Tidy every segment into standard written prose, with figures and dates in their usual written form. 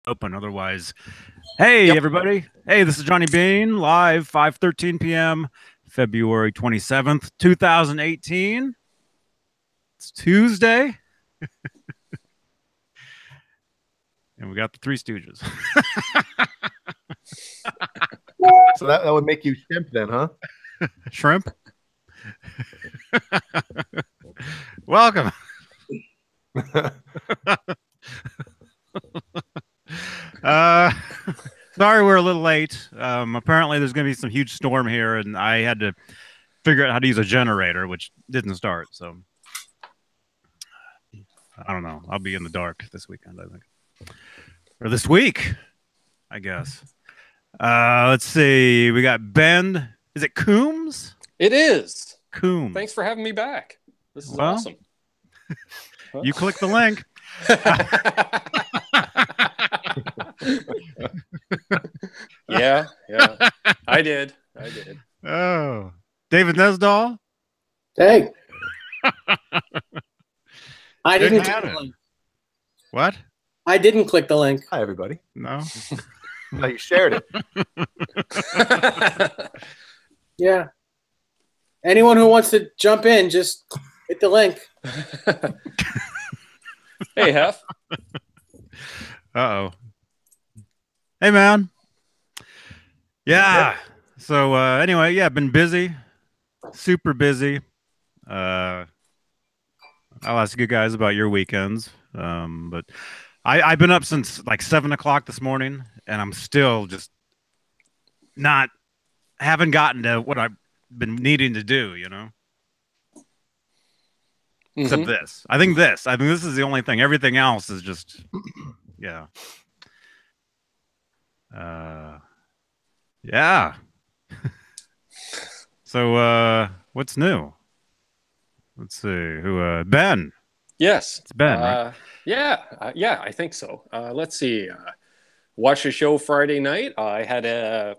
Open otherwise. Hey, Yep. everybody. Hey, this is Johnny Beane, live 5:13 p.m., February 27th, 2018. It's Tuesday, and we got the Three Stooges. So that would make you shimp then, huh? Shrimp. Welcome. uh Sorry we're a little late. Apparently there's going to be some huge storm here, and I had to figure out how to use a generator, which didn't start. So I don't know. I'll be in the dark this weekend, I think, or this week, I guess. Let's see. We got Ben. Is it Coombs? It is. Coombs. Thanks for having me back. This is awesome. You click the link. Yeah, I did. Oh, David Nesdahl. Hey. I didn't click the link. What? I didn't click the link. Hi, everybody. No. No, you shared it. Yeah. Anyone who wants to jump in, just hit the link. Hey, Hef. Uh-oh. Hey, man. Yeah. So anyway, yeah, been busy. Super busy. I'll ask you guys about your weekends. But I've been up since like 7 o'clock this morning, and I'm still just haven't gotten to what I've been needing to do, you know? Except this. I think this is the only thing. Everything else is just, yeah. Yeah. So, what's new? Let's see. Who? Ben. Yes. It's Ben, right? Yeah, I think so. Let's see. Watched the show Friday night.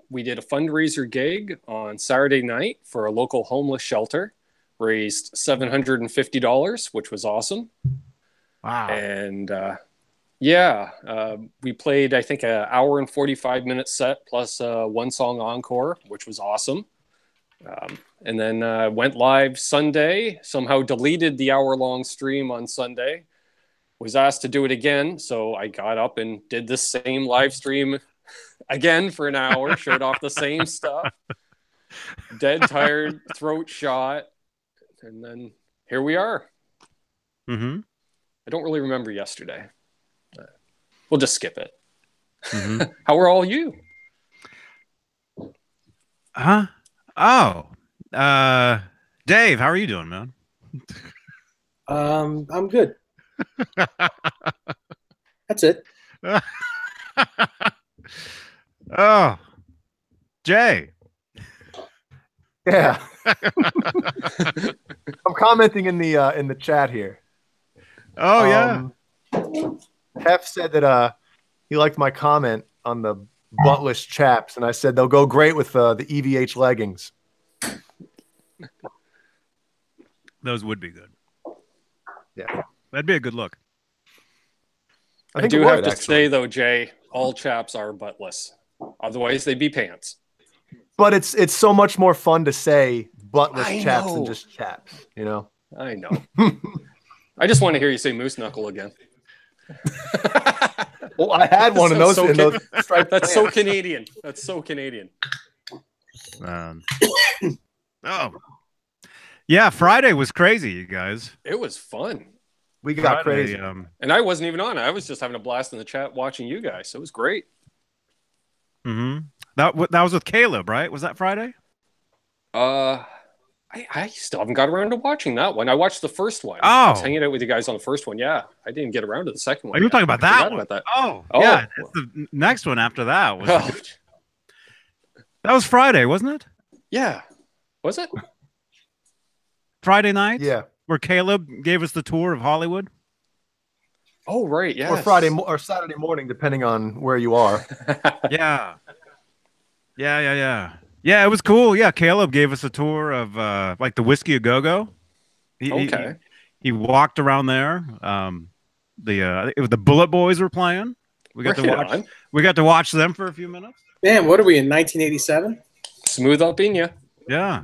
We did a fundraiser gig on Saturday night for a local homeless shelter. Raised $750, which was awesome. Wow. And we played, I think, an hour and 45-minute set plus one song encore, which was awesome. And then went live Sunday, somehow deleted the hour-long stream on Sunday. Was asked to do it again, so I got up and did the same live stream again for an hour, showed off the same stuff. Dead tired, throat shot, and then here we are. Mm-hmm. I don't really remember yesterday. We'll just skip it. Mm-hmm. How are all you? Huh? Oh. Dave, how are you doing, man? I'm good. That's it. Oh. Jay. Yeah. I'm commenting in the chat here. Oh yeah. Hef said that he liked my comment on the buttless chaps, and I said they'll go great with the EVH leggings. Those would be good. Yeah. That'd be a good look. I do have to say, though, Jay, all chaps are buttless. Otherwise, they'd be pants. But it's so much more fun to say buttless chaps than just chaps, you know? I know. I just want to hear you say moose knuckle again. Well, I had one of those. That's so Canadian. That's so Canadian. Oh. Yeah, Friday was crazy, you guys. It was fun. We got Friday, crazy. And I wasn't even on. I was just having a blast in the chat watching you guys. So it was great. Mm-hmm. That was with Caleb, right? Was that Friday? I still haven't got around to watching that one. I watched the first one. Oh. I was hanging out with you guys on the first one. Yeah. I didn't get around to the second one. Oh, you were talking about that one. About that. Oh, yeah. It's the next one after that. That was Friday, wasn't it? Yeah. Was it? Friday night? Yeah. Where Caleb gave us the tour of Hollywood? Oh, right. Yeah. Or Friday or Saturday morning, depending on where you are. Yeah. Yeah, it was cool. Yeah, Caleb gave us a tour of like the Whiskey A Go Go. He walked around there. The Bullet Boys were playing. We got to Right watch. on. We got to watch them for a few minutes. Man, what are we in 1987? Smooth up in you. Yeah.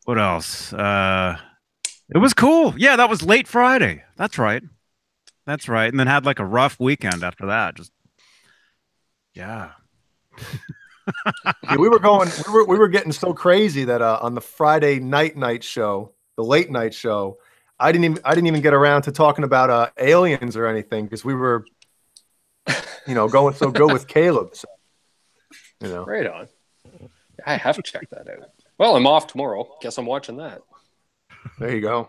What else? It was cool. Yeah, that was late Friday. That's right. That's right. And then had like a rough weekend after that. Just yeah. Yeah, we were getting so crazy that on the Friday night show, the late night show, I didn't even get around to talking about aliens or anything because we were, going so good with Caleb. So, Right on. I have to check that out. Well, I'm off tomorrow. Guess I'm watching that. there you go.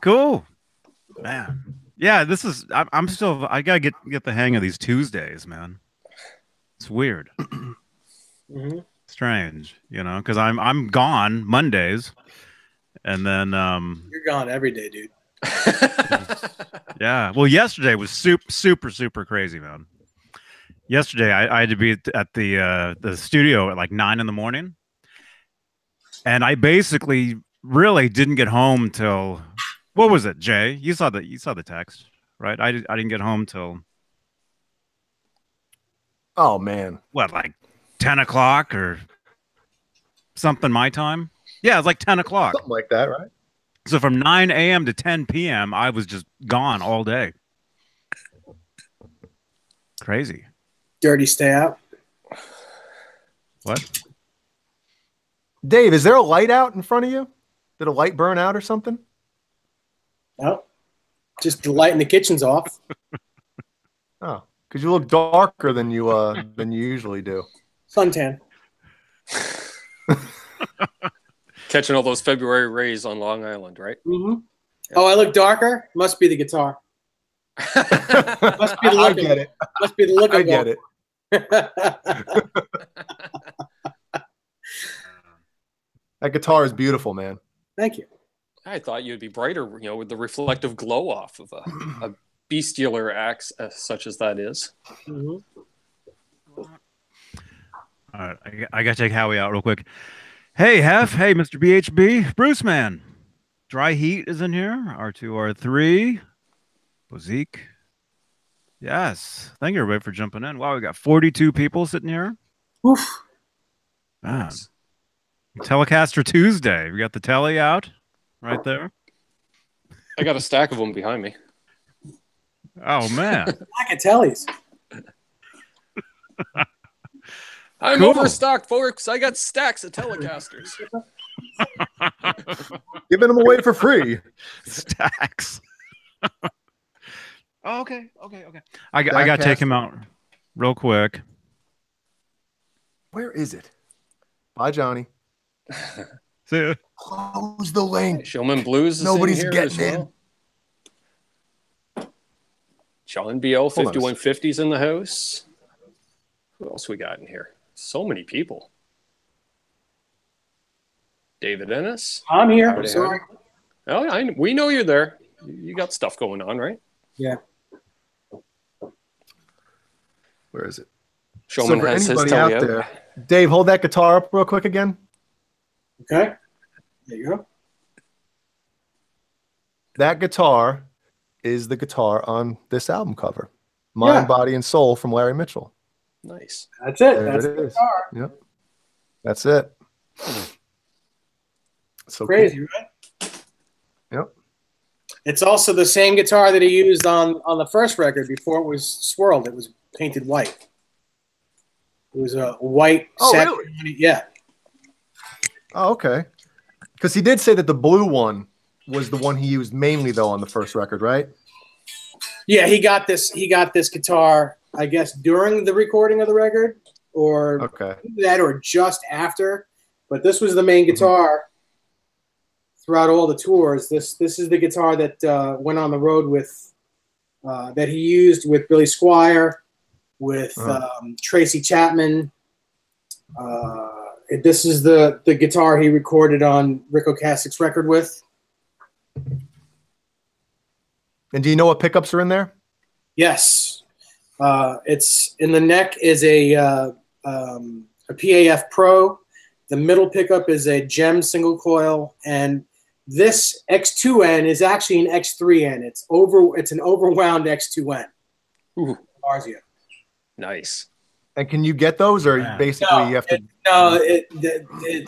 Cool. Man. Yeah, this is I'm still I gotta get the hang of these Tuesdays, man. It's weird. Mm-hmm. Strange, because I'm gone Mondays. And then You're gone every day, dude. yeah. Well, yesterday was super crazy, man. Yesterday I had to be at the studio at like 9 a.m. And I basically really didn't get home till what was it, Jay? You saw the text, right? I didn't get home till Oh man, what, like 10 o'clock or something my time? Yeah, it's like 10 o'clock. something like that, right? So from 9 a.m. to 10 p.m., I was just gone all day. Crazy. Dirty stay out. What? Dave, is there a light out in front of you? Did a light burn out or something? No, just the light in the kitchen's off. Oh, because you look darker than you usually do. Suntan. Catching all those February rays on Long Island, right? Mm-hmm. Oh, I look darker. Must be the guitar. Must be the I look. get it. Must be the look. I get it. That guitar is beautiful, man. Thank you. I thought you'd be brighter, with the reflective glow off of a bestialer axe such as that is. Mm-hmm. All right, I gotta take Howie out real quick. Hey, Hef. Hey, Mr. BHB. Bruce, man. Dry Heat is in here. R2, R3. Bozique. Yes. Thank you, everybody, for jumping in. Wow, we got 42 people sitting here. Oof. Man. Telecaster Tuesday. We got the telly out right there. I got a stack of them behind me. Oh, man. Black and tellies. I'm Cool. overstocked, folks. I got stacks of Telecasters. Giving them away for free. Stacks. Oh, okay. I got to take him out real quick. Where is it? Bye, Johnny. See ya. Close the link. Showman Blues is Nobody's in here getting as well. Sean BO 5150's in the house. Who else we got in here? So many people. David Ennis. I'm here. Howdy, Sorry. howdy. Oh, we know you're there. You got stuff going on, right? Yeah. Where is it? Showman so for has his anybody telly out out. there, Dave, hold that guitar up real quick again. Okay. There you go. That guitar is the guitar on this album cover. Mind, Body, and Soul from Larry Mitchell. Nice. That's it. There That's it the is. guitar. Yep. That's it. So Crazy, right? Yep. It's also the same guitar that he used on the first record before it was swirled. It was painted white. It was a white. Oh, satin- really? Yeah. Oh, okay. Because he did say that the blue one was the one he used mainly, though, on the first record, right? Yeah, he got this guitar, I guess, during the recording of the record, or Okay. that, or just after. But this was the main guitar throughout all the tours. This is the guitar that went on the road with that he used with Billy Squire, with Tracy Chapman. This is the guitar he recorded on Rick Ocasek's record with. And do you know what pickups are in there? Yes, it's in the neck is a PAF Pro. The middle pickup is a Gem single coil, and This X2N is actually an X3N. It's an overwound X2N. Ooh, Arzio. nice. And can you get those, or basically you have to?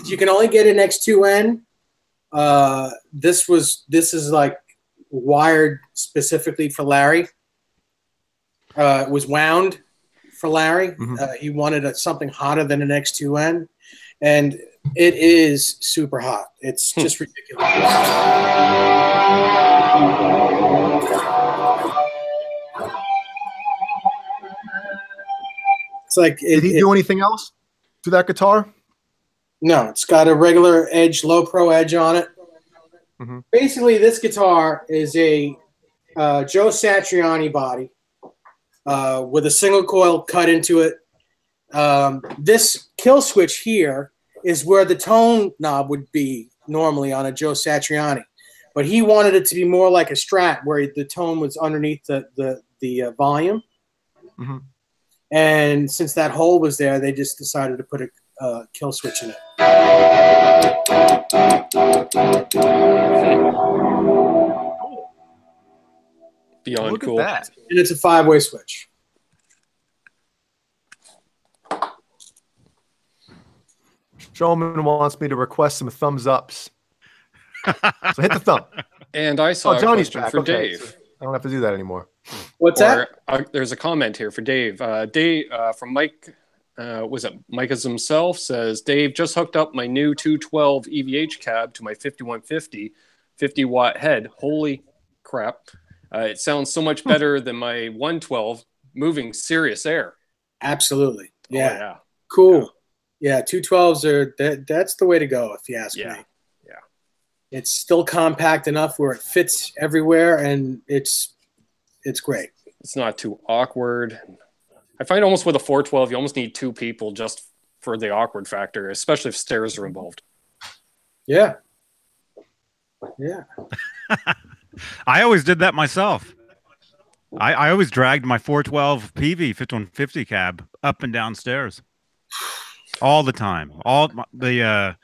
You can only get an X2N. This is like wired specifically for Larry. It was wound for Larry. He wanted something hotter than an X2N, and it is super hot. It's just ridiculous. It's like, did he do anything else to that guitar? No, it's got a regular edge, low pro edge on it. Basically, this guitar is a Joe Satriani body with a single coil cut into it. This kill switch here is where the tone knob would be normally on a Joe Satriani, but he wanted it to be more like a Strat, where the tone was underneath the volume. And since that hole was there, they just decided to put a kill switch in it. Beyond Look cool. at that. And it's a 5-way switch. Showman wants me to request some thumbs ups. So hit the thumb. And I saw a Johnny's question back. for Okay, Dave. so I don't have to do that anymore. What's that? There's a comment here for Dave. Dave from Mike, was it Micah's himself, says, Dave just hooked up my new 212 EVH cab to my 5150 50-watt head. Holy crap. It sounds so much better than my 112 moving serious air. Absolutely. Yeah. Oh, yeah. Cool. Yeah, 212s are that's the way to go, if you ask me. Yeah. It's still compact enough where it fits everywhere, and it's great. It's not too awkward. I find almost with a 412, you almost need two people just for the awkward factor, especially if stairs are involved. Yeah. I always did that myself. I always dragged my 412 PV 5150 cab up and down stairs all the time. All the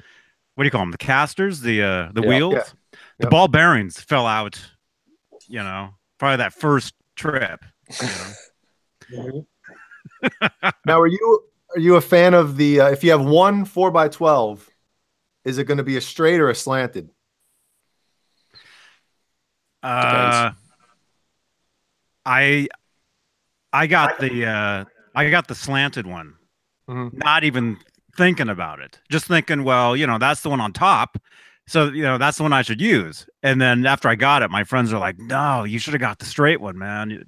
what do you call them? The casters, the wheels, the ball bearings fell out. You know, probably that first trip. You know? Now, are you a fan of the? If you have one 4x12, is it going to be a straight or a slanted? Depends. I got the slanted one. Not even thinking about it. Just thinking, well, you know, that's the one on top. So, you know, that's the one I should use. And then after I got it, my friends are like, no, you should have got the straight one, man. You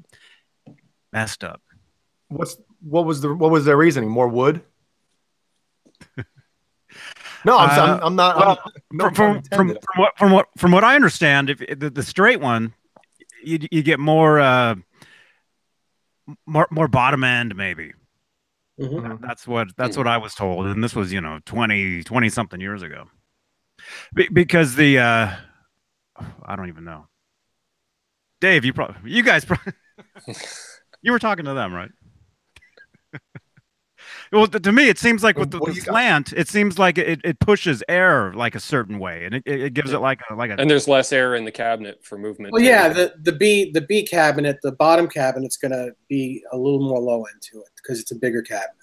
messed up. What was their reasoning? More wood? No, I'm not. Well, from what I understand, if the straight one, you get more bottom end maybe. That's what I was told, and this was 20 something years ago. Because the I don't even know. Dave, you guys you were talking to them, right? Well, to me, it seems like with the slant, it seems like it pushes air like a certain way, and it gives it like a. And there's less air in the cabinet for movement. Well, yeah, the B cabinet, the bottom cabinet's going to be a little more low end to it because it's a bigger cabinet.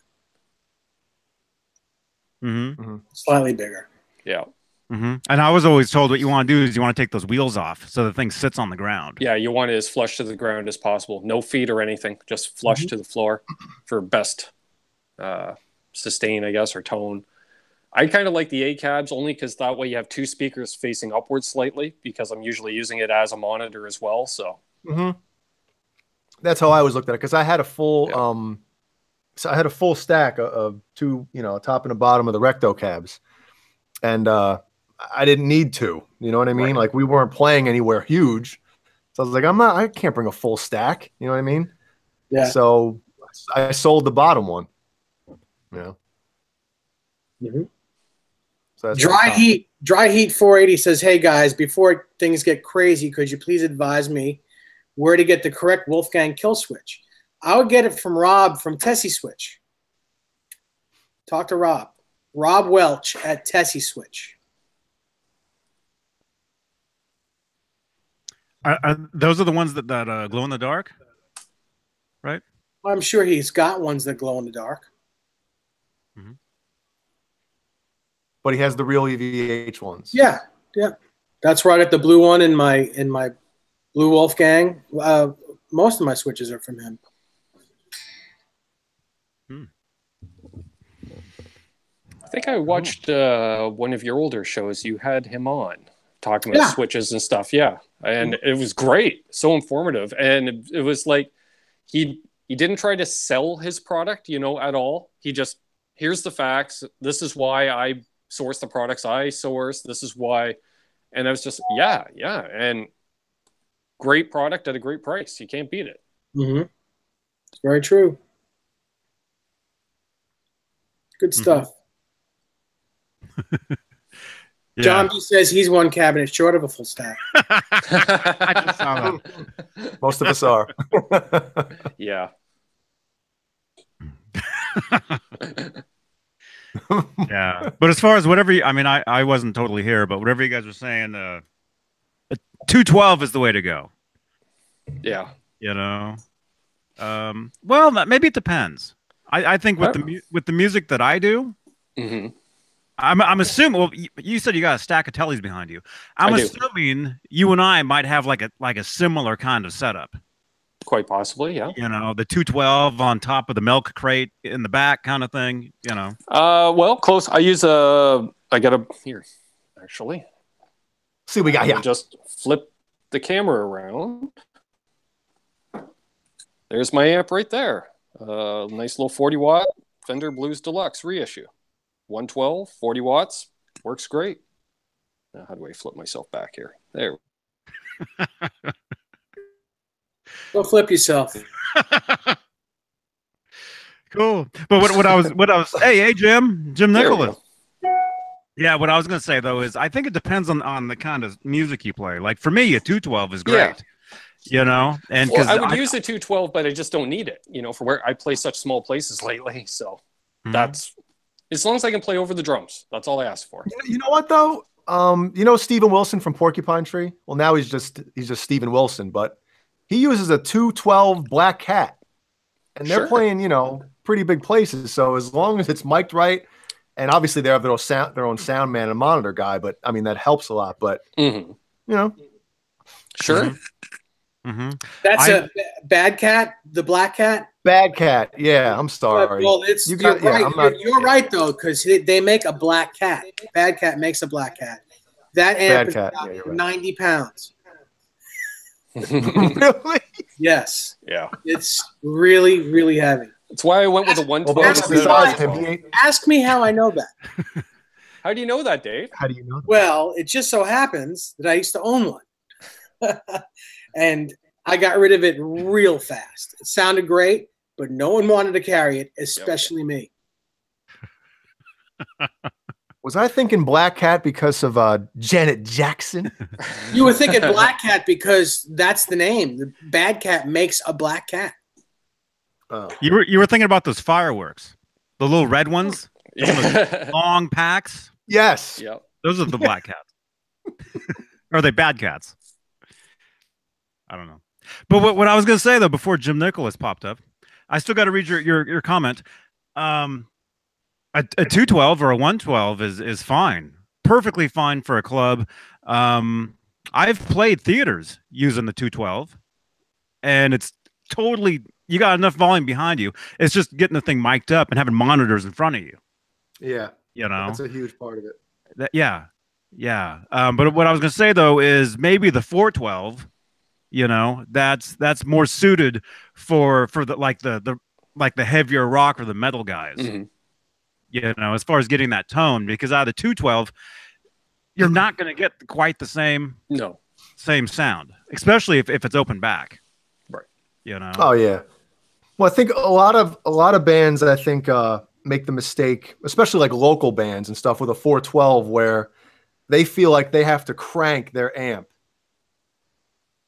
Slightly bigger. Yeah. And I was always told what you want to do is you want to take those wheels off so the thing sits on the ground. Yeah, you want it as flush to the ground as possible. No feet or anything, just flush to the floor for best sustain, I guess, or tone. I kind of like the A cabs only because that way you have two speakers facing upwards slightly, because I'm usually using it as a monitor as well. So that's how I always looked at it, because I had a full so I had a full stack of two, top and the bottom of the Recto cabs, and I didn't need to, you know what I mean? Right. Like, we weren't playing anywhere huge, so I was like, I can't bring a full stack, you know what I mean? Yeah. So I sold the bottom one. So that's Dry Heat 480 says, hey guys, before things get crazy, could you please advise me where to get the correct Wolfgang kill switch? I would get it from Rob from Tessie Switch. Talk to Rob. Rob Welch at Tessie Switch. Those are the ones that glow in the dark, right? I'm sure he's got ones that glow in the dark. Mm-hmm. But he has the real EVH ones. Yeah, yeah. That's right at the blue one in my Blue Wolfgang. Most of my switches are from him. I think I watched one of your older shows. You had him on talking about switches and stuff. Yeah, and it was great, so informative, and it was like he didn't try to sell his product, at all. He just, here's the facts. This is why I source the products I source. This is why, and I was just yeah, and great product at a great price. You can't beat it. Mm-hmm. It's very true. Good stuff. Yeah. John B says he's one cabinet short of a full stack. I just saw that. Most of us are. Yeah. Yeah. But as far as whatever, I wasn't totally here, but whatever you guys were saying, 212 is the way to go. Yeah. Well, maybe it depends. I think with the music that I do, mm-hmm. I'm assuming. Well, you said you got a stack of tellies behind you. I'm assuming you and I might have like a similar kind of setup. Quite possibly, yeah. The 212 on top of the milk crate in the back, kind of thing. Well, close. I use I got a here, actually. See, we got Just flip the camera around. There's my amp right there. Nice little 40-watt Fender Blues Deluxe reissue. 112, 40 watts, works great. Now, how do I flip myself back here? There. Go flip yourself. Cool. But what I was hey Jim Nicholas. Yeah, what I was gonna say though is I think it depends on the kind of music you play. Like for me, a 212 is great. Yeah. And well, I would use a 212, but I just don't need it. For where I play such small places lately. So that's as long as I can play over the drums. That's all I ask for. You know what though? Stephen Wilson from Porcupine Tree. Well, now he's just Stephen Wilson, but he uses a 212 Black Cat, and they're playing pretty big places. So as long as it's mic'd right, and obviously they have their own sound man and monitor guy, but I mean that helps a lot. But sure. Mm-hmm. That's a Bad Cat, the Black Cat. Bad Cat, yeah. I'm sorry. Well, you're right. You're right though, because they make a Black Cat. Bad Cat makes a Black Cat. That amp is about 90 pounds. Really? Yes. Yeah. It's really, really heavy. That's why I went with a 112. Ask me how I know that. How do you know that, Dave? How do you know that? Well, it just so happens that I used to own one. And I got rid of it real fast. It sounded great, but no one wanted to carry it, especially me. Was I thinking Black Cat because of Janet Jackson? You were thinking Black Cat because that's the name. The Bad Cat makes a Black Cat. Oh. You were thinking about those fireworks, the little red ones, those long packs. Yes. Yep. Those are the Black Cats. Or are they Bad Cats? I don't know. But what I was going to say though, before Jim Nicholas popped up, I still got to read your comment. A 212 or a 112 is fine, perfectly fine for a club. I've played theaters using the 212, and it's totally, you got enough volume behind you. It's just getting the thing mic'd up and having monitors in front of you. Yeah, that's a huge part of it. Yeah. But what I was going to say though is maybe the 412. That's more suited for the heavier rock or the metal guys. Mm-hmm. As far as getting that tone, because out of the 212, you're not going to get quite the same sound, especially if it's open back. Right. Oh yeah. Well, I think a lot of bands I think make the mistake, especially like local bands and stuff, with a 412 where they feel like they have to crank their amp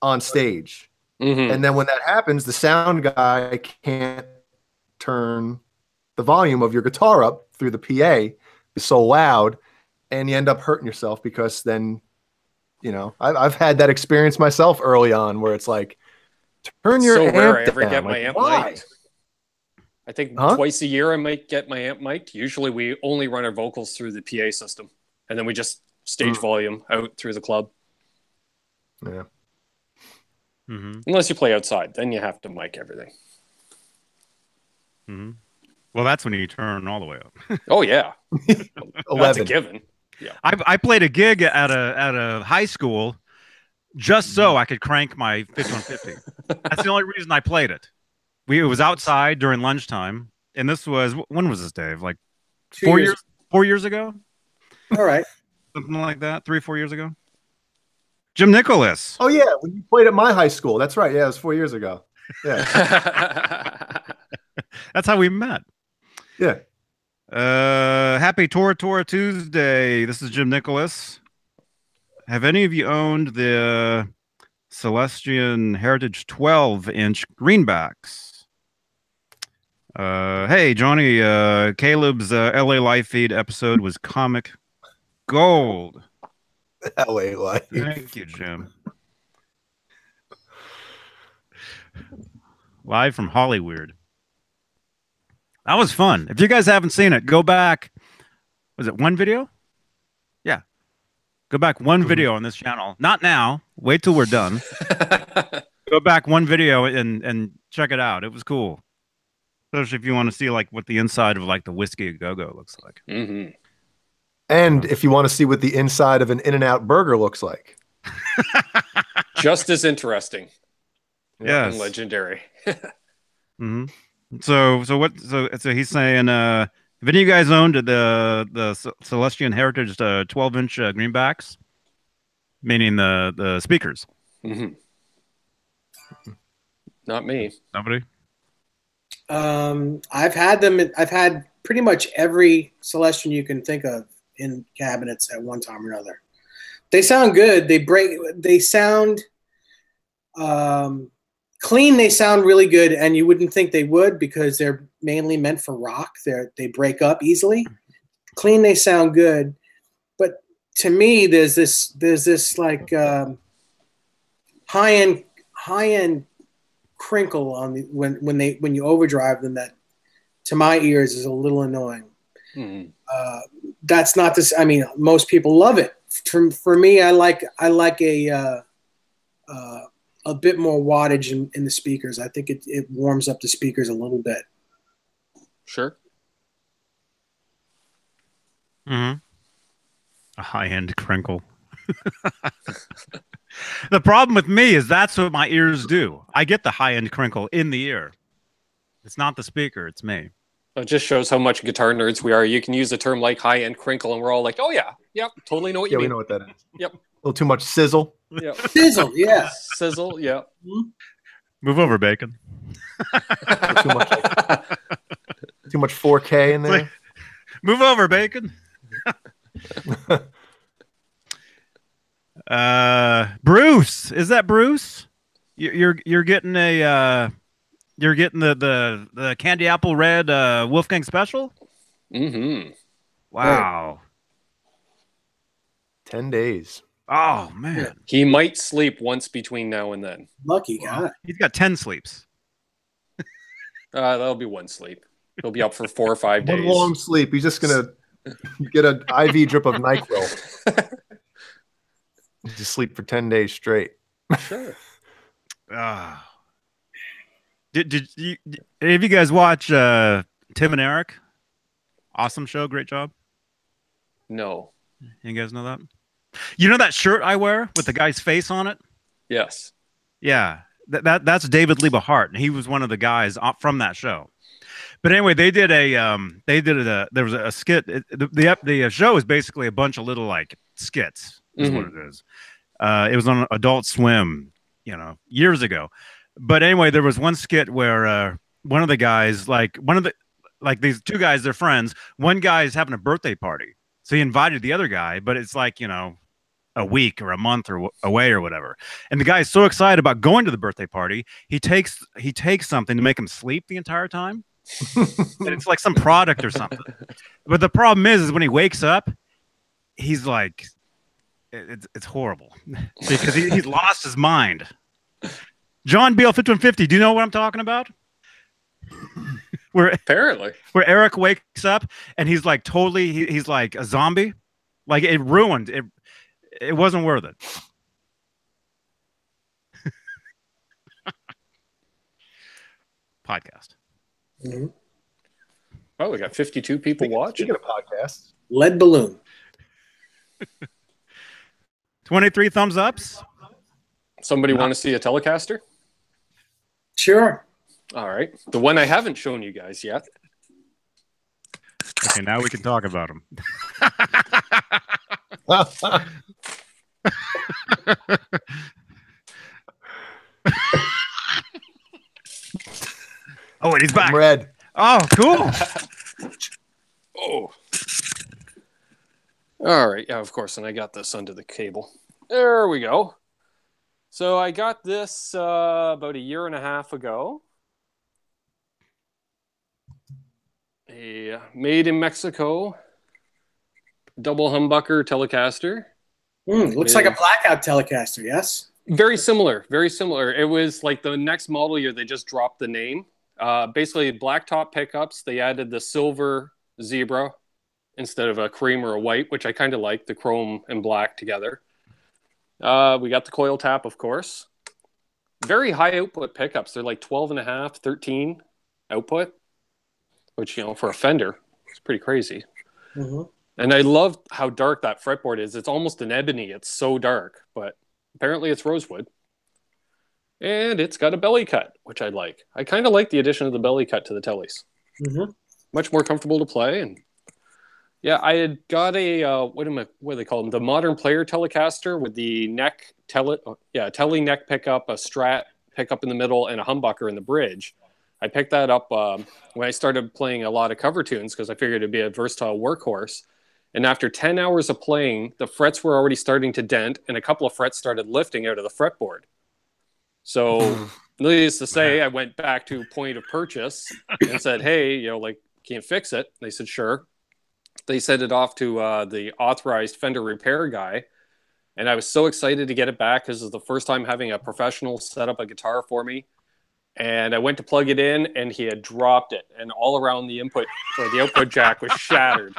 on stage. Mm-hmm. And then when that happens, the sound guy can't turn the volume of your guitar up through the PA. It's so loud, and you end up hurting yourself because then You know, I've had that experience myself early on where it's like, turn your So amp rare I ever down. get my Like, amp why? mic'd. I think Huh? twice a year I might get my amp mic'd. Usually we only run our vocals through the PA system, and then we just stage volume out through the club. Yeah. Unless you play outside, then you have to mic everything. Well, that's when you turn all the way up. Oh yeah, that's a 11. given. Yeah. I played a gig at a high school just so I could crank my 5150. That's the only reason I played it. It was outside during lunchtime, and this was, when was this, Dave? Like 4 years ago, All right. something like that. 3-4 years ago. Jim Nicholas. Oh yeah, when you played at my high school. That's right. Yeah, it was 4 years ago. Yeah. That's how we met. Yeah. Happy Tora Tuesday. This is Jim Nicholas. Have any of you owned the Celestian Heritage 12-inch greenbacks? Hey, Johnny, Caleb's LA Live feed episode was comic gold. LA Live. Thank you, Jim. Live from Hollywood. That was fun. If you guys haven't seen it, go back. Was it one video? Yeah. Go back one video on this channel. Not now. Wait till we're done. Go back one video and check it out. It was cool. Especially if you want to see like what the inside of like the Whiskey a Go-Go looks like. And if you want to see what the inside of an In-N-Out burger looks like. Just as interesting. Yes. And legendary. So he's saying, if any of you guys owned the Celestian Heritage 12-inch greenbacks, meaning the speakers. Not me. Nobody. I've had them. I've had pretty much every Celestian you can think of in cabinets at one time or another. They sound good. They sound clean. They sound really good, and you wouldn't think they would because they're mainly meant for rock. They break up easily. Clean, they sound good, but to me, there's this like high end crinkle on the when you overdrive them that to my ears is a little annoying. That's not this. I mean, most people love it. For me, I like a bit more wattage in the speakers. I think it warms up the speakers a little bit. Sure. A high-end crinkle. The problem with me is that's what my ears do. I get the high-end crinkle in the ear. It's not the speaker, it's me. It just shows how much guitar nerds we are. You can use a term like high-end crinkle, and we're all like, oh, yeah, yep, totally know what you mean. Yeah, we know what that is. Yep. A little too much sizzle. Yep. Sizzle, yeah. Sizzle, yeah. Move over, Bacon. Too much 4K in there. Like, move over, Bacon. Bruce, is that Bruce? You're getting a you're getting the candy apple red Wolfgang special? Wow. 10 days. Oh man. He might sleep once between now and then. Lucky guy. He's got 10 sleeps. That'll be one sleep. He'll be up for 4 or 5 days. One long sleep. He's just gonna get an IV drip of NyQuil. Just sleep for 10 days straight. Sure. Did any of you guys watch Tim and Eric? Awesome show, great job. No. You guys know that? You know that shirt I wear with the guy's face on it? Yes. Yeah, that's David Liebe Hart, and he was one of the guys from that show. But anyway, there was a skit. The show is basically a bunch of little like skits, is what it is. It was on Adult Swim, years ago. But anyway, there was one skit where one of the guys, these two guys, they're friends. One guy is having a birthday party, so he invited the other guy, but it's like a week or a month or away or whatever. And the guy is so excited about going to the birthday party, he takes something to make him sleep the entire time. And it's like some product or something. But the problem is when he wakes up, he's like, it's horrible because he's lost his mind. John Beal 5150. Do you know what I'm talking about? Apparently, where Eric wakes up and he's like totally he's like a zombie. Like it ruined it. It wasn't worth it. Podcast. Mm-hmm. Oh, we got 52 people watching. Speaking of podcasts, Lead balloon. 23 thumbs ups. Somebody want to see a Telecaster? Sure. All right. The one I haven't shown you guys yet. Okay, now we can talk about him. Oh, and he's back. Red. Oh, cool. Oh. All right. Yeah, of course. And I got this under the cable. There we go. So I got this about a year and a half ago. A made in Mexico double humbucker Telecaster. Looks like a blackout Telecaster, yes? Very similar. Very similar. It was like the next model year, they just dropped the name. Basically, blacktop pickups. They added the silver zebra instead of a cream or a white, which I kind of like, the chrome and black together. We got the coil tap, of course. Very high output pickups. They're like 12 and a half, 13 output, which, you know, for a Fender, it's pretty crazy. Mm-hmm. And I love how dark that fretboard is. It's almost an ebony. It's so dark, but apparently it's rosewood. And it's got a belly cut, which I like. I kind of like the addition of the belly cut to the Tellys. Mm-hmm. Much more comfortable to play. And yeah, I had got a, what do they call them? The Modern Player Telecaster with the Telly neck pickup, a Strat pickup in the middle, and a humbucker in the bridge. I picked that up when I started playing a lot of cover tunes because I figured it'd be a versatile workhorse. And after 10 hours of playing, the frets were already starting to dent, and a couple of frets started lifting out of the fretboard. So, needless to say, I went back to point of purchase and said, hey, you know, like, can you fix it? They said, sure. They sent it off to the authorized Fender repair guy. And I was so excited to get it back because it was the first time having a professional set up a guitar for me. And I went to plug it in, and he had dropped it. And all around the input, or the output jack was shattered.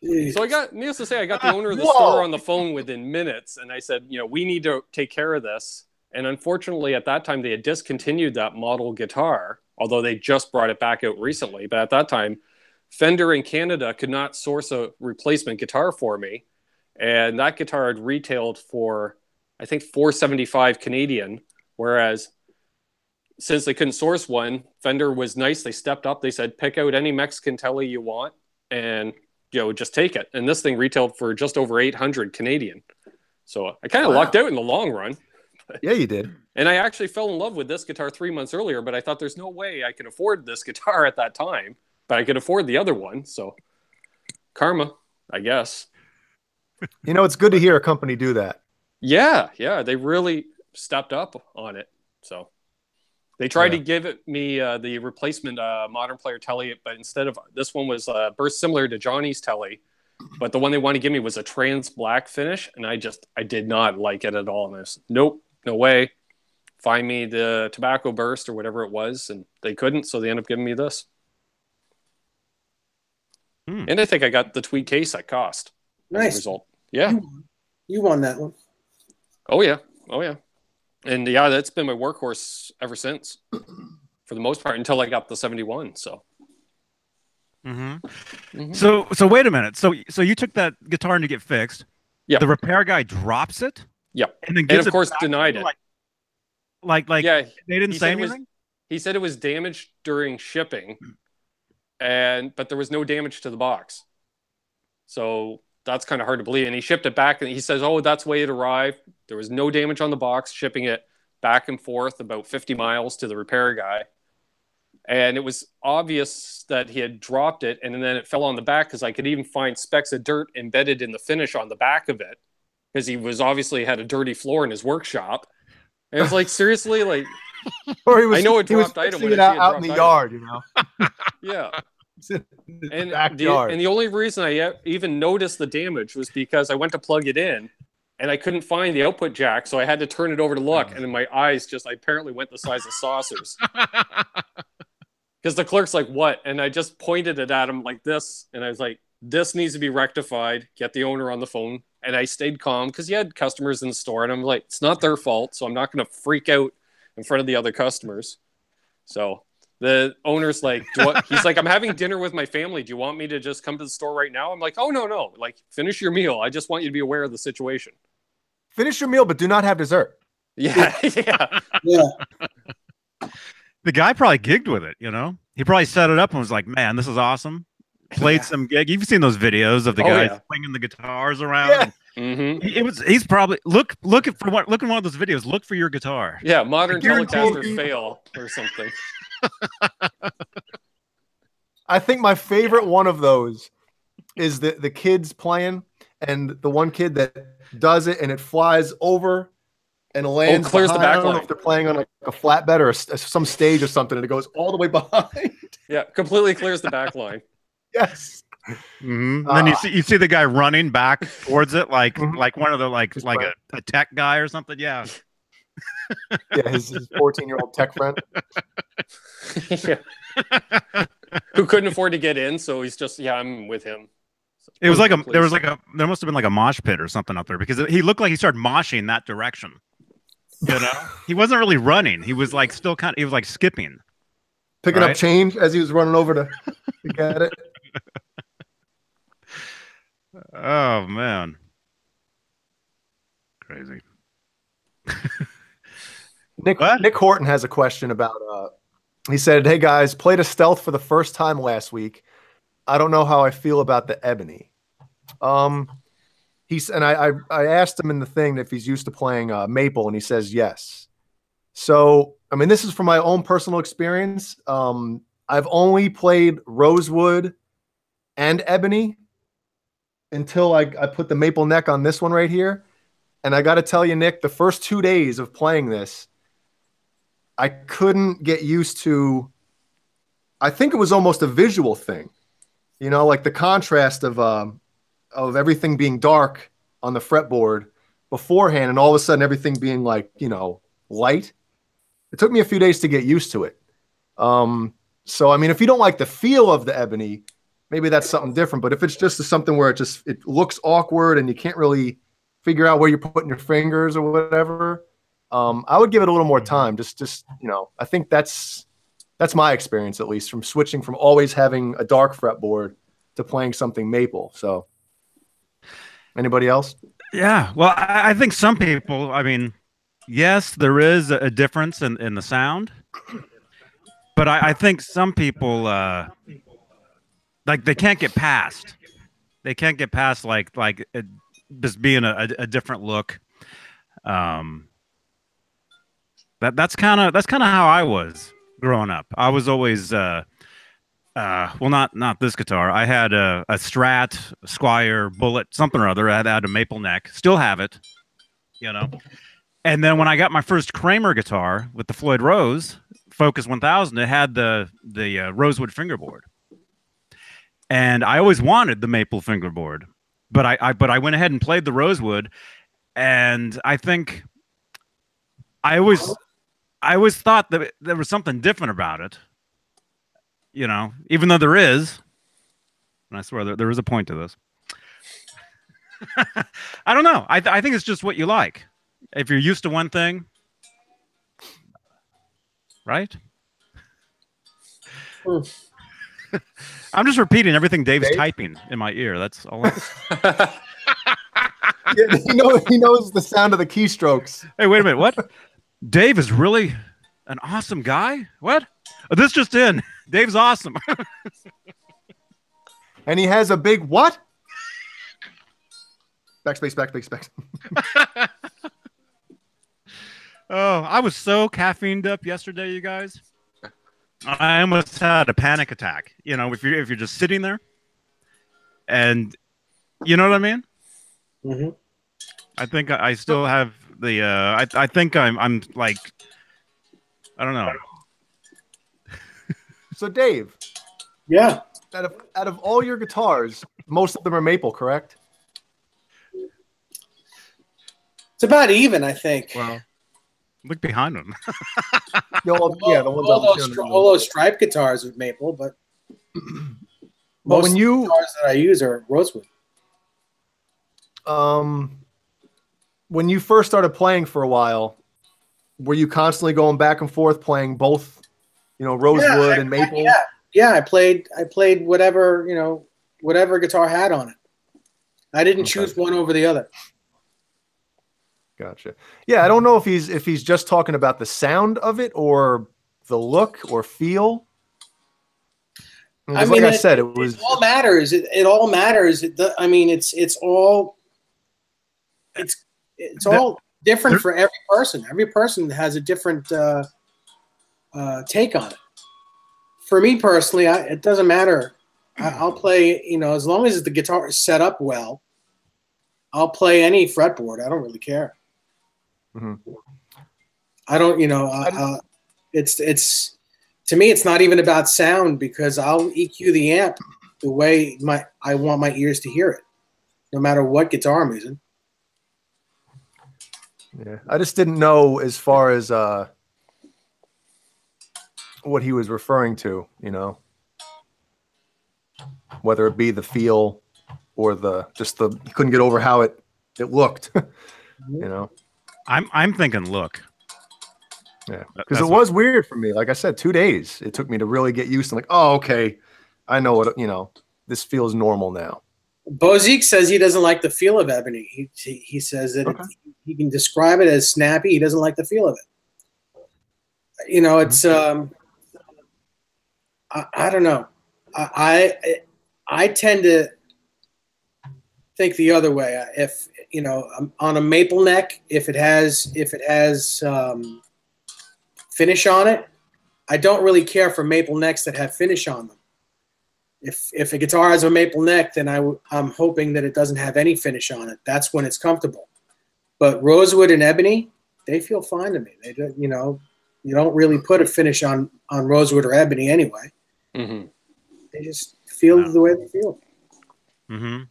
So needless to say, I got the owner of the store on the phone within minutes. And I said, you know, we need to take care of this. And unfortunately, at that time, they had discontinued that model guitar, although they just brought it back out recently. But at that time, Fender in Canada could not source a replacement guitar for me. And that guitar had retailed for, I think, $475 Canadian. Whereas, since they couldn't source one, Fender was nice. They stepped up. They said, pick out any Mexican Telly you want and, you know, just take it. And this thing retailed for just over 800 Canadian. So I kind of lucked out in the long run. Yeah, you did. And I actually fell in love with this guitar 3 months earlier, but I thought there's no way I could afford this guitar at that time, but I could afford the other one. So karma, I guess. You know, it's good to hear a company do that. Yeah, they really stepped up on it. So they tried to give me the replacement Modern Player Telly, but instead of this one was burst similar to Johnny's Telly, but the one they wanted to give me was a trans black finish, and I did not like it at all. And I was, nope, no way. Find me the tobacco burst or whatever it was, and they couldn't, so they ended up giving me this. And I think I got the tweed case at cost. Nice. As a result. Yeah. You won that one. Oh, yeah. And yeah, that's been my workhorse ever since, for the most part, until I got the 71. So. So wait a minute. So you took that guitar and to get fixed. Yeah. The repair guy drops it. Yep. And then of course denied it. Like yeah, they didn't say anything. He said it was damaged during shipping, but there was no damage to the box. So that's kind of hard to believe. And he shipped it back, and he says, "Oh, that's the way it arrived. There was no damage on the box." Shipping it back and forth about 50 miles to the repair guy. And it was obvious that he had dropped it, and then it fell on the back because I could even find specks of dirt embedded in the finish on the back of it because he was obviously had a dirty floor in his workshop. And it was like, seriously, like, Or he was, I know it he was dropped item fixing when it I see out it in the dropped yard, you know. Yeah. And backyard. the only reason I even noticed the damage was because I went to plug it in and I couldn't find the output jack, so I had to turn it over to look, and then my eyes just apparently went the size of saucers. Because the clerk's like, what? And I just pointed it at him like this, and I was like, this needs to be rectified. Get the owner on the phone. And I stayed calm because he had customers in the store, and I'm like, it's not their fault, so I'm not going to freak out in front of the other customers. So the owner's like, he's like, I'm having dinner with my family. Do you want me to just come to the store right now? I'm like, oh, no. Like, finish your meal. I just want you to be aware of the situation. Finish your meal, but do not have dessert. Yeah. Yeah. The guy probably gigged with it, you know? He probably set it up and was like, man, this is awesome. Played some gig. You've seen those videos of the guys swinging the guitars around. Yeah. Mm-hmm. He's probably look in one of those videos. Look for your guitar. Yeah, modern Telecasters fail or something. I think my favorite one of those is the kids playing, and the one kid that does it and it flies over and lands. Clears behind. the back I don't know line. if they're playing on like a flatbed or some stage or something, and it goes all the way behind. Yeah, completely clears the back line. Yes. Mm-hmm. And then you see the guy running back towards it, like one of the like a tech guy or something. Yeah. Yeah, his 14-year-old tech friend. Yeah. Who couldn't afford to get in, so he's just I'm with him. So it was like there must have been like a mosh pit or something up there, because he looked like he started moshing that direction. You know, he wasn't really running. He was like he was like skipping, picking up change as he was running over to get it. Oh man, crazy. Nick Horton has a question about. He said, "Hey guys, played a stealth for the first time last week. I don't know how I feel about the ebony." I asked him in the thing if he's used to playing maple, and he says yes. So I mean, this is from my own personal experience. I've only played rosewood and ebony until I put the maple neck on this one right here. And I got to tell you, Nick, the first 2 days of playing this, I couldn't get used to. I think it was almost a visual thing, you know, like the contrast of everything being dark on the fretboard beforehand, and all of a sudden everything being like, you know, light. It took me a few days to get used to it. So I mean, if you don't like the feel of the ebony, maybe that's something different. But if it's just something where it looks awkward and you can't really figure out where you're putting your fingers or whatever, I would give it a little more time. Just you know, I think that's my experience, at least, from switching from always having a dark fretboard to playing something maple. So, anybody else? Yeah, well, I think some people. I mean, yes, there is a difference in the sound, but I think some people like they can't get past. They can't get past like it just being a different look. That's kind of how I was growing up. I was always well, not this guitar. I had a Strat, Squire, Bullet, something or other. I had a maple neck. Still have it, you know. And then when I got my first Kramer guitar with the Floyd Rose Focus 1000, it had the rosewood fingerboard. And I always wanted the maple fingerboard, but I went ahead and played the rosewood, and I think I always thought that there was something different about it, you know, even though there is, and I swear there is a point to this. I don't know. I think it's just what you like. If you're used to one thing, right? I'm just repeating everything Dave's typing in my ear. That's all. Yeah, he knows the sound of the keystrokes. Hey, wait a minute. What? Dave is really an awesome guy? What? Oh, this just in. Dave's awesome. And he has a big what? Backspace, backspace, backspace. Oh, I was so caffeined up yesterday, you guys. I almost had a panic attack. You know, if you're just sitting there, and you know what I mean. Mm-hmm. I think I still have the. I think I'm like, I don't know. So Dave, Yeah, out of all your guitars, most of them are maple, correct? It's about even, I think. Well, look behind them. The ones All those Stripe guitars are maple, but But most when of the you guitars that I use are rosewood. when you first started playing for a while, were you constantly going back and forth playing both, rosewood and maple? Yeah. I played whatever whatever guitar had on it. I didn't choose one over the other. Gotcha. Yeah, I don't know if he's just talking about the sound of it or the look or feel. I mean, like I said, it all matters. It all matters. I mean, it's all different for every person. Every person has a different take on it. For me personally, it doesn't matter. I'll play, as long as the guitar is set up well, I'll play any fretboard. I don't really care. Mm-hmm. I don't, it's to me, it's not even about sound because I'll EQ the amp the way I want my ears to hear it, no matter what guitar I'm using. Yeah, I just didn't know as far as what he was referring to, whether it be the feel or he couldn't get over how it looked, I'm thinking look. Yeah, because it was weird for me. Like I said, 2 days it took me to really get used to. Like, oh, okay, I know what this feels normal now. Bozique says he doesn't like the feel of ebony. He says that he can describe it as snappy. He doesn't like the feel of it. It's I don't know. I tend to think the other way. If on a maple neck, if it has finish on it, I don't really care for maple necks that have finish on them. If a guitar has a maple neck, then I'm hoping that it doesn't have any finish on it. That's when it's comfortable. But rosewood and ebony, they feel fine to me. They don't, you don't really put a finish on rosewood or ebony anyway. Mm-hmm. They just feel the way they feel. Mm-hmm.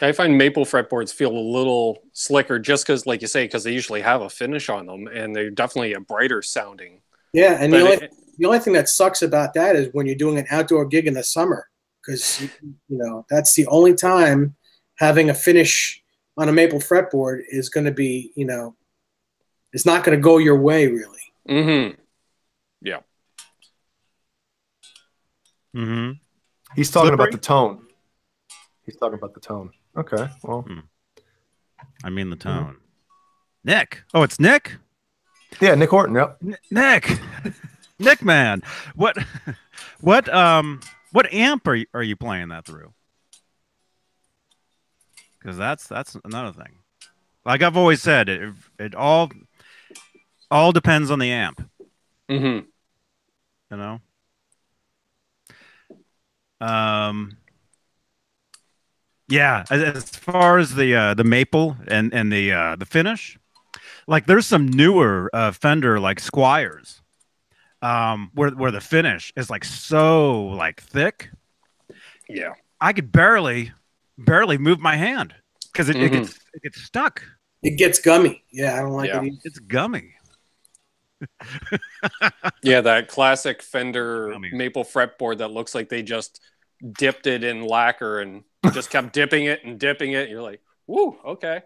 I find maple fretboards feel a little slicker just because, like you say, because they usually have a finish on them, and they're definitely a brighter sounding. Yeah, and the only thing that sucks about that is when you're doing an outdoor gig in the summer, because that's the only time having a finish on a maple fretboard is going to be, it's not going to go your way really. Mm-hmm. Yeah. Mm-hmm. He's talking about the tone. He's talking about the tone. Okay, well, I mean the tone. Nick. Oh, it's Nick. Yeah, Nick Horton. Yep. Nick, man. What amp are you playing that through? Because that's another thing. Like I've always said, it all depends on the amp. Mm-hmm. Yeah. As far as the maple and the finish, like there's some newer Fender like Squires, where the finish is like so like thick. Yeah. I could barely move my hand because it gets stuck. It gets gummy. Yeah, I don't like it either. It's gummy. Yeah, that classic Fender maple fretboard that looks like they just dipped it in lacquer and just kept dipping it and dipping it. You're like, woo, okay.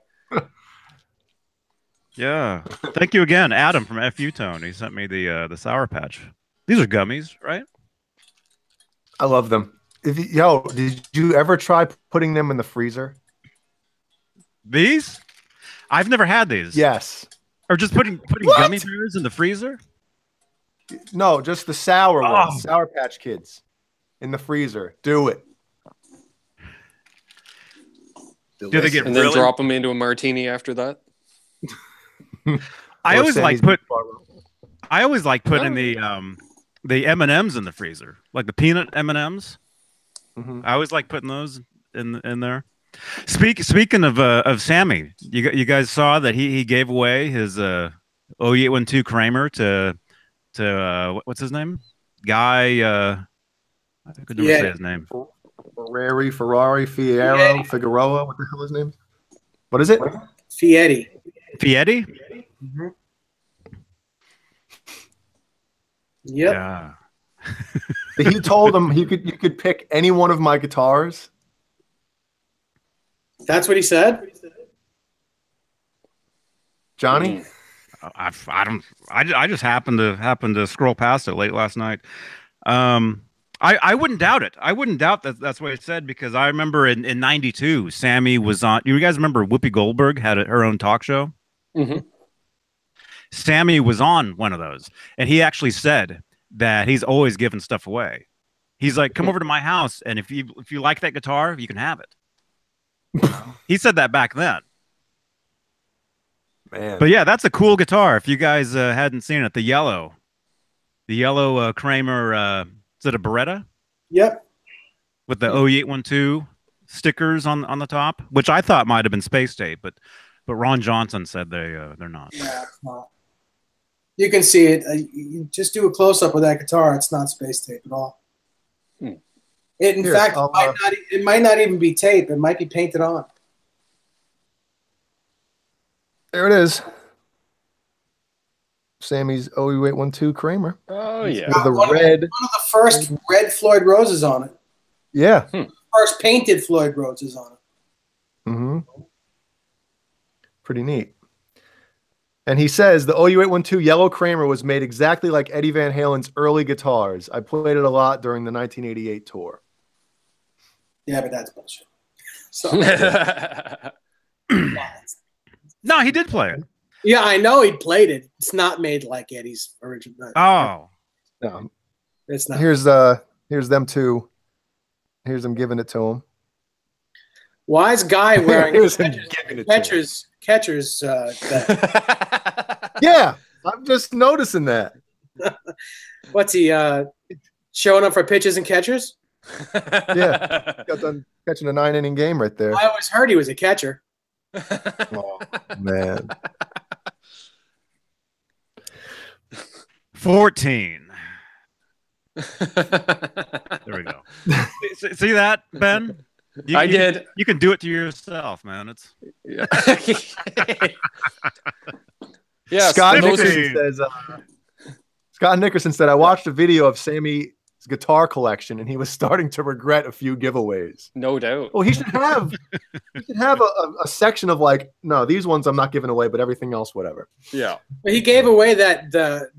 Yeah. Thank you again, Adam from FU Tone. He sent me the Sour Patch. These are gummies, right? I love them. Did you ever try putting them in the freezer? These? I've never had these. Yes. Or just putting gummy bears in the freezer? No, just the sour ones, Sour Patch Kids, in the freezer. Do it. Do they get and then drop them into a martini after that? I always like putting the M&Ms in the freezer, like the peanut M&Ms. Mm-hmm. I always like putting those in there. Speaking of Sammy, you guys saw that he gave away his OE812 Kramer to what's his name? Guy. I couldn't say his name. Ferrari, Fierro, Figueroa. What the hell is his name? What is it? Fietti. Fietti? Mm-hmm. Yep. Yeah. He told him you could pick any one of my guitars. That's what he said. Johnny? I just happened to scroll past it late last night. I wouldn't doubt it. I wouldn't doubt that that's what it said, because I remember in '92, Sammy was on. You guys remember Whoopi Goldberg had her own talk show? Mm-hmm. Sammy was on one of those, and he actually said that he's always giving stuff away. He's like, "Come over to my house, and if you like that guitar, you can have it." He said that back then. Man. But yeah, that's a cool guitar. If you guys hadn't seen it, the yellow Kramer. Is it a Beretta? Yep. With the 0812 stickers on the top, which I thought might have been space tape, but Ron Johnson said they're not. Yeah, it's not. You can see it. You just do a close up with that guitar. It's not space tape at all. It, in fact, it might not even be tape. It might be painted on. There it is. Sammy's 0812 Kramer. Oh yeah. With the red. One of the first red Floyd Roses on it. Yeah. First painted Floyd Roses on it. Mm-hmm. Pretty neat. And he says the 0812 yellow Kramer was made exactly like Eddie Van Halen's early guitars. I played it a lot during the 1988 tour. Yeah, but that's bullshit. So, No, he did play it. yeah, I know he played it. It's not made like Eddie's original. Oh, No. It's not. Here's them two. Here's them giving it to him. Wise guy wearing Here's him giving it to him. catcher's Yeah, I'm just noticing that. What's he showing up for pitches and catchers? Yeah, got done catching a 9-inning game right there. I always heard he was a catcher. Oh man. 14. There we go. See that, Ben? I did. You can do it to yourself, man. It's Yeah. Scott those- Nickerson says. Scott Nickerson said, "I watched a video of Sammy's guitar collection, and he was starting to regret a few giveaways." No doubt. Well, he should have a section of like, no, these ones I'm not giving away, but everything else, whatever. Yeah. He gave away that the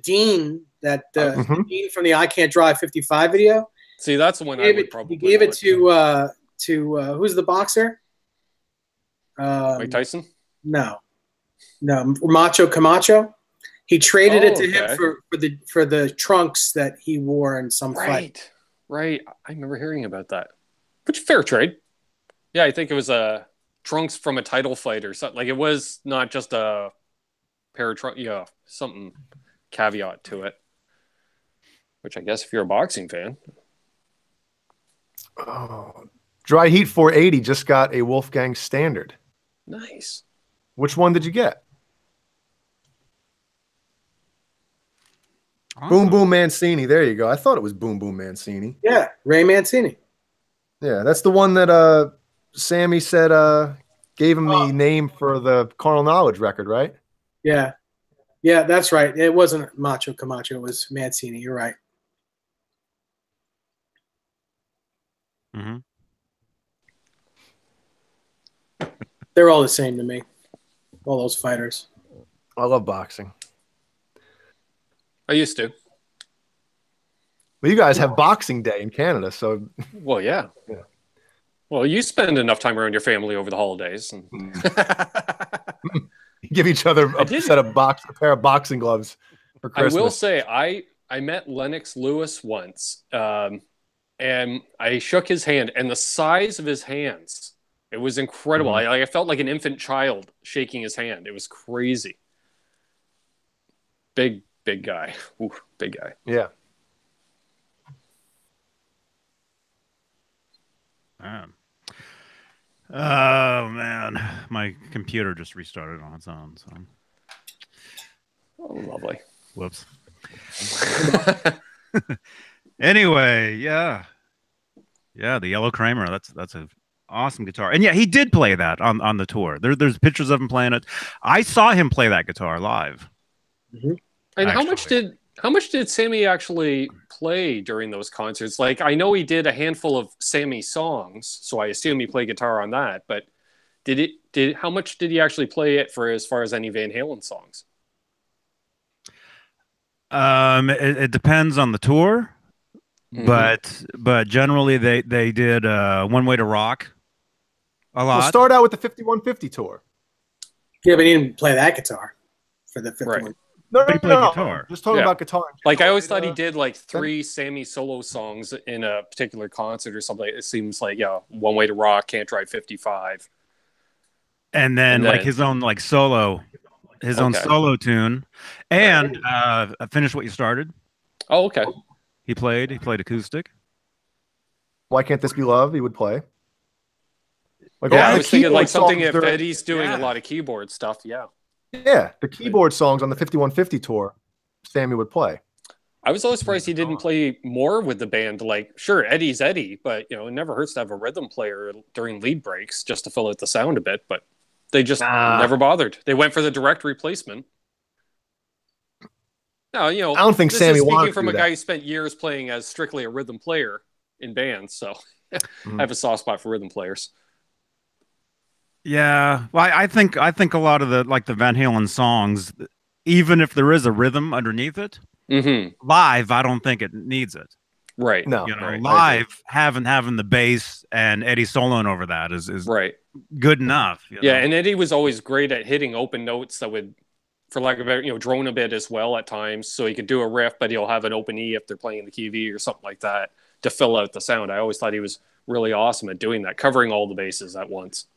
Deane Deane from the I Can't Drive 55 video. See, that's the one I would probably. He gave it to who's the boxer? Mike Tyson. No, Macho Camacho. He traded it to him for the trunks that he wore in some fight. Right. I remember hearing about that. Which fair trade. Yeah, I think it was trunks from a title fight or something. Like it was not just a pair of trunks. Yeah, something caveat to it. Which I guess if you're a boxing fan. Oh, Dry Heat 480 just got a Wolfgang Standard. Nice. Which one did you get? awesome. Boom Boom Mancini. There you go. I thought it was Boom Boom Mancini. Yeah, Ray Mancini. Yeah, that's the one that Sammy said gave him the name for the Carnal Knowledge record, right? Yeah, that's right. It wasn't Macho Camacho. It was Mancini. You're right. Mm-hmm. They're all the same to me. All those fighters. I love boxing. I used to. Well, you guys have Boxing Day in Canada, so Well, yeah. Well, you spend enough time around your family over the holidays. And... give each other a pair of boxing gloves for Christmas. I will say, I met Lennox Lewis once, and I shook his hand, and the size of his hands, it was incredible. Mm-hmm. I felt like an infant child shaking his hand. It was crazy. Big guy. Ooh, big guy. Yeah. Oh man, my computer just restarted on its own. So, Oh, lovely. whoops. Anyway, yeah. Yeah, the Yellow Kramer. That's a awesome guitar. And yeah, he did play that on the tour. There's pictures of him playing it. I saw him play that guitar live. Mhm. And Actually. how much did Sammy actually play during those concerts? Like I know he did a handful of Sammy songs, so I assume he played guitar on that, but did how much did he actually play it for as far as any Van Halen songs? It depends on the tour, Mm-hmm. but generally they did One Way to Rock a Well, lot. start out with the 5150 tour. Yeah, but he didn't play that guitar for the fifth Right. one. No, But he no, played no. guitar. Just talking Yeah. about guitar. in Like I general. always thought he did like then- 3 Sammy solo songs in a particular concert or something. It seems like yeah, One Way to Rock, Can't Drive 55. And then And like then his own like solo, his own okay. solo tune. And Finish What You Started. Oh, okay. He played acoustic. Why Can't This Be Love? He would play. Like Yeah, all I the was thinking like keyboard something songs if during- Eddie's doing a Yeah. lot of keyboard stuff, yeah. yeah, the keyboard songs on the 5150 tour, Sammy would play. I was always surprised he didn't play more with the band. Like, sure, Eddie's Eddie, but you know, it never hurts to have a rhythm player during lead breaks just to fill out the sound a bit. But they just never bothered. They went for the direct replacement. No, you know, I don't think this Sammy is wanted speaking to from do a guy that. who spent years playing as strictly a rhythm player in bands. So I Mhm. have a soft spot for rhythm players. Yeah. Well, I think a lot of the Van Halen songs, even if there is a rhythm underneath it, Mm-hmm. live, I don't think it needs it. Right. No, You know, right. I agree. live having the bass and Eddie soloing over that is Right. good enough. You Yeah, know? and Eddie was always great at hitting open notes that would, for lack of a better, you know, drone a bit as well at times. So he could do a riff, but he'll have an open E if they're playing in the key of E or something like that to fill out the sound. I always thought he was really awesome at doing that, covering all the bases at once.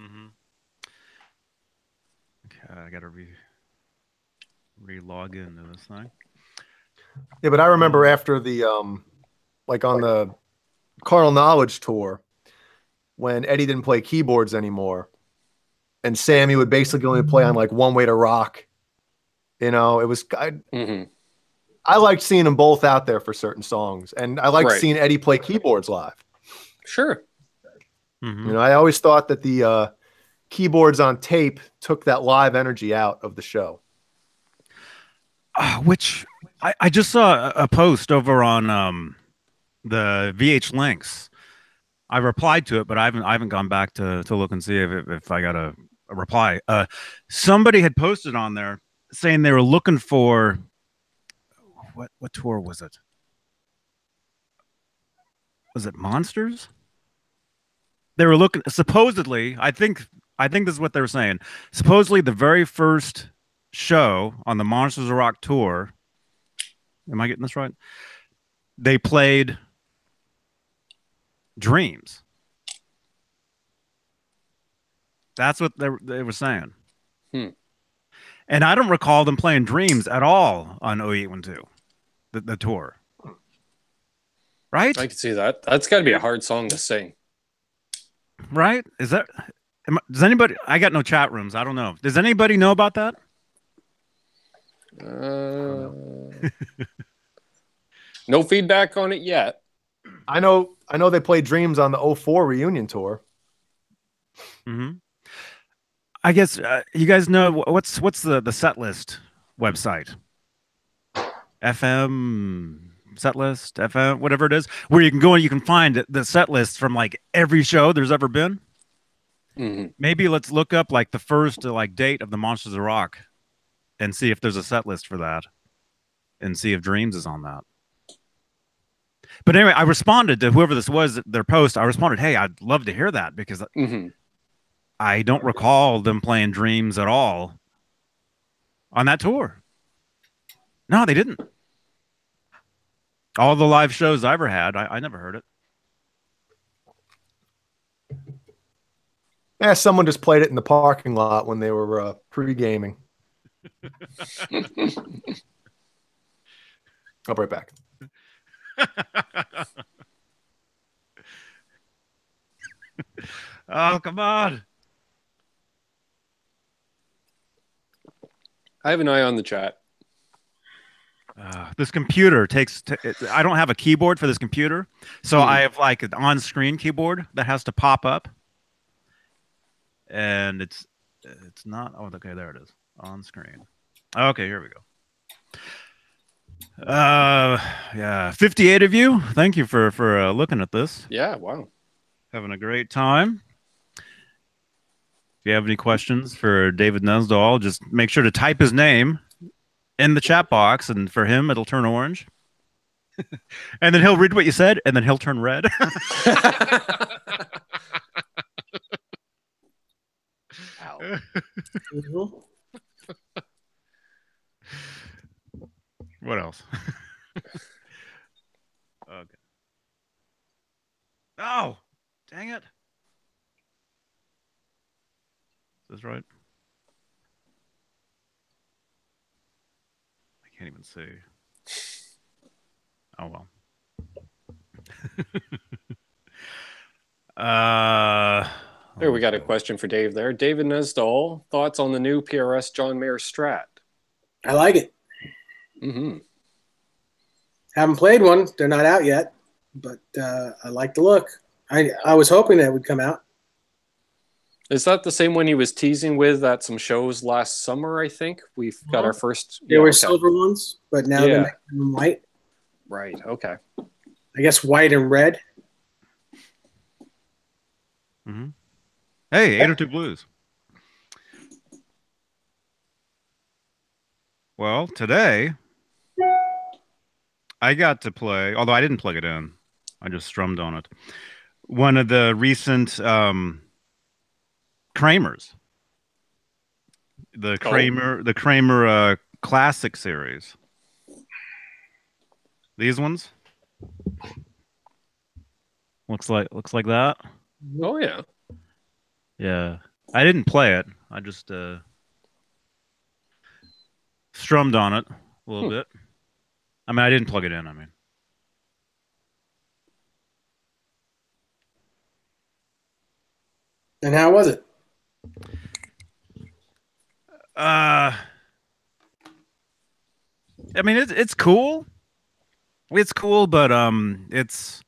Mhm. Okay, I gotta re-log into this thing. Yeah, but I remember after the like on the Carnal Knowledge tour when Eddie didn't play keyboards anymore, and Sammy would basically only play on like One Way to Rock. You know, it was Mm-hmm. I liked seeing them both out there for certain songs, and I liked Right. seeing Eddie play keyboards live. Sure. Mhm. You know, I always thought that the keyboards on tape took that live energy out of the show. Which I just saw a post over on the VH links. I replied to it, but I haven't gone back to look and see if I got a reply. Somebody had posted on there saying they were looking for what tour was it? Was it Monsters? They were looking supposedly. I think this is what they were saying. Supposedly the very first show on the Monsters of Rock tour. Am I getting this right? They played Dreams. That's what they were saying. Hmm. And I don't recall them playing Dreams at all on 0812, the tour. Right? I can see that. That's got to be a hard song to sing. Right? Is that does anybody I got no chat rooms. I don't know. Does anybody know about that? No feedback on it yet. I know they played Dreams on the 04 reunion tour. Mm-hmm. I guess you guys know what's the set list website? FM set list, FM, whatever it is, where you can go and you can find the set list from like every show there's ever been. Mm-hmm. Maybe let's look up like the first like date of the Monsters of Rock and see if there's a set list for that and see if Dreams is on that. But anyway, I responded to whoever this was, their post. I responded, hey, I'd love to hear that because Mm-hmm. I don't recall them playing Dreams at all on that tour. No, they didn't. All the live shows I ever had, I never heard it. Yeah, someone just played it in the parking lot when they were pre-gaming. I'll be right back. Oh, come on. I have an eye on the chat. This computer takes. I don't have a keyboard for this computer, so I have like an on-screen keyboard that has to pop up, and it's not. Oh, okay, there it is on screen. Okay, here we go. Yeah, 58 of you. Thank you for looking at this. Yeah, wow. Having a great time. If you have any questions for David Nesdall, just make sure to type his name in the chat box, and for him, it'll turn orange. And then he'll read what you said, and then he'll turn red. What else? Okay. Oh, dang it. Is this right? I can't even see. Oh, well. There, we got a question for Dave there. David Nesdall, thoughts on the new PRS John Mayer Strat? I like it. Mm-hmm. Haven't played one. They're not out yet, but I like the look. I was hoping that would come out. Is that the same one he was teasing with at some shows last summer, I think? We've got our first... They were silver ones, but now they're making them white. Right, okay. I guess white and red. Mm-hmm. Hey, 802 Blues. Well, today I got to play, although I didn't plug it in. I just strummed on it. One of the recent Kramers. The Kramer Classic series. These ones. Looks like that. Oh yeah. Yeah. I didn't play it. I just strummed on it a little bit. I mean, I didn't plug it in, I mean. And how was it? I mean, it's cool. It's cool, but it's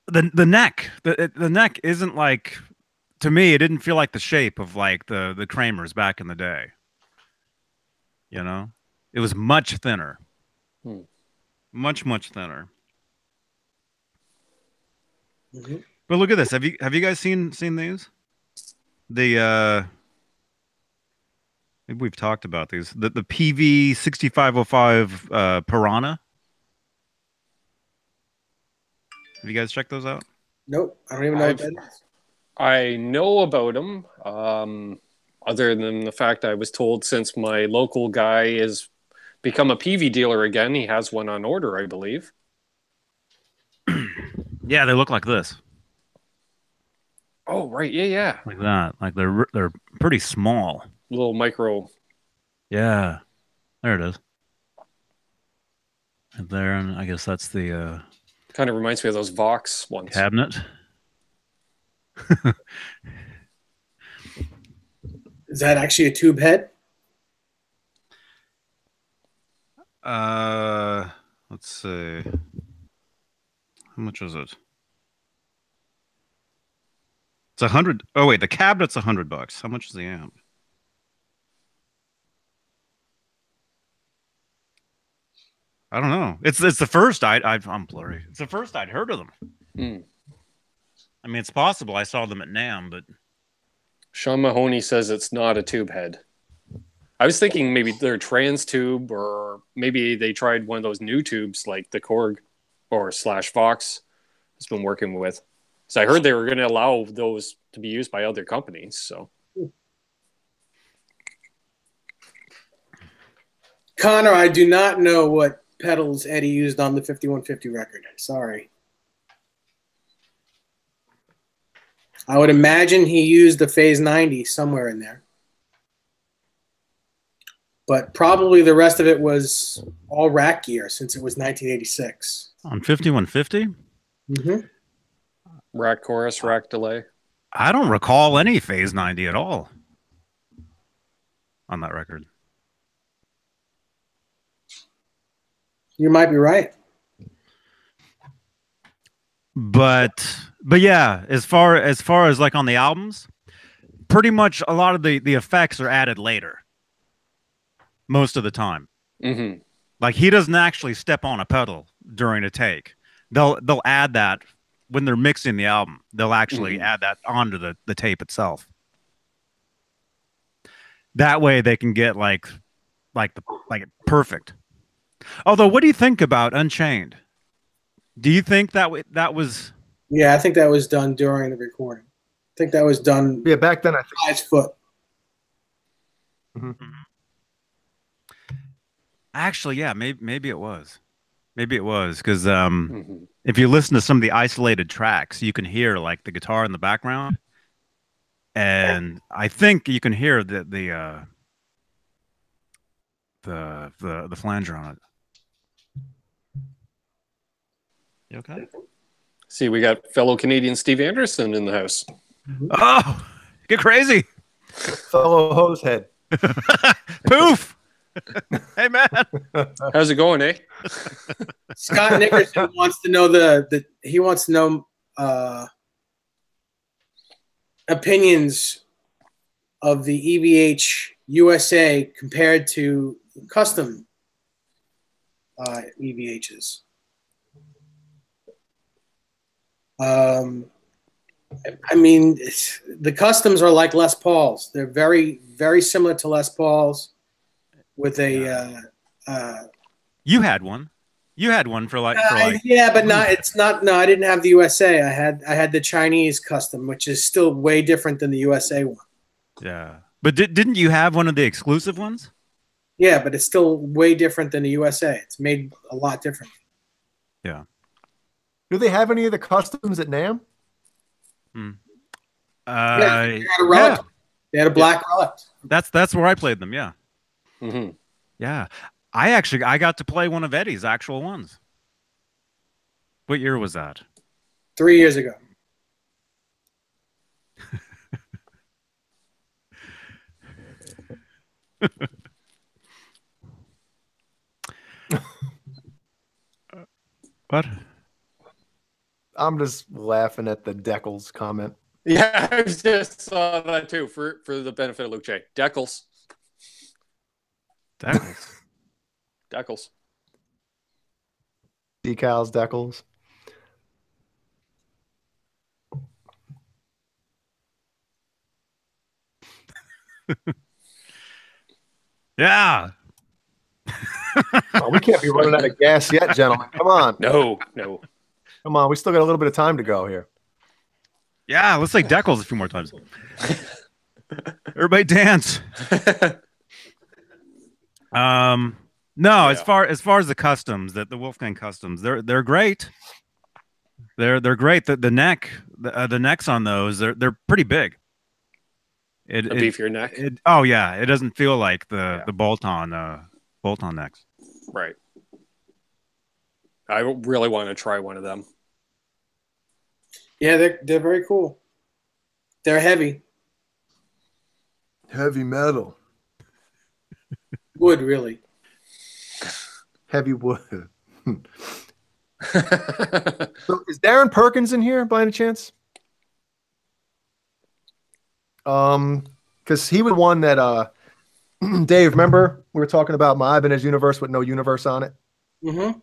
the neck. The neck isn't like, to me, it didn't feel like the shape of like the Kramers back in the day. You know, it was much thinner, much thinner. Mm-hmm. But look at this. Have you guys seen these? The maybe we've talked about these. The PV 6505 Piranha. Have you guys checked those out? Nope, I don't even know what that is. I know about them. Other than the fact I was told since my local guy has become a PV dealer again, he has one on order, I believe. Yeah, they look like this. Oh, right. Yeah. Like that. Like they're pretty small. Little micro. Yeah. There it is. And there, and I guess that's the kind of reminds me of those Vox ones. Cabinet. Is that actually a tube head? Let's see. How much is it? It's 100. Oh wait, the cabinet's $100. How much is the amp? I don't know. It's the first I'm blurry. It's the first I'd heard of them. I mean, it's possible I saw them at NAMM, but Sean Mahoney says it's not a tube head. I was thinking maybe they're trans tube, or maybe they tried one of those new tubes like the Korg or /Vox has been working with. So I heard they were going to allow those to be used by other companies. So, Connor, I do not know what pedals Eddie used on the 5150 record. Sorry. I would imagine he used the Phase 90 somewhere in there. But probably the rest of it was all rack gear since it was 1986. On 5150? Mm-hmm. Rack chorus, rack delay. I don't recall any Phase 90 at all on that record. You might be right. But yeah, as far as like on the albums, pretty much a lot of the effects are added later most of the time. Mm-hmm. Like he doesn't actually step on a pedal during a take. They'll add that when they're mixing the album. They'll actually add that onto the tape itself. That way they can get like perfect. Although, what do you think about Unchained? Do you think that was? Yeah, I think that was done during the recording. I think that was done. Yeah, back then I think. 5 foot. Mm-hmm. Actually, yeah, maybe it was. Maybe it was because if you listen to some of the isolated tracks, you can hear like the guitar in the background, and I think you can hear the flanger on it. You okay? See, we got fellow Canadian Steve Anderson in the house. Oh, get crazy! Fellow hosehead. Poof! Hey man, How's it going, eh? Scott Nickerson wants to know he wants to know opinions of the EVH USA compared to custom EVHs. I mean, the customs are like Les Pauls. They're very, very similar to Les Pauls with a you had one. You had one for like yeah, but not. It's not. No, I didn't have the USA. I had the Chinese custom, which is still way different than the USA one. Yeah, but didn't you have one of the exclusive ones? Yeah, but it's still way different than the USA. It's made a lot different. Yeah. Do they have any of the customs at NAMM? Yeah, they had a relic. Yeah. They had a black relic. That's where I played them. Yeah. Mm-hmm. Yeah. I got to play one of Eddie's actual ones. What year was that? 3 years ago. What? I'm just laughing at the Decals comment. Yeah, I just saw that too for the benefit of Luke J. Decals. Decals. Decals, Decals. Yeah. Oh, we can't be running out of gas yet, gentlemen. Come on. No. Come on. We still got a little bit of time to go here. Yeah, let's say Decals a few more times. Everybody dance. No, Yeah. as far as the customs, the Wolfgang customs, they're great. They're great. The necks on those, they're pretty big. A beefier neck. Oh yeah, it doesn't feel like the bolt-on necks. Right. I really want to try one of them. Yeah, they're very cool. They're heavy. Heavy metal. Wood, really. Heavy wood. So is Darren Perkins in here by any chance? Because he was one that Dave, remember we were talking about my Ibanez universe with no universe on it? Mm-hmm.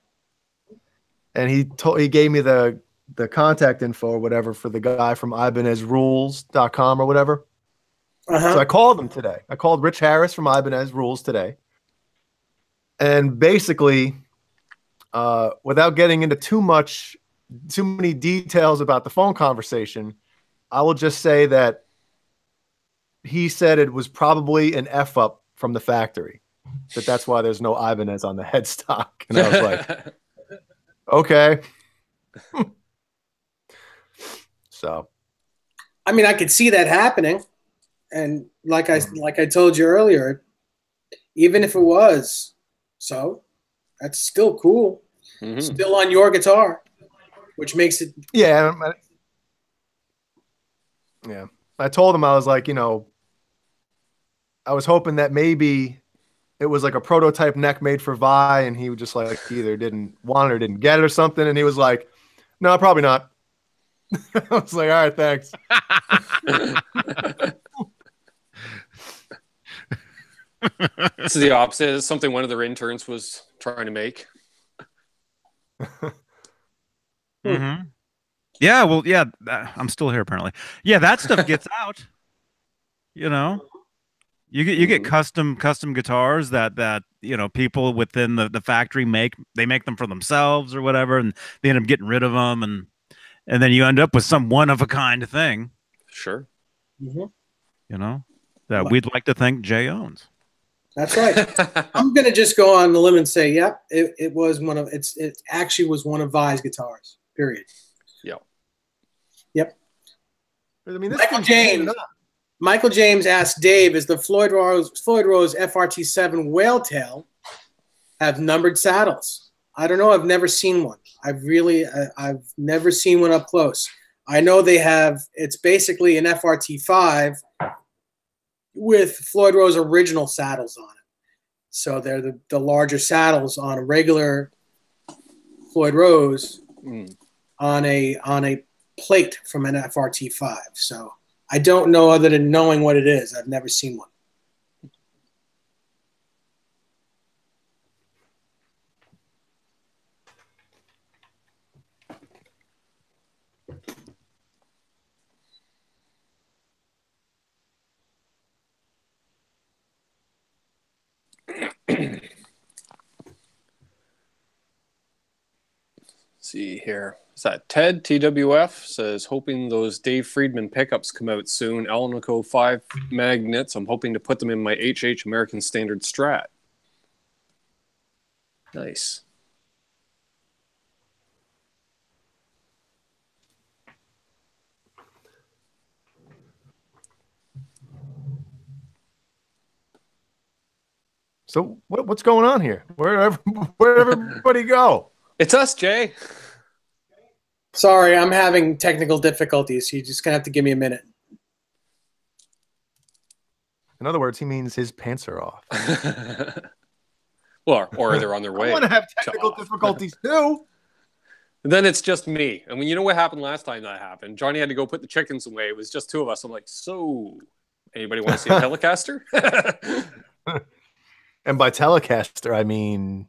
And he gave me the contact info or whatever for the guy from IbanezRules.com or whatever. Uh-huh. So I called him today. I called Rich Harris from Ibanez Rules today. And basically, without getting into too many details about the phone conversation, I will just say that he said it was probably an F up from the factory. That's why there's no Ibanez on the headstock. And I was like, okay. So, I mean, I could see that happening, and like I told you earlier, even if it was so, that's still cool. Mm-hmm. Still on your guitar, which makes it. Yeah. I told him, I was like, I was hoping that maybe it was like a prototype neck made for Vi, and he just like either didn't want it or didn't get it or something. And he was like, "No, probably not." I was like, "All right, thanks." This is the opposite. It's something one of their interns was trying to make. Mm-hmm. Yeah, well, yeah, I'm still here apparently. Yeah, that stuff gets out. You know, you get custom guitars that people within the factory make. They make them for themselves or whatever, and they end up getting rid of them, and then you end up with some one of a kind thing. Sure. That we'd like to think Jay owns. That's right. I'm gonna just go on the limb and say, yep, it was one of it actually was one of Vi's guitars. Period. Yep. I mean, Michael James asked Dave, "Is the Floyd Rose FRT7 Whale Tail have numbered saddles?" I don't know. I've never seen one. I've never seen one up close. I know they have. It's basically an FRT5 with Floyd Rose original saddles on it. So they're the larger saddles on a regular Floyd Rose on a plate from an FRT5. So I don't know other than knowing what it is. I've never seen one. See here. Is that Ted TWF says hoping those Dave Friedman pickups come out soon. Alnico 5 magnets. I'm hoping to put them in my HH American Standard Strat. Nice. So what's going on here? Where'd everybody go? It's us, Jay. Sorry, I'm having technical difficulties. You're just going to have to give me a minute. In other words, he means his pants are off. Well, or they're on their way. I want to have technical difficulties too. Then it's just me. And when you know what happened last time that happened, Johnny had to go put the chickens away. It was just two of us. I'm like, so anybody want to see a Telecaster? And by Telecaster, I mean,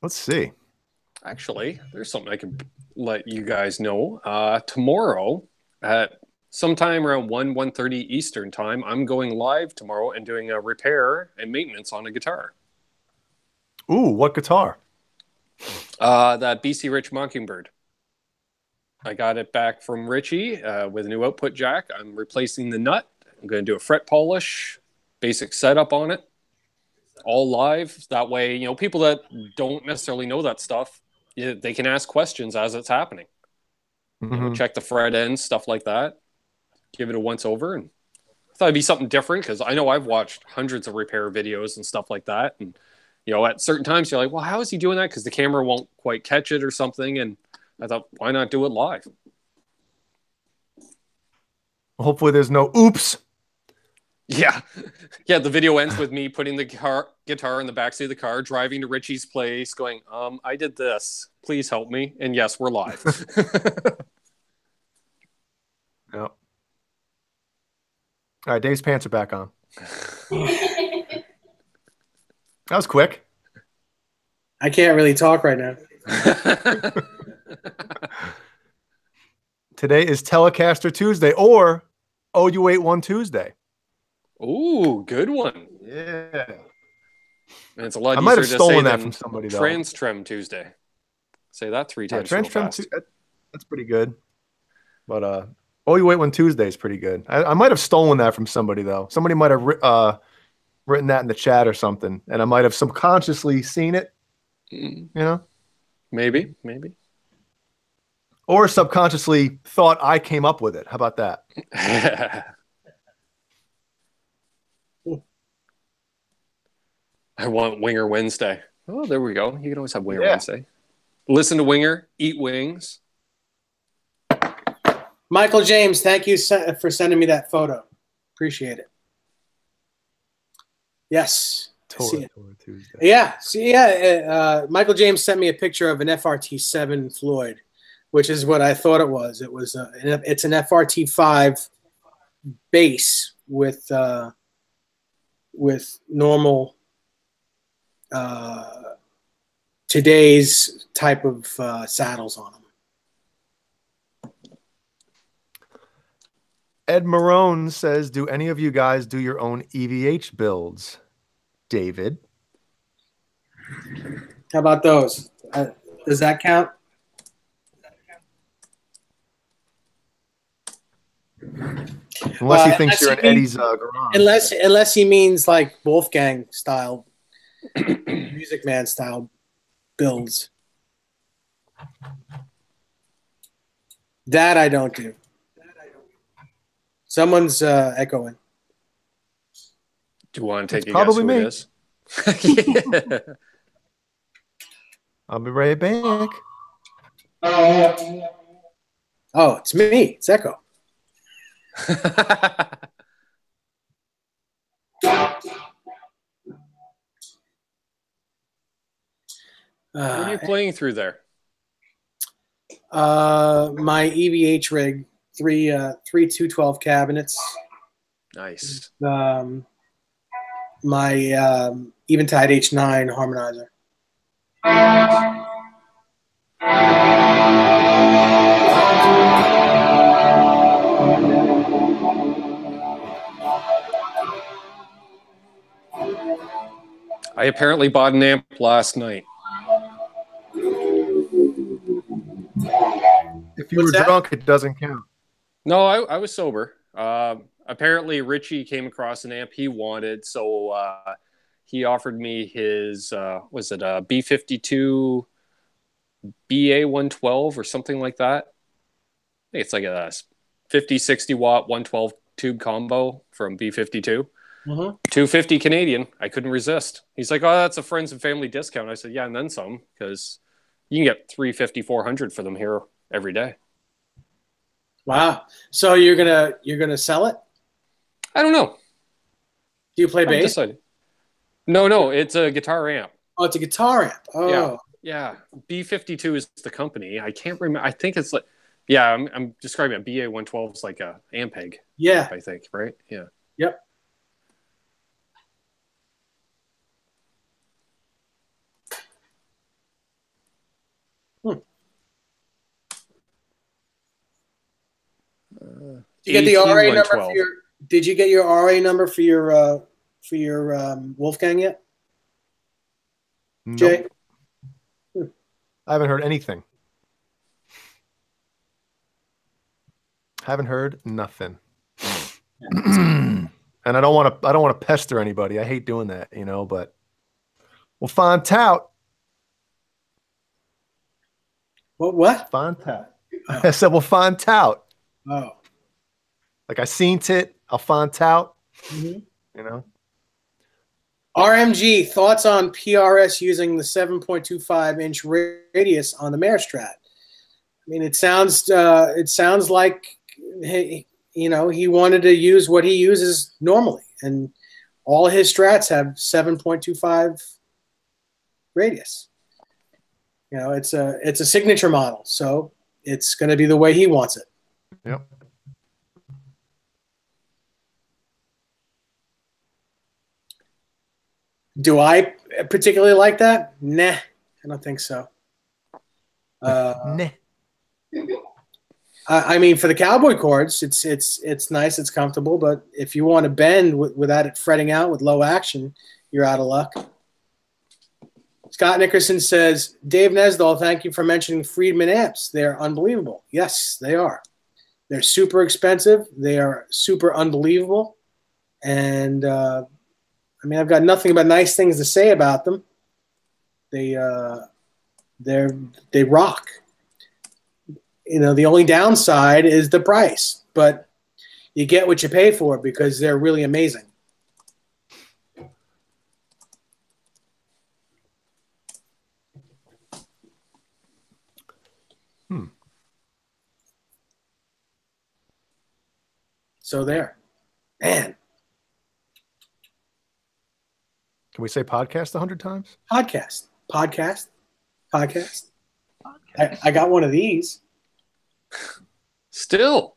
let's see. Actually, there's something I can let you guys know. Tomorrow at sometime around 1:30 Eastern time, I'm going live tomorrow and doing a repair and maintenance on a guitar. Ooh, what guitar? That BC Rich Mockingbird. I got it back from Richie with a new output jack. I'm replacing the nut. I'm going to do a fret polish, basic setup on it, all live. That way, people that don't necessarily know that stuff, they can ask questions as it's happening. Check the fret ends, stuff like that. Give it a once over. And I thought it'd be something different because I know I've watched hundreds of repair videos and stuff like that. And, at certain times you're like, well, how is he doing that? Because the camera won't quite catch it or something. And I thought, why not do it live? Hopefully there's no oops. Yeah. Yeah, the video ends with me putting the guitar in the backseat of the car, driving to Richie's place, going, I did this. Please help me. And yes, we're live. Yep. All right, Dave's pants are back on. That was quick. I can't really talk right now. Today is Telecaster Tuesday or OU81 Tuesday. Ooh, good one. Yeah. And it's a lot I might easier have to stolen say that than from somebody, though. Trans Trem Tuesday. Say that 3 times real fast. That's pretty good. But OU81 Tuesday is pretty good. I might have stolen that from somebody, though. Somebody might have written that in the chat or something, and I might have subconsciously seen it, Maybe. Or subconsciously thought I came up with it. How about that? I want Winger Wednesday. Oh, there we go. You can always have Winger Wednesday. Listen to Winger, eat wings. Michael James, thank you for sending me that photo. Appreciate it. Yes. Torah Tuesday. Yeah. See, yeah. Michael James sent me a picture of an FRT7 Floyd, which is what I thought it was. It was it's an FRT5 bass with normal today's type of saddles on them. Ed Marone says, "Do any of you guys do your own EVH builds?" David. How about those? Does that count? Unless he thinks you're in Eddie's garage. Unless he means like Wolfgang style, Music Man style builds. That I don't do. Someone's echoing. Do you want to take It's a probably guess who it is? I'll be right back. Oh, it's me. It's Echo. What are you playing through there? My EVH rig, three 212 cabinets. Nice. My Eventide H9 harmonizer. I apparently bought an amp last night. If you were drunk, it doesn't count. No, I was sober. Apparently, Richie came across an amp he wanted, so he offered me his, was it a B52 BA112 or something like that? I think it's like a 50, 60 watt 112 tube combo from B52. 250 Canadian. I couldn't resist. He's like, "Oh, that's a friends and family discount." I said, "Yeah, and then some, because you can get 350, 400 for them here every day." Wow. So you're gonna sell it? I don't know. Do you play bass? No, it's a guitar amp. Oh, it's a guitar amp. Oh, yeah. B52 is the company. I can't remember. I think it's like, yeah, I'm describing it. BA112 is like a Ampeg. Yeah, amp, I think, right? Yeah. Yep. Did you get the RA number for your? Did you get your RA number for your Wolfgang yet? Nope. Jay? I haven't heard anything. Haven't heard nothing. And I don't want to pester anybody. I hate doing that, but we'll find out. What? Find out. Oh. I said we'll find out. Oh. Like I seen it, I'll find out. RMG, thoughts on PRS using the 7.25 inch radius on the Mare Strat? I mean, it sounds like he wanted to use what he uses normally, and all his Strats have 7.25 radius. It's a signature model, so it's going to be the way he wants it. Yep. Do I particularly like that? Nah, I don't think so. Nah. I mean, for the cowboy chords, it's nice, it's comfortable, but if you want to bend without it fretting out with low action, you're out of luck. Scott Nickerson says, Dave Nesdall, thank you for mentioning Friedman amps. They're unbelievable. Yes, they are. They're super expensive. They are super unbelievable. And I've got nothing but nice things to say about them. They rock. The only downside is the price, but you get what you pay for because they're really amazing. So there, man. Can we say podcast 100 times? Podcast. I got one of these. Still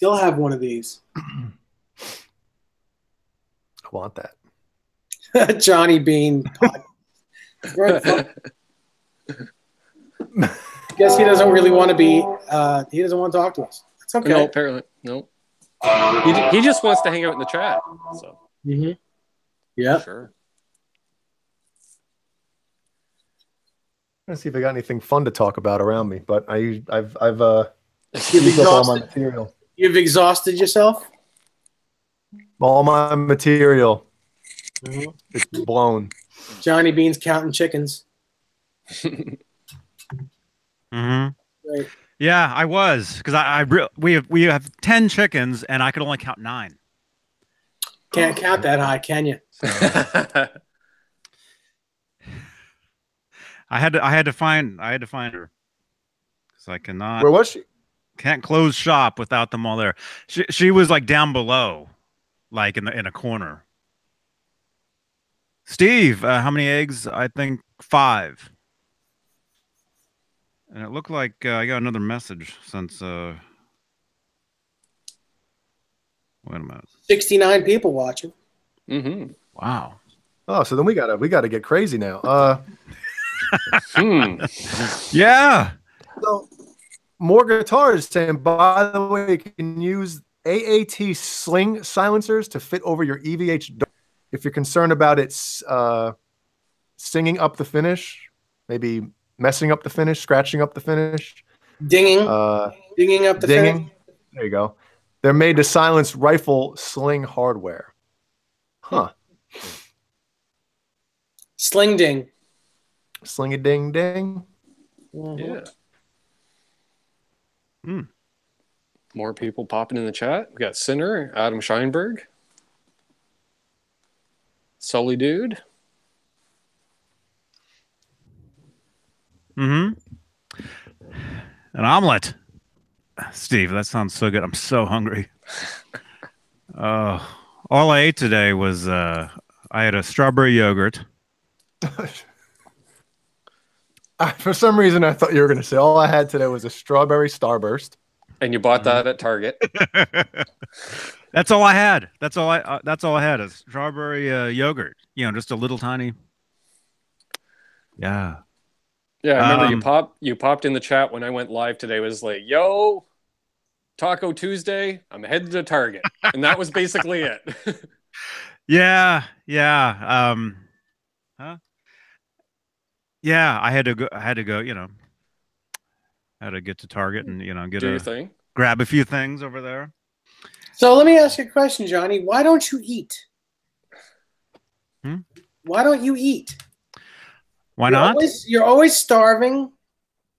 have one of these. I want that. Johnny Beane. Guess he doesn't really want to be. He doesn't want to talk to us. It's okay. No, apparently no. He just wants to hang out in the chat. So yeah, sure. Let's see if I got anything fun to talk about around me, but I've You've used up all my material. You've exhausted yourself. All my material. It's blown. Johnny Beane's counting chickens. Mm-hmm. Right. Yeah, I was because we have 10 chickens and I could only count 9. Can't count that high, can you? I had to find her because I cannot. Where was she? Can't close shop without them all there. She was like down below, like in a corner. Steve, how many eggs? I think 5. And it looked like I got another message since. Wait a minute. 69 people watching. Mm-hmm. Wow. Oh, so then we gotta get crazy now. Yeah. So more guitars saying, by the way, you can use AAT sling silencers to fit over your EVH if you're concerned about it singing up the finish, maybe messing up the finish, scratching up the finish, dinging up the finish. There you go. They're made to silence rifle sling hardware. Huh. Sling ding. Sling a ding ding. Yeah. More people popping in the chat. We got Sinner, Adam Scheinberg, Sully Dude. An omelet. Steve, that sounds so good. I'm so hungry. All I ate today was I had a strawberry yogurt. For some reason, I thought you were going to say all I had today was a strawberry starburst. And you bought that at Target. That's all I had. That's all I had is strawberry yogurt. Just a little tiny. Yeah. Yeah, I remember you popped in the chat when I went live today. It was like, yo, Taco Tuesday, I'm headed to Target. And that was basically it. Yeah. Yeah, I had to go, had to get to Target and, Do your thing. Grab a few things over there. So let me ask you a question, Johnny. Why don't you eat? Why don't you eat? Why not? You're always starving.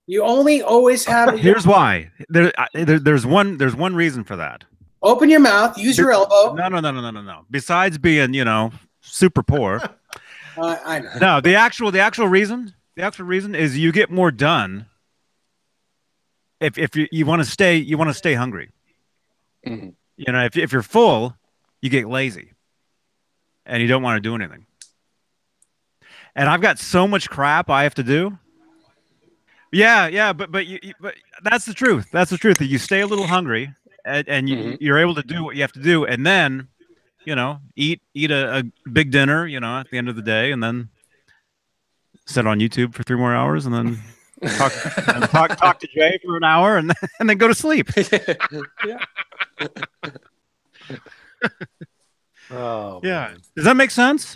You only always have. Here's why. There's one reason for that. Open your mouth. Use your elbow. No. Besides being, super poor. I know. No, the actual reason is you get more done if you want to stay hungry. Mm-hmm. If you're full, you get lazy and you don't want to do anything. And I've got so much crap I have to do. Yeah, but that's the truth. That's the truth. That you stay a little hungry and you're able to do what you have to do, and then eat a big dinner, at the end of the day, and then sit on YouTube for 3 more hours, and then talk to Jay for an hour, and then go to sleep. Yeah. Oh, yeah. man. Does that make sense?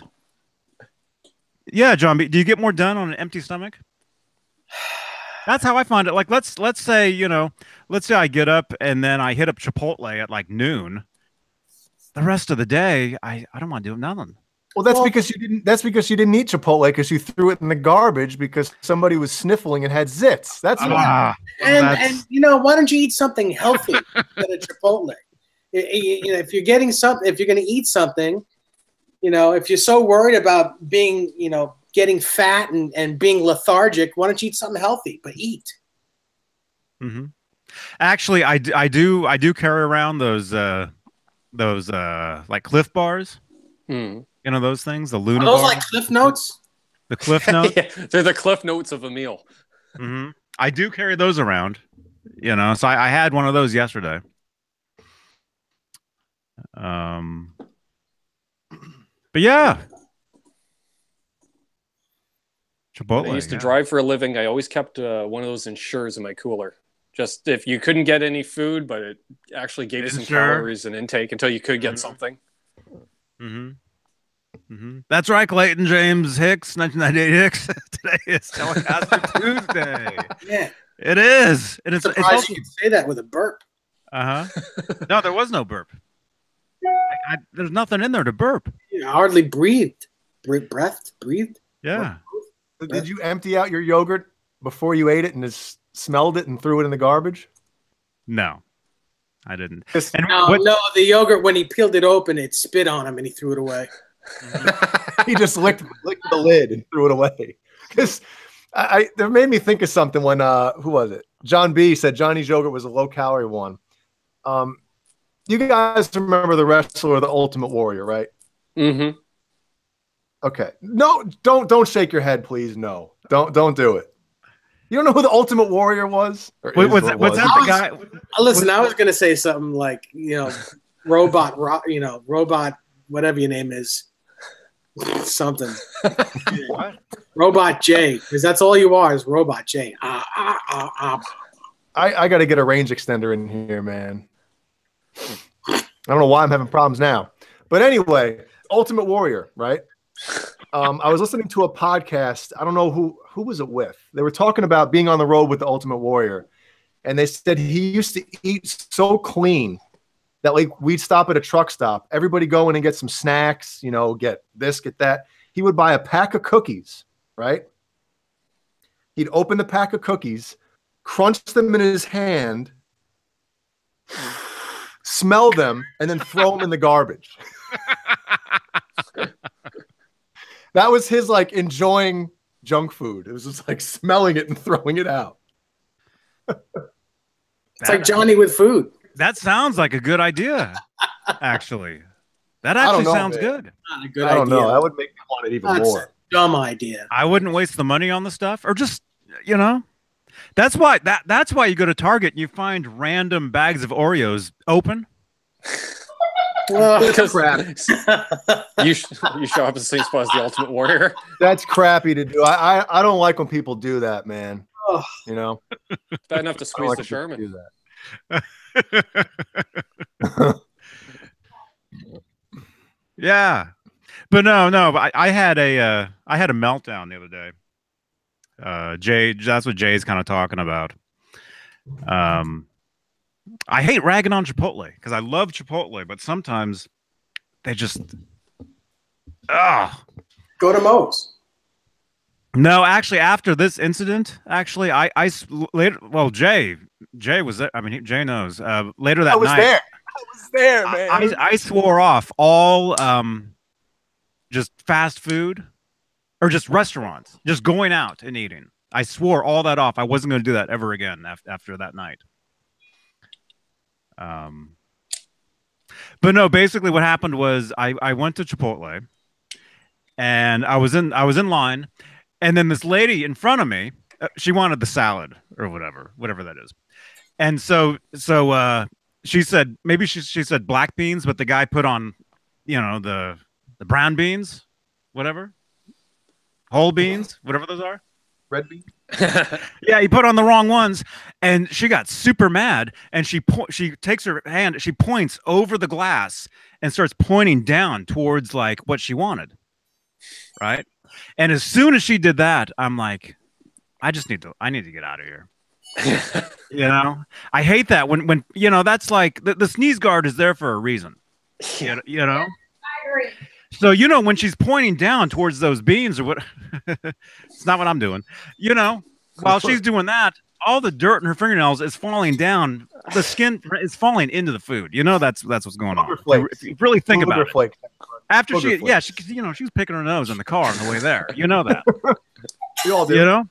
Yeah, John. Do you get more done on an empty stomach? That's how I find it. Like, let's say I get up and then I hit up Chipotle at like noon. The rest of the day, I don't want to do nothing. Well, that's because you didn't. That's because you didn't eat Chipotle because you threw it in the garbage because somebody was sniffling and had zits. That's why. And why don't you eat something healthy than a Chipotle? If you're getting something, if you're going to eat something, if you're so worried about being, getting fat and being lethargic, why don't you eat something healthy? But eat. Mm-hmm. Actually, I do carry around those like Cliff Bars. Mm. You know those things, the Are Luna those bar, like Cliff Notes? the Cliff Note. Yeah, they're the cliff notes of a meal. I do carry those around, you know. So I had one of those yesterday. But yeah, When I Chipotle. used to Yeah. drive for a living, I always kept one of those Ensures in my cooler. Just if you couldn't get any food, but it actually gave you some Ensure. calories and intake until you could get something. That's right, Clayton James Hicks, 1998 Hicks. Today is Telecaster Tuesday. Yeah. It is, and it's Surprised also you could say that with a burp. No, there was no burp. There's nothing in there to burp. You hardly breathed. Breathed? Yeah. Did you empty out your yogurt before you ate it and just smelled it and threw it in the garbage? No, I didn't. And No, the yogurt, when he peeled it open, it spit on him and he threw it away. he just licked the lid and threw it away. Because that made me think of something when who was it? John B said Johnny's yogurt was a low calorie one. You guys remember the wrestler, the Ultimate Warrior, right? Mm-hmm. Okay. No, don't shake your head, please. No, don't do it. You don't know who the Ultimate Warrior was? Was that the guy? Listen, I was going to say something like, robot, whatever your name is, something. What? Robot J, because that's all you are is Robot J. I got to get a range extender in here, man. I don't know why I'm having problems now. But anyway, Ultimate Warrior, right? I was listening to a podcast. I don't know who was it with. They were talking about being on the road with the Ultimate Warrior. And they said he used to eat so clean that like we'd stop at a truck stop. Everybody go in and get some snacks, get this, get that. He would buy a pack of cookies, right? He'd open the pack of cookies, crunch them in his hand, smell them, and then throw them in the garbage. That was his like enjoying junk food. It was just like smelling it and throwing it out. It's like Johnny with food. That sounds like a good idea, actually. That actually sounds good. Not a good I don't idea. know. That would make me want it even more. A dumb idea. I wouldn't waste the money on the stuff, or just, that's why you go to Target and you find random bags of Oreos open. That's crap. You show up at the same spot as the Ultimate Warrior. That's crappy to do. I don't like when people do that, man. Bad enough to squeeze the Sherman. Do that. Yeah, but no. But I had a meltdown the other day. Jay, that's what Jay's kind of talking about. I hate ragging on Chipotle because I love Chipotle, but sometimes they just Go to Moe's. No, actually, after this incident, I later. Well, Jay was there. I mean, Jay knows. Later that night, I was there, man. I swore off all just fast food or just restaurants, just going out and eating. I swore all that off. I wasn't going to do that ever again after that night. But no, basically what happened was I went to Chipotle and I was in line. And then this lady in front of me, she wanted the salad or whatever that is. And so she said, maybe she said black beans, but the guy put on, the brown beans, whatever, whole beans, whatever those are. Red bean. Yeah, he put on the wrong ones, and she got super mad. And she takes her hand, she points over the glass and starts pointing down towards like what she wanted, right? And as soon as she did that, I'm like, I need to get out of here. I hate that when that's like the sneeze guard is there for a reason. I agree. So when she's pointing down towards those beans or what, it's not what I'm doing. While she's doing that, all the dirt in her fingernails is falling down. The skin is falling into the food. That's what's going on. If you really think about it. After she was picking her nose in the car on the way there. You know that. We all do.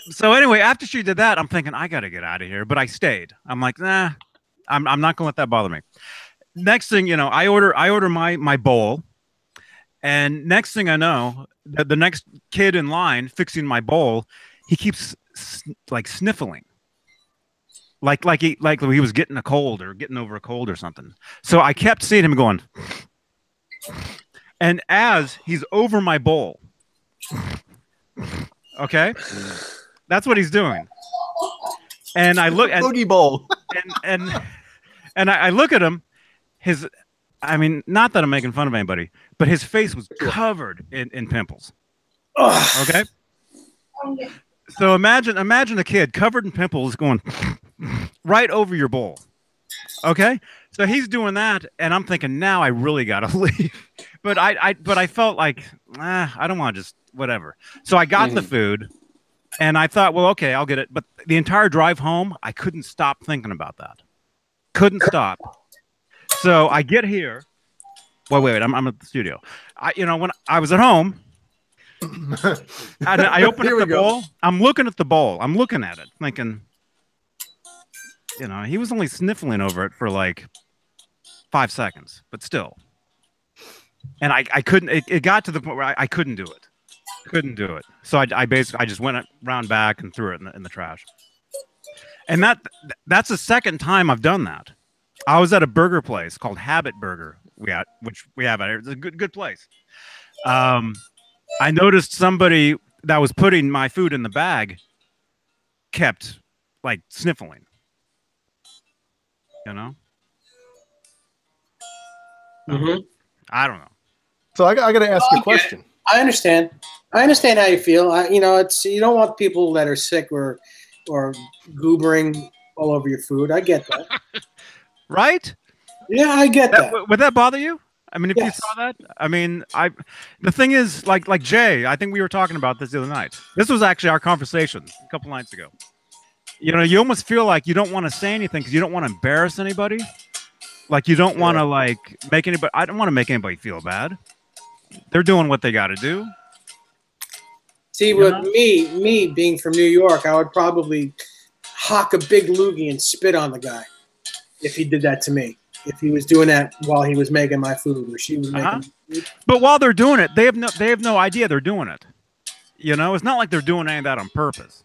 So anyway, after she did that, I'm thinking I got to get out of here. But I stayed. I'm like, nah, I'm not going to let that bother me. Next thing, I order my bowl, And next thing I know, the next kid in line fixing my bowl, he keeps like sniffling, like he was getting a cold or getting over a cold or something. So I kept seeing him going, and as he's over my bowl, okay, that's what he's doing. And I look at boogie bowl, and I look at him. I mean, not that I'm making fun of anybody, but his face was covered in pimples. Okay. So imagine a kid covered in pimples going right over your bowl. Okay. So he's doing that, and I'm thinking, now I really gotta leave. But I felt like, I don't want to just whatever. So I got the food, and I thought, well, okay, I'll get it. But the entire drive home, I couldn't stop thinking about that. Couldn't stop. So I get here. Wait, I'm at the studio. When I was at home, I opened up the bowl. I'm looking at the bowl. I'm looking at it, thinking, he was only sniffling over it for like 5 seconds, but still. And I couldn't. It got to the point where I couldn't do it. Couldn't do it. So I basically just went around back and threw it in the trash. And that's the second time I've done that. I was at a burger place called Habit Burger, which we have out here. It's a good place. I noticed somebody that was putting my food in the bag kept like sniffling. I don't know. So I got to ask you a question. I understand. I understand how you feel. It's you don't want people that are sick or goobering all over your food. I get that. Right? Yeah, I get that. Would that bother you? I mean, if you saw that, I mean, the thing is, like Jay, I think we were talking about this the other night. This was actually our conversation a couple nights ago. You almost feel like you don't want to say anything because you don't want to embarrass anybody. Like you don't want to make anybody. I don't want to make anybody feel bad. They're doing what they got to do. See, with me being from New York, I would probably hock a big loogie and spit on the guy if he did that to me. If he was doing that while he was making my food or she was making food. But while they're doing it, they have no idea they're doing it. It's not like they're doing any of that on purpose.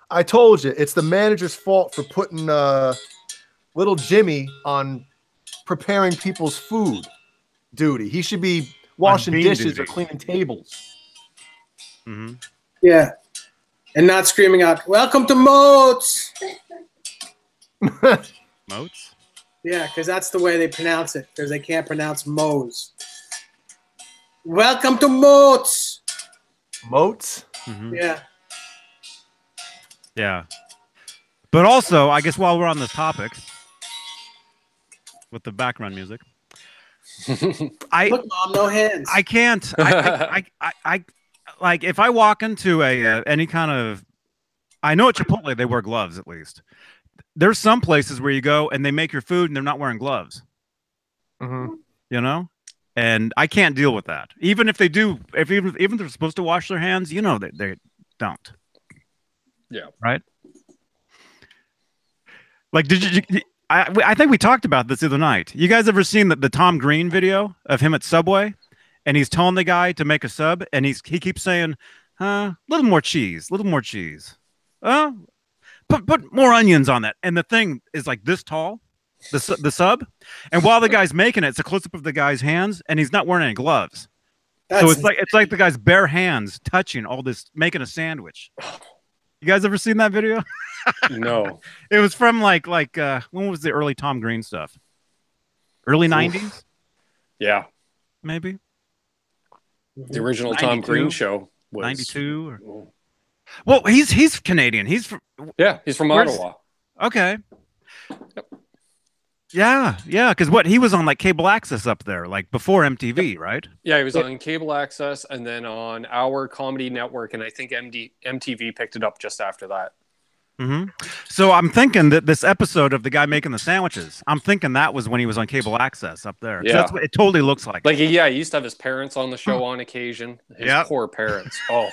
I told you, it's the manager's fault for putting little Jimmy on preparing people's food duty. He should be washing dishes or cleaning tables. Mm-hmm. Yeah. And not screaming out, "Welcome to Moats." Moats? Yeah, because that's the way they pronounce it, because they can't pronounce Moe's. Welcome to Moats. Moats? Mm-hmm. Yeah. Yeah. But also, I guess while we're on this topic, with the background music, Look, Mom, no hands. I can't. I like if I walk into any kind of, I know at Chipotle they wear gloves at least. There's some places where you go and they make your food and they're not wearing gloves. Mm-hmm. And I can't deal with that. Even if they do, even if they're supposed to wash their hands, they don't. Yeah. Right. Like, I think we talked about this the other night. You guys ever seen the Tom Green video of him at Subway, and he's telling the guy to make a sub, and he keeps saying, little more cheese, little more cheese. Put more onions on that. And the thing is like this tall, the sub. And while the guy's making it, it's a close up of the guy's hands, and he's not wearing any gloves. So it's like the guy's bare hands touching all this, making a sandwich. You guys ever seen that video? No. It was from like when was the early Tom Green stuff? Early 90s? Yeah. Maybe. The original 92? Tom Green show was 92 or... Well, he's Canadian. He's from Ottawa. Okay. Yep. Yeah, because he was on like cable access up there, like before MTV, right? Yeah, he was on cable access and then on our comedy network, and I think MTV picked it up just after that. Mm-hmm. So I'm thinking that this episode of the guy making the sandwiches, I'm thinking that was when he was on cable access up there. Yeah, that's what it totally looks like. Like, yeah, he used to have his parents on the show on occasion. His poor parents. Oh.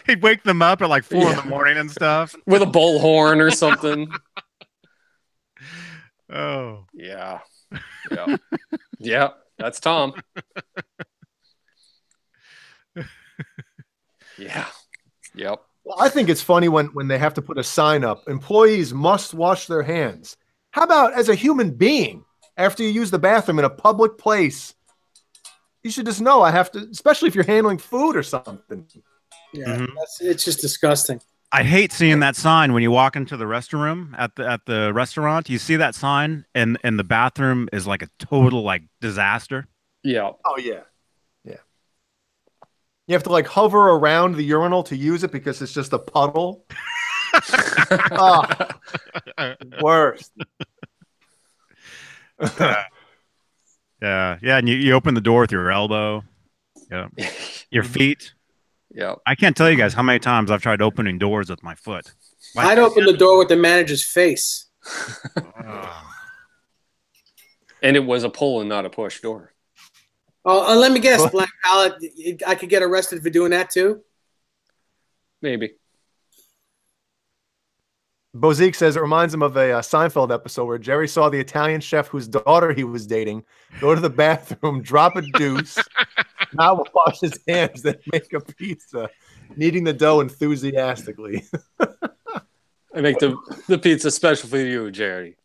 He'd wake them up at like 4 in the morning and stuff. With a bullhorn or something. Oh. Yeah. Yeah. Yeah. That's Tom. Yeah. Yep. Well, I think it's funny when they have to put a sign up, employees must wash their hands. How about as a human being, after you use the bathroom in a public place, you should just know I have to, especially if you're handling food or something. Yeah, it's just disgusting. I hate seeing that sign when you walk into the restroom at the restaurant. You see that sign, and the bathroom is like a total like disaster. Yeah. Oh yeah, yeah. You have to like hover around the urinal to use it because it's just a puddle. Oh, worst. Yeah, and you open the door with your elbow. Yeah, your feet. Yeah. I can't tell you guys how many times I've tried opening doors with my foot. I'd open the door with the manager's face. And it was a pull and not a push door. Oh, let me guess, Black Pallet. I could get arrested for doing that too. Maybe. Bozique says it reminds him of a Seinfeld episode where Jerry saw the Italian chef whose daughter he was dating go to the bathroom, drop a deuce, now wash his hands, then make a pizza, kneading the dough enthusiastically. I make the pizza special for you, Jerry.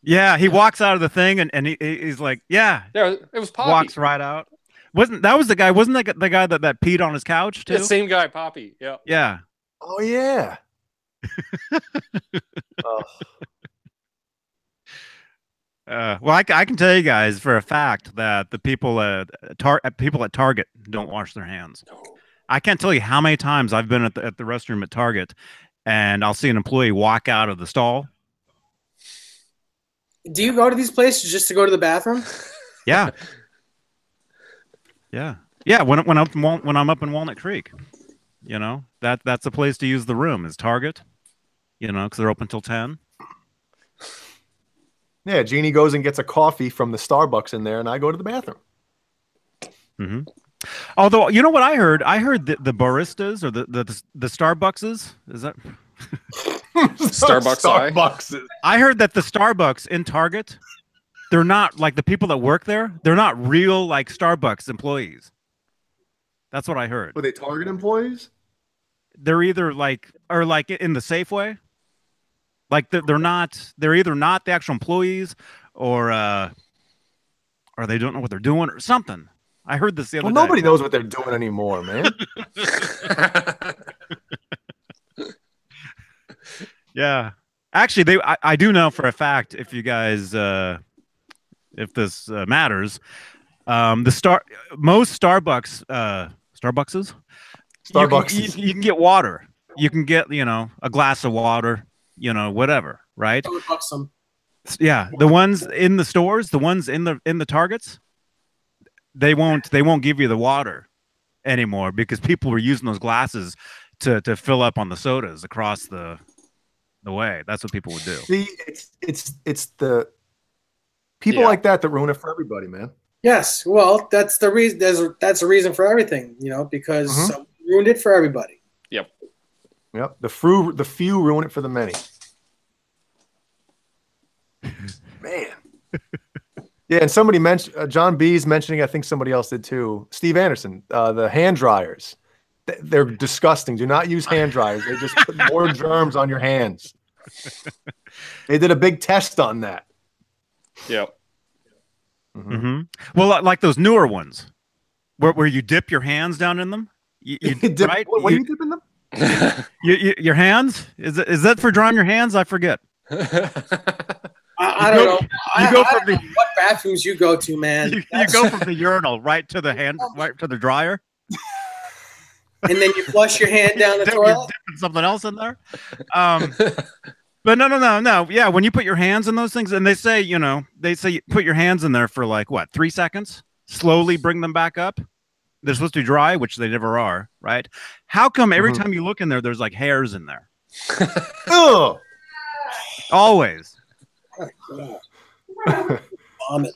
Yeah, he walks out of the thing and he's like, yeah, There, it was Poppy. walks right out. Wasn't the guy that peed on his couch too? The same guy, Poppy. Yeah. Yeah. Oh yeah. Oh. Well, I can tell you guys for a fact that the people at Target don't wash their hands. I can't tell you how many times I've been at the restroom at Target, and I'll see an employee walk out of the stall. Do you go to these places just to go to the bathroom? Yeah, yeah. When I'm up in Walnut Creek, you know that's a place to use the room is Target. You know, because they're open till 10. Yeah, Jeannie goes and gets a coffee from the Starbucks in there, and I go to the bathroom. Mm-hmm. Although, you know what I heard? I heard that the baristas or the Starbuckses, is that Starbucks? I heard that the Starbucks in Target, they're not like the people that work there. They're not real like Starbucks employees. That's what I heard. Were they Target employees? They're either like in the Safeway. Like they're either not the actual employees or they don't know what they're doing or something. I heard this the other day. Nobody knows what they're doing anymore, man. Yeah. Actually, I do know for a fact, if you guys if this matters, most Starbuckses you can get water. You can get, a glass of water, whatever, right? Awesome. Yeah, the ones in the stores, the ones in the Targets, they won't give you the water anymore because people were using those glasses to fill up on the sodas across the way. That's what people would do. See, it's the people like that ruin it for everybody, man. Yes, well, that's the reason. That's a reason for everything, because some ruined it for everybody. Yep. The few ruin it for the many. Man. Yeah, and somebody mentioned John B's mentioning. I think somebody else did too. Steve Anderson, the hand dryers. They're disgusting. Do not use hand dryers. They just put more germs on your hands. They did a big test on that. Yep. Mm-hmm. Well, like those newer ones, where you dip your hands down in them. Right? What are you dipping them? Your hands? Is that for drying your hands? I forget. I don't know. I don't know what bathrooms you go to, man. You go from the urinal right to the dryer. And then you flush your hand down the toilet. You're dipping something else in there. But no. Yeah, when you put your hands in those things, and they say you put your hands in there for like 3 seconds, slowly bring them back up. They're supposed to be dry, which they never are, right? How come every time you look in there, there's like hairs in there? Ugh. Always. Vomit.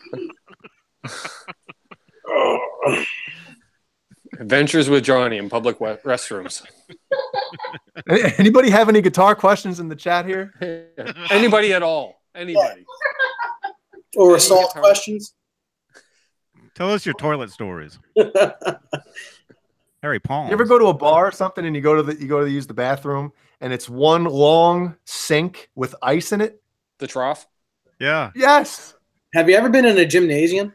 Adventures with Johnny in public restrooms. Anybody have any guitar questions in the chat here? Anybody at all? Anybody? Or assault questions? Tell us your toilet stories. Harry Palms. You ever go to a bar or something and you go to use the bathroom and it's one long sink with ice in it? The trough. Yeah. Yes. Have you ever been in a gymnasium?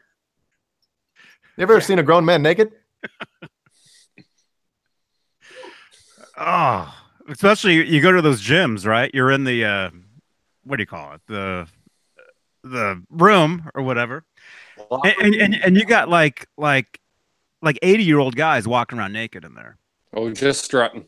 You ever seen a grown man naked? Oh, especially you go to those gyms, right? You're in the what do you call it? The room or whatever, and you got like 80-year-old guys walking around naked in there. Oh, just strutting.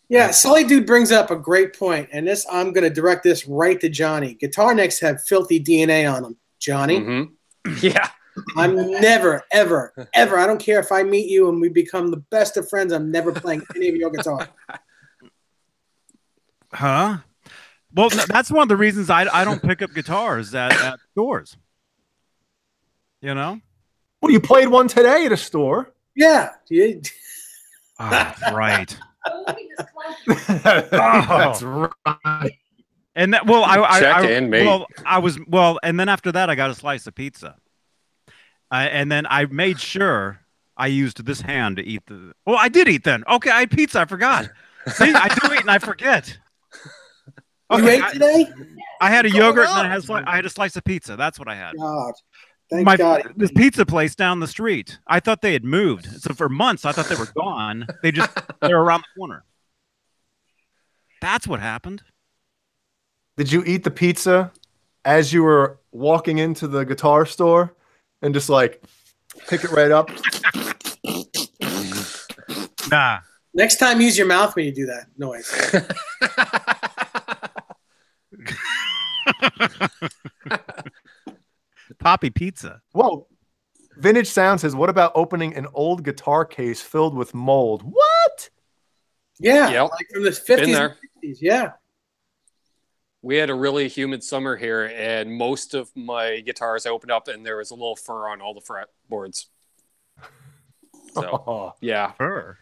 Yeah, Sully Dude brings up a great point, and this I'm going to direct this right to Johnny. Guitar necks have filthy DNA on them, Johnny. Mm-hmm. Yeah. I'm never, ever, ever. I don't care if I meet you and we become the best of friends. I'm never playing any of your guitar. Huh? Well, that's one of the reasons I don't pick up guitars at stores. You know? Well, you played one today at a store. Yeah. Oh, that's right. That's right. And that, well, and then after that, I got a slice of pizza. And then I made sure I used this hand to eat the. Well, I did eat then. Okay, I had pizza. I forgot. See, I do eat and I forget. Okay, you ate today? I had a yogurt and then I had a slice of pizza. That's what I had. God. Thank God. This pizza place down the street. I thought they had moved. So for months, I thought they were gone. They're around the corner. That's what happened. Did you eat the pizza as you were walking into the guitar store and just like pick it right up? Nah. Next time, use your mouth when you do that noise. Poppy pizza. Whoa. Vintage Sound says, what about opening an old guitar case filled with mold? What? Yeah, Yep. like from the 50s and 60s. Yeah. We had a really humid summer here, and most of my guitars I opened up, and there was a little fur on all the fretboards. So, yeah. Fur.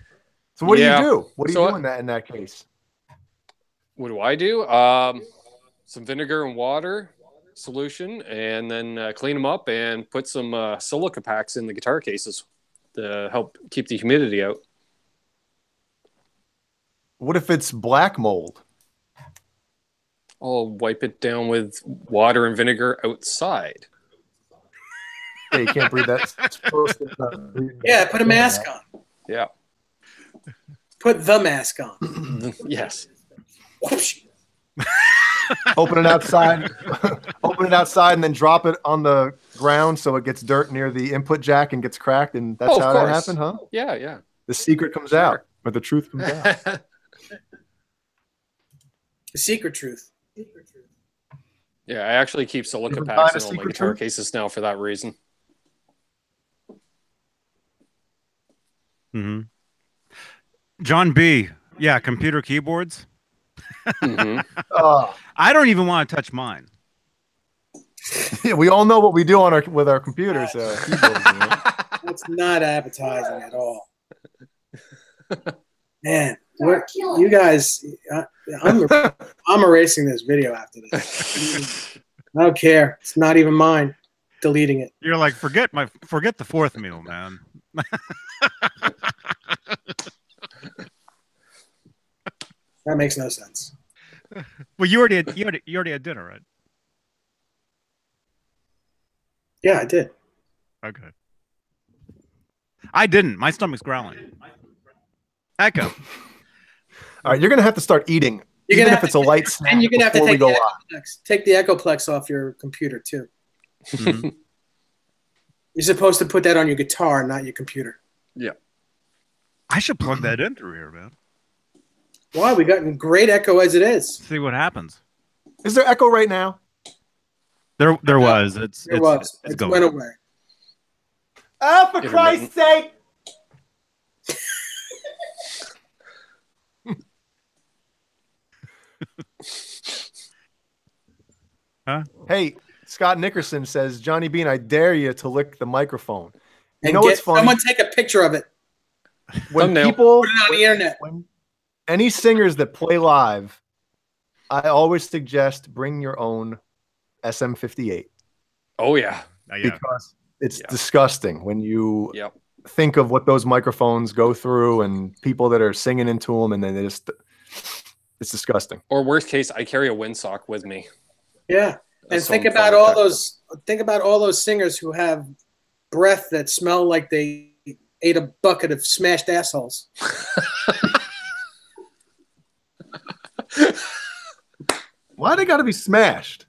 So what do you do? What do you do in that case? What do I do? Some vinegar and water solution, and then clean them up and put some silica packs in the guitar cases to help keep the humidity out. What if it's black mold? I'll wipe it down with water and vinegar outside. Yeah, you can't breathe that. Yeah, put a mask on. Yeah. Put the mask on. Yes. Open it outside. Open it outside and then drop it on the ground so it gets dirt near the input jack and gets cracked, and that's how that happened, huh? Yeah, yeah. The secret comes out, or the truth comes out. The secret truth. Yeah, I actually keep silica You packs ever in find all a my secret guitar truth? cases now for that reason. Mm-hmm. John B. Yeah, computer keyboards. Mm-hmm. I don't even want to touch mine. Yeah, we all know what we do on with our computers. Keyboards, you know? That's not appetizing at all. Man, you guys, I'm erasing this video after this. I don't care. It's not even mine. Deleting it. You're like, forget the fourth meal, man. That makes no sense. Well, you already had dinner, right? Yeah, I did. Okay. I didn't. My stomach's growling. Echo. All right, you're gonna have to start eating, even if it's a light snack. And you're gonna have to before we take the go on. Take the Echoplex off your computer too. Mm-hmm. You're supposed to put that on your guitar, not your computer. Yeah. I should plug that in through here, man. Why? We got great echo as it is. See what happens. Is there echo right now? There was. It's It going. went away. Oh, for Christ's sake! Huh? Hey, Scott Nickerson says, Johnny Beane, I dare you to lick the microphone. You And know what's funny? someone take a picture of it. When Thumbnail. people, Put it on the internet. when any singers that play live, I always suggest bring your own SM58 Oh, yeah. Yeah. because It's Yeah. disgusting when you Yep. think of what those microphones go through and people that are singing into them, and then it's disgusting. Or worst case, I carry a windsock with me. Yeah. And So think I'm about fine all with that. those. Think about all those singers who have breath that smell like they ate a bucket of smashed assholes. Why they got to be smashed?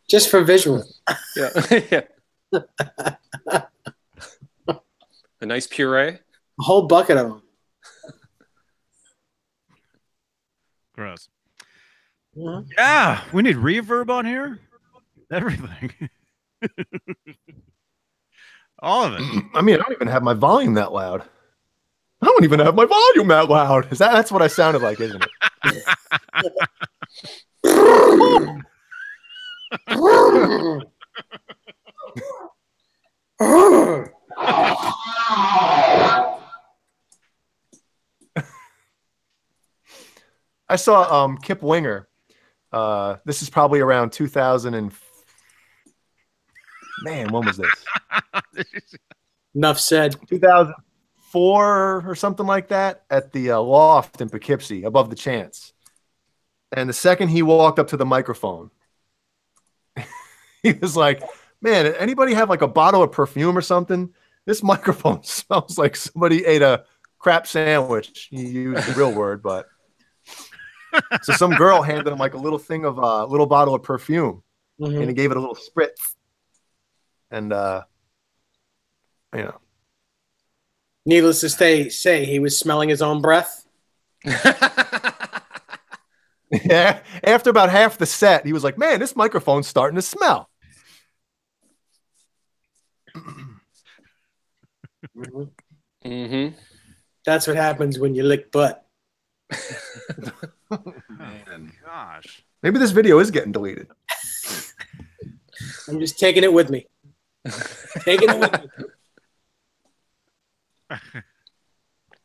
Just for visual. Yeah. Yeah. A nice puree. A whole bucket of them. Gross. Mhm. Yeah, we need reverb on here. Everything. All of it. I mean, I don't even have my volume that loud. I don't even have my volume that loud. That's what I sounded like, isn't it? I saw Kip Winger. This is probably around 2000 and man, when was this? Enough said. 2004 or something like that at the Loft in Poughkeepsie above the Chance. And the second he walked up to the microphone, he was like, man, anybody have like a bottle of perfume or something? This microphone smells like somebody ate a crap sandwich. He used the real word, but so some girl handed him like a little thing of a little bottle of perfume, and he gave it a little spritz. And you know, Needless to say, he was smelling his own breath. yeah. After about half the set, he was like, "Man, this microphone's starting to smell." Mm-hmm. That's what happens when you lick butt. Man, gosh. Maybe this video is getting deleted. I'm just taking it with me. Taking it with me.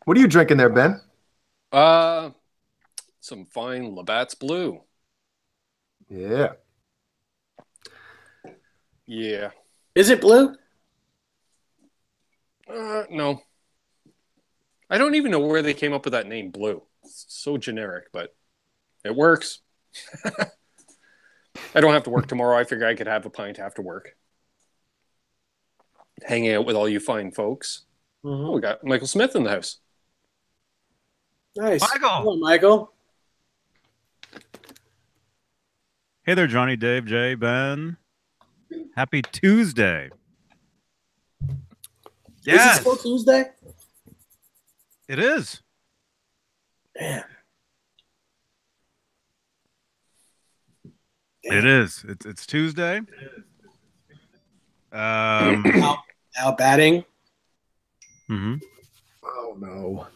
What are you drinking there, Ben? Some fine Labatt's Blue. Yeah. Yeah. Is it blue? No. I don't even know where they came up with that name, Blue. It's so generic, but it works. I don't have to work tomorrow. I figure I could have a pint after work. Hanging out with all you fine folks. Mm-hmm. Oh, we got Michael Smith in the house. Nice. Michael. Hello, Michael. Hey there, Johnny, Dave, Jay, Ben. Happy Tuesday. Is it Yes, still Tuesday? it is. Man. It is. It's Tuesday. Out batting. Mm-hmm. Oh no.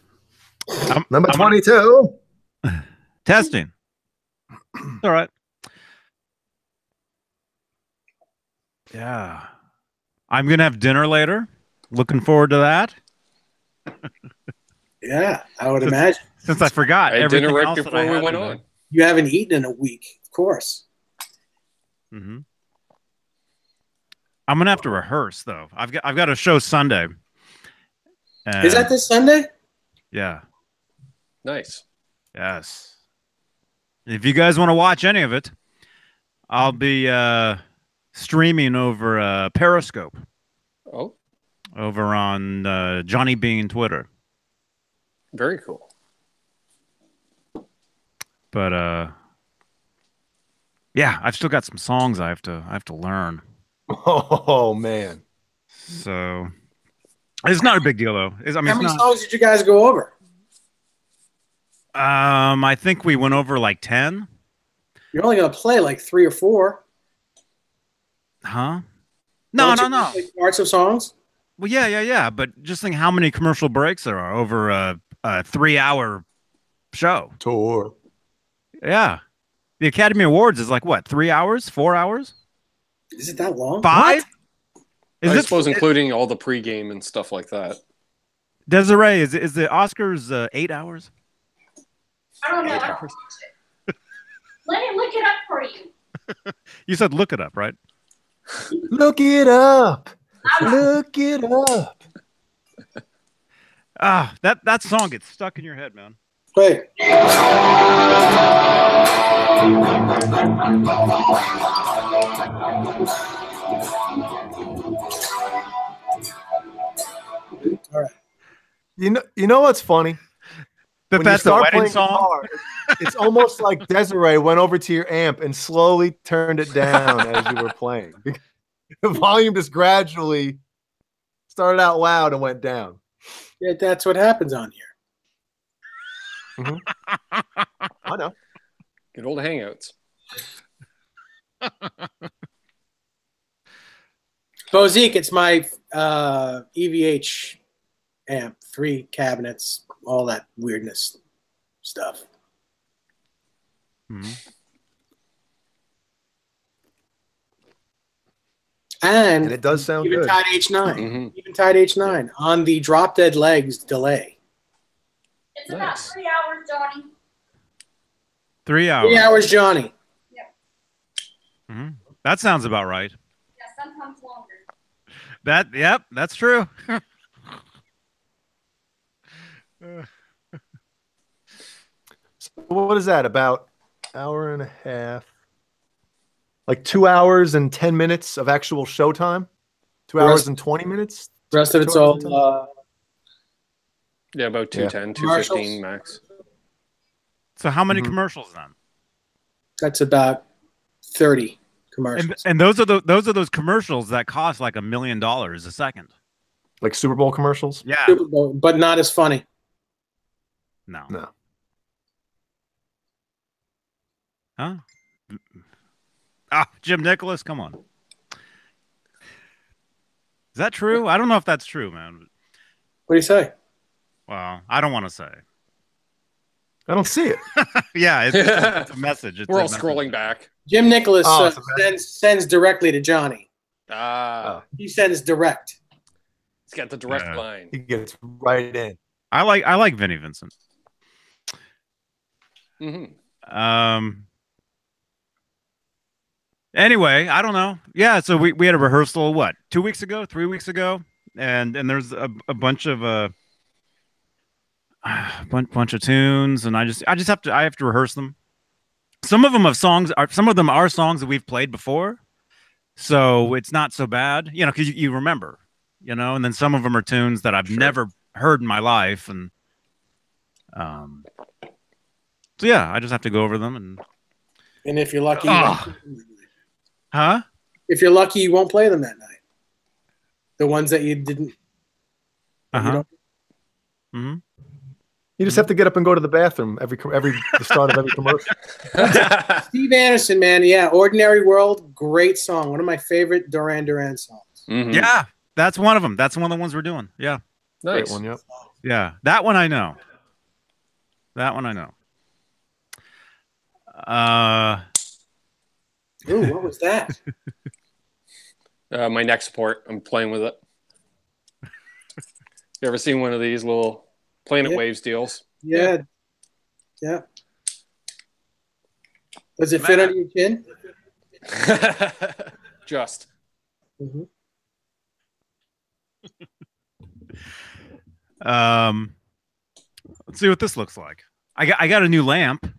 I'm Number gonna- 22. Testing. All right. Yeah. I'm going to have dinner later. Looking forward to that. Yeah, I would imagine. Since I forgot I had dinner everything right else that before I we had went today. on. You haven't eaten in a week, of course. Mm-hmm. I'm gonna have to rehearse though. I've got a show Sunday. Is that this Sunday? Yeah. Nice. Yes. If you guys want to watch any of it, I'll be streaming over Periscope Oh, over on Johnny Beane Twitter. very cool. But yeah, I've still got some songs I have to learn. Oh man. So it's not a big deal though. I mean, How it's many not. songs did you guys go over? I think we went over like 10. You're only going to play like 3 or 4. Huh? No. Like parts of songs? Well, yeah. But just think how many commercial breaks there are over a 3-hour show. Tour. Yeah. The Academy Awards is like what, 3 hours, 4 hours, Is it that long? 5? Is I it suppose including all the pregame and stuff like that. Desiree? Is the Oscars 8 hours? I don't know. 8 hours. Let me look it up for you. You said look it up, right? Look it up. Look it up. Ah, that song gets stuck in your head, man. Wait. All right. You know what's funny? But When that's you the start wedding playing song. guitar, it's almost like Desiree went over to your amp and slowly turned it down as you were playing. The volume just gradually started out loud and went down. Yeah, that's what happens on here. I know. Good old Hangouts. Bozique, it's my EVH amp, 3 cabinets, all that weirdness stuff. Mhm. And it does sound good. Eventide H9. Mm-hmm. Eventide H9 on the drop dead legs delay. It's about Nice. 3 hours, Johnny. 3 hours. 3 hours, Johnny. Mhm. That sounds about right. Yeah, sometimes longer. Yep, that's true. So what is that? About hour and a half? Like 2 hours and 10 minutes of actual showtime? 2 hours and 20 minutes? The rest of it's 2 hours and 10? all Yeah, about 210, Commercials? 215 max. So how many Mhm. commercials then? that's about 30 commercials. And those are those commercials that cost like $1 million a second. Like Super Bowl commercials? Yeah. Super Bowl, but not as funny. No. No. Huh? Ah, Jim Nicholas, come on. Is that true? I don't know if that's true, man. What do you say? Well, I don't want to say. I don't see it. Yeah, it's a message. It's We're a all message. scrolling back. Jim Nicholas Oh, so sends directly to Johnny. Ah, He sends direct. he's got the direct Yeah. line. He gets right in. I like Vinnie Vincent. Mm-hmm. Anyway, I don't know. Yeah, so we had a rehearsal, what, 2 weeks ago, 3 weeks ago, and there's a bunch of bunch of tunes, and I have to rehearse them. Some of them are songs that we've played before, so it's not so bad, because you remember, and then some of them are tunes that I've never heard in my life, and so yeah, I just have to go over them And if you're lucky, huh? if you're lucky, you won't play them that night. The ones that you didn't. Uh-huh. You just have to get up and go to the bathroom the start of every commercial. Steve Anderson, man, yeah, "Ordinary World," great song, one of my favorite Duran Duran songs. Mm-hmm. Yeah, that's one of them. That's one of the ones we're doing. Yeah. Nice. Great one, yep. Yeah, that one I know. Ooh, what was that? My neck support. I'm playing with it. You ever seen one of these little Planet Waves deals? Yeah. Yeah. Does it fit under your chin? Just. Mm-hmm. Let's see what this looks like. I got a new lamp.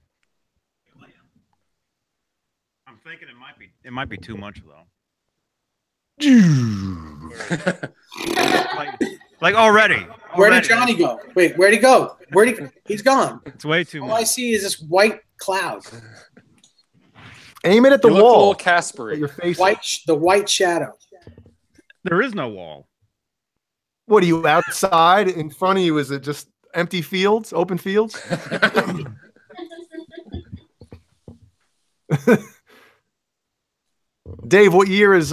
I'm thinking it might be too much though. like already. Where did Johnny go? Wait, where'd he go? He's gone. It's way too All I much. see is this white cloud. Aim it at the You look a wall. little At Casper-y. your face. The white shadow. There is no wall. What are you outside? In front of you, is it just empty fields, open fields? Dave, what year is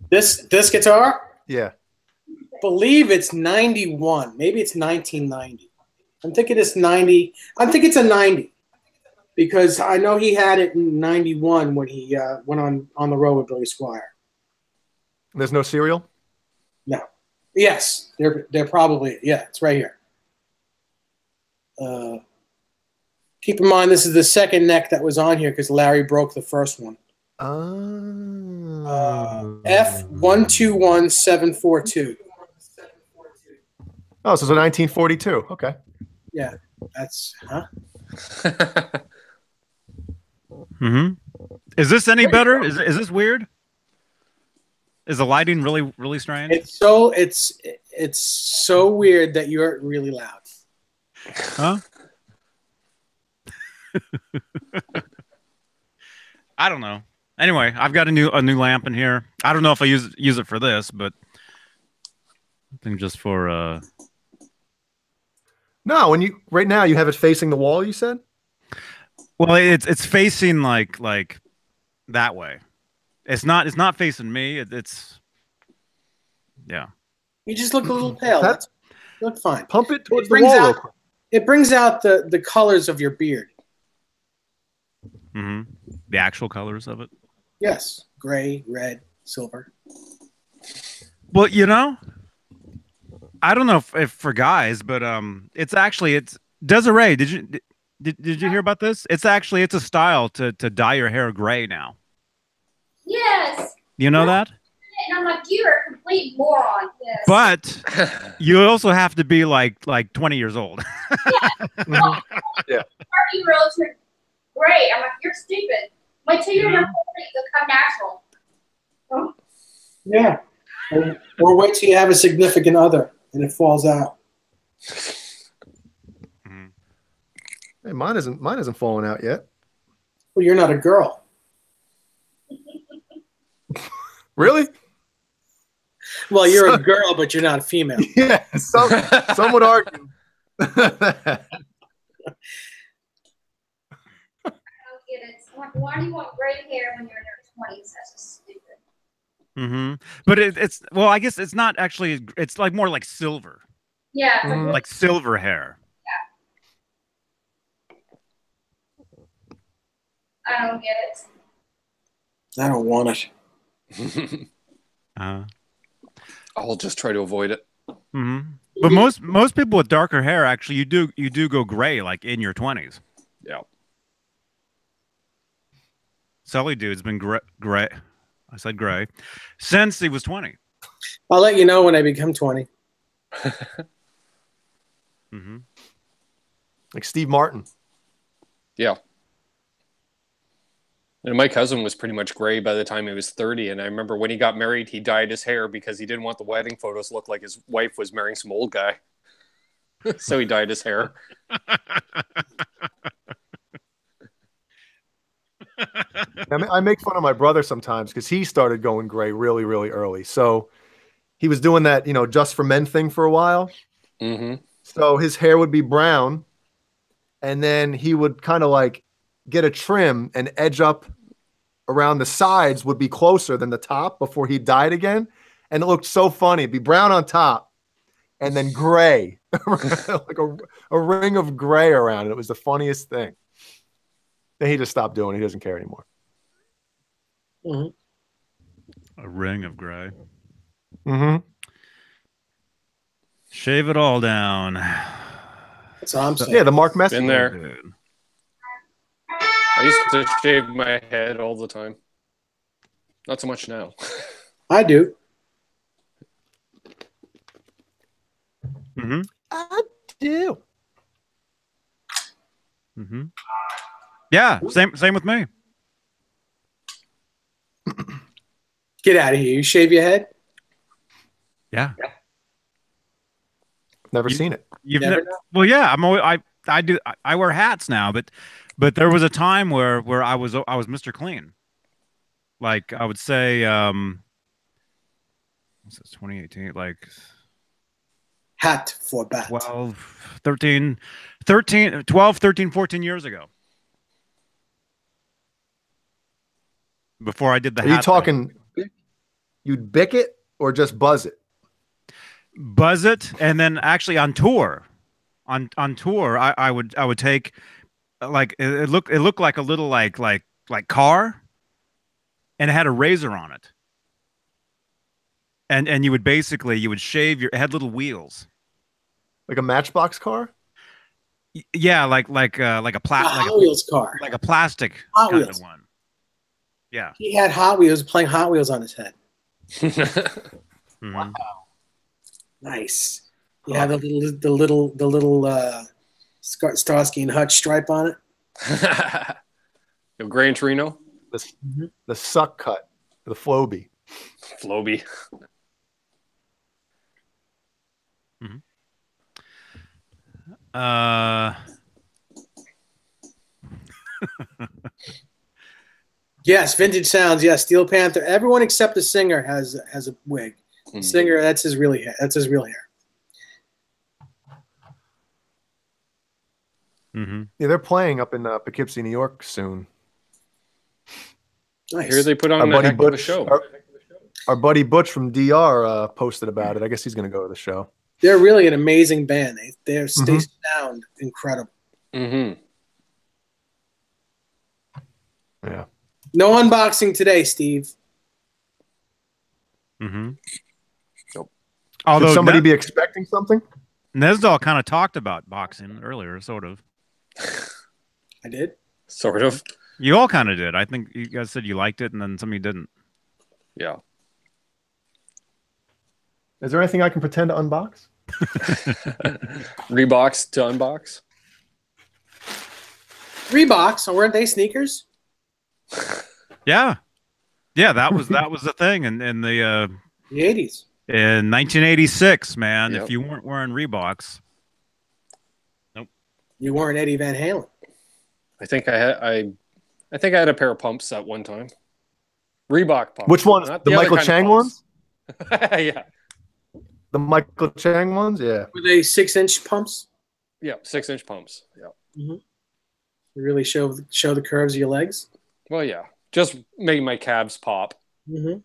This guitar? yeah. Believe it's 91. Maybe it's 1990. I'm thinking it's 90. I think it's a 90 because I know he had it in 91 when he went on the road with Billy Squire. There's no serial? No. Yes, they're probably, yeah, it's right here. Keep in mind, this is the second neck that was on here because Larry broke the first one. F121742. Oh, so it's a 1942. Okay. Yeah, that's Mm-hmm. Is this any better? Is this weird? Is the lighting really strange? it's so weird that you're really loud. Huh? I don't know. Anyway, I've got a new lamp in here. I don't know if I use it for this, but I think just for No, right now you have it facing the wall, you said? well, it's facing like that way. It's not facing me. It's yeah. You just look a little pale. That's- You look fine. Pump it towards It the brings wall real out quick. it brings out the colors of your beard. Mm-hmm. The actual colors of it. Yes, gray, red, silver. Well, you know, I don't know if for guys, but it's Desiree. Did you hear about this? It's a style to dye your hair gray now. Yes. You know that? And I'm like, you're a complete moron. Yes. But you also have to be like 20 years old. Mhm. 30-year-olds are great. I'm like, you're stupid. Wait till you're in your 40s, it'll come natural. Oh. Yeah. Or wait till you have a significant other and it falls out. Hey, mine isn't falling out yet. Well, you're not a girl. Really? Well, you're a girl, but you're not a female. Yeah, some would argue. I don't get it. I'm like, why do you want gray hair when you're in your 20s? That's just stupid. Mm-hmm. But it's well, I guess it's not actually. It's like more like silver, Yeah. It's Mhm. like silver hair. I don't get it. I don't want it. I'll just try to avoid it. Mm-hmm. But most people with darker hair, actually, you do go gray like in your 20s. Yeah. Sully dude's been gray. I said gray since he was 20. I'll let you know when I become 20. Mm-hmm. Like Steve Martin. Yeah. And my cousin was pretty much gray by the time he was 30. And I remember when he got married, he dyed his hair because he didn't want the wedding photos to look like his wife was marrying some old guy. So he dyed his hair. I make fun of my brother sometimes because he started going gray really, really early. So he was doing that, just for men thing for a while. Mm-hmm. So his hair would be brown, and then he would kind of like get a trim and edge up around the sides would be closer than the top before he dyed again. And it looked so funny. It'd be brown on top and then gray, like a ring of gray around it. It was the funniest thing. Then he just stopped doing it. He doesn't care anymore. Mm-hmm. A ring of gray. Mm-hmm. Shave it all down. That's all I'm saying. Yeah, the Mark Messi. Been there. Dude. I used to shave my head all the time. Not so much now. I do. Mm-hmm. I do. Mm-hmm. Yeah, same with me. Get out of here. You shave your head? Yeah. Never seen it. You've Never well, yeah. I wear hats now, but there was a time where I was Mr. Clean. Like I would say, what's this, 2018? Like Hat for bat. 12, 13, 14 years ago. Before I did the Are hat you talking, you'd bick it or just buzz it? buzz it, and then actually on tour, on tour, I would take like it looked like a little like car, and it had a razor on it, and you would shave it had little wheels. Like a Matchbox car? Yeah, like a Hot Wheels car. like a plastic Hot kind Wheels. of one. Yeah. He had Hot Wheels playing Hot Wheels on his head. Mhm. Nice. You have the little Starsky and Hutch stripe on it. Yo, Gran Torino, The suck cut, the Floby. Floby. Uh, Yes, vintage sounds. Yes, Steel Panther. Everyone except the singer has a wig. Mm. Singer, that's his real hair. That's his real hair. mhm. Yeah, they're playing up in Poughkeepsie, New York soon. Nice. Here they put on Our a buddy heck of a Butch, show. our buddy Butch from DR posted about it. I guess he's going to go to the show. They're really an amazing band. They Mhm. sound incredible. Mm-hmm. Yeah. No unboxing today, Steve. Mhm. Nope. Although Should somebody be expecting something? Nesdal kind of talked about boxing earlier, sort of. I did. Sort of. You all kind of did. I think you guys said you liked it, and then some of you didn't. Yeah. Is there anything I can pretend to unbox? Reeboks to unbox. Reeboks, weren't they sneakers? Yeah, yeah, that was the thing in the The 80s. in 1986, man. Yep. If you weren't wearing Reeboks, You weren't Eddie Van Halen. I think I had a pair of pumps at one time. Reebok pumps. Which ones? Not The other Michael kind of Chang pumps. ones? Yeah. The Michael Chang ones? Yeah. Were they 6-inch pumps? Yeah. 6-inch pumps. Yeah. You really show the curves of your legs. Well, yeah. Just make my calves pop. Mm-hmm.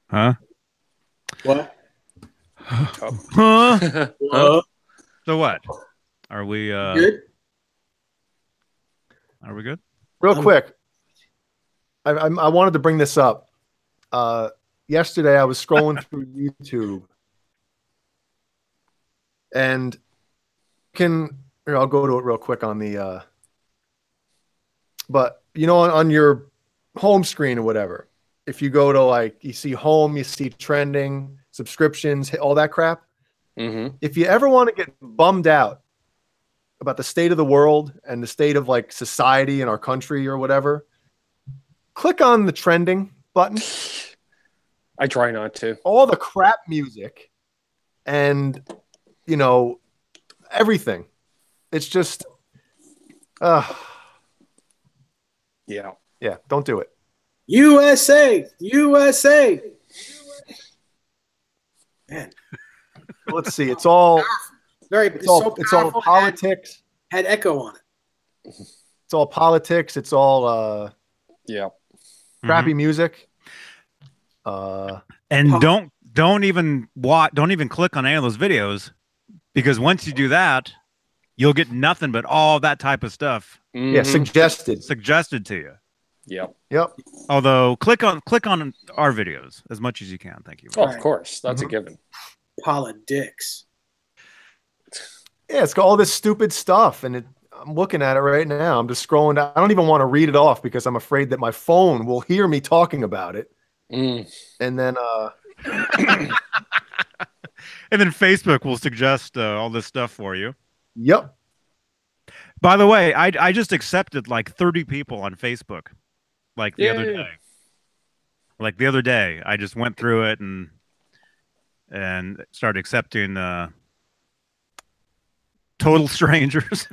huh? What? Huh? So what? Are we Good. Are we good? Real quick, I wanted to bring this up. Yesterday, I was scrolling through YouTube, and I'll go to it real quick on the. But on your home screen or whatever, if you go to you see home, you see trending, subscriptions, all that crap. Mm-hmm. If you ever want to get bummed out about the state of the world and the state of society in our country or whatever, click on the trending button. I try not to. All the crap music and everything. It's just Yeah. Don't do it. USA. Man, Let's see. It's all it's all powerful, politics. had echo on it. It's all politics. It's all Yeah. crappy music. And don't even click on any of those videos, because once you do that, you'll get nothing but all that type of stuff Mm-hmm. Yeah, suggested to you. Yep. Yep. Although click on our videos as much as you can. Thank you. Oh, Right. of course. That's a Mhm. given. Politics. Yeah, it's got all this stupid stuff, and I'm looking at it right now. I'm just scrolling down. I don't even want to read it off because I'm afraid that my phone will hear me talking about it, Mm. and then And then Facebook will suggest all this stuff for you. yep. By the way, I just accepted like 30 people on Facebook, like the other Yay. day. Like the other day, I just went through it and started accepting total strangers.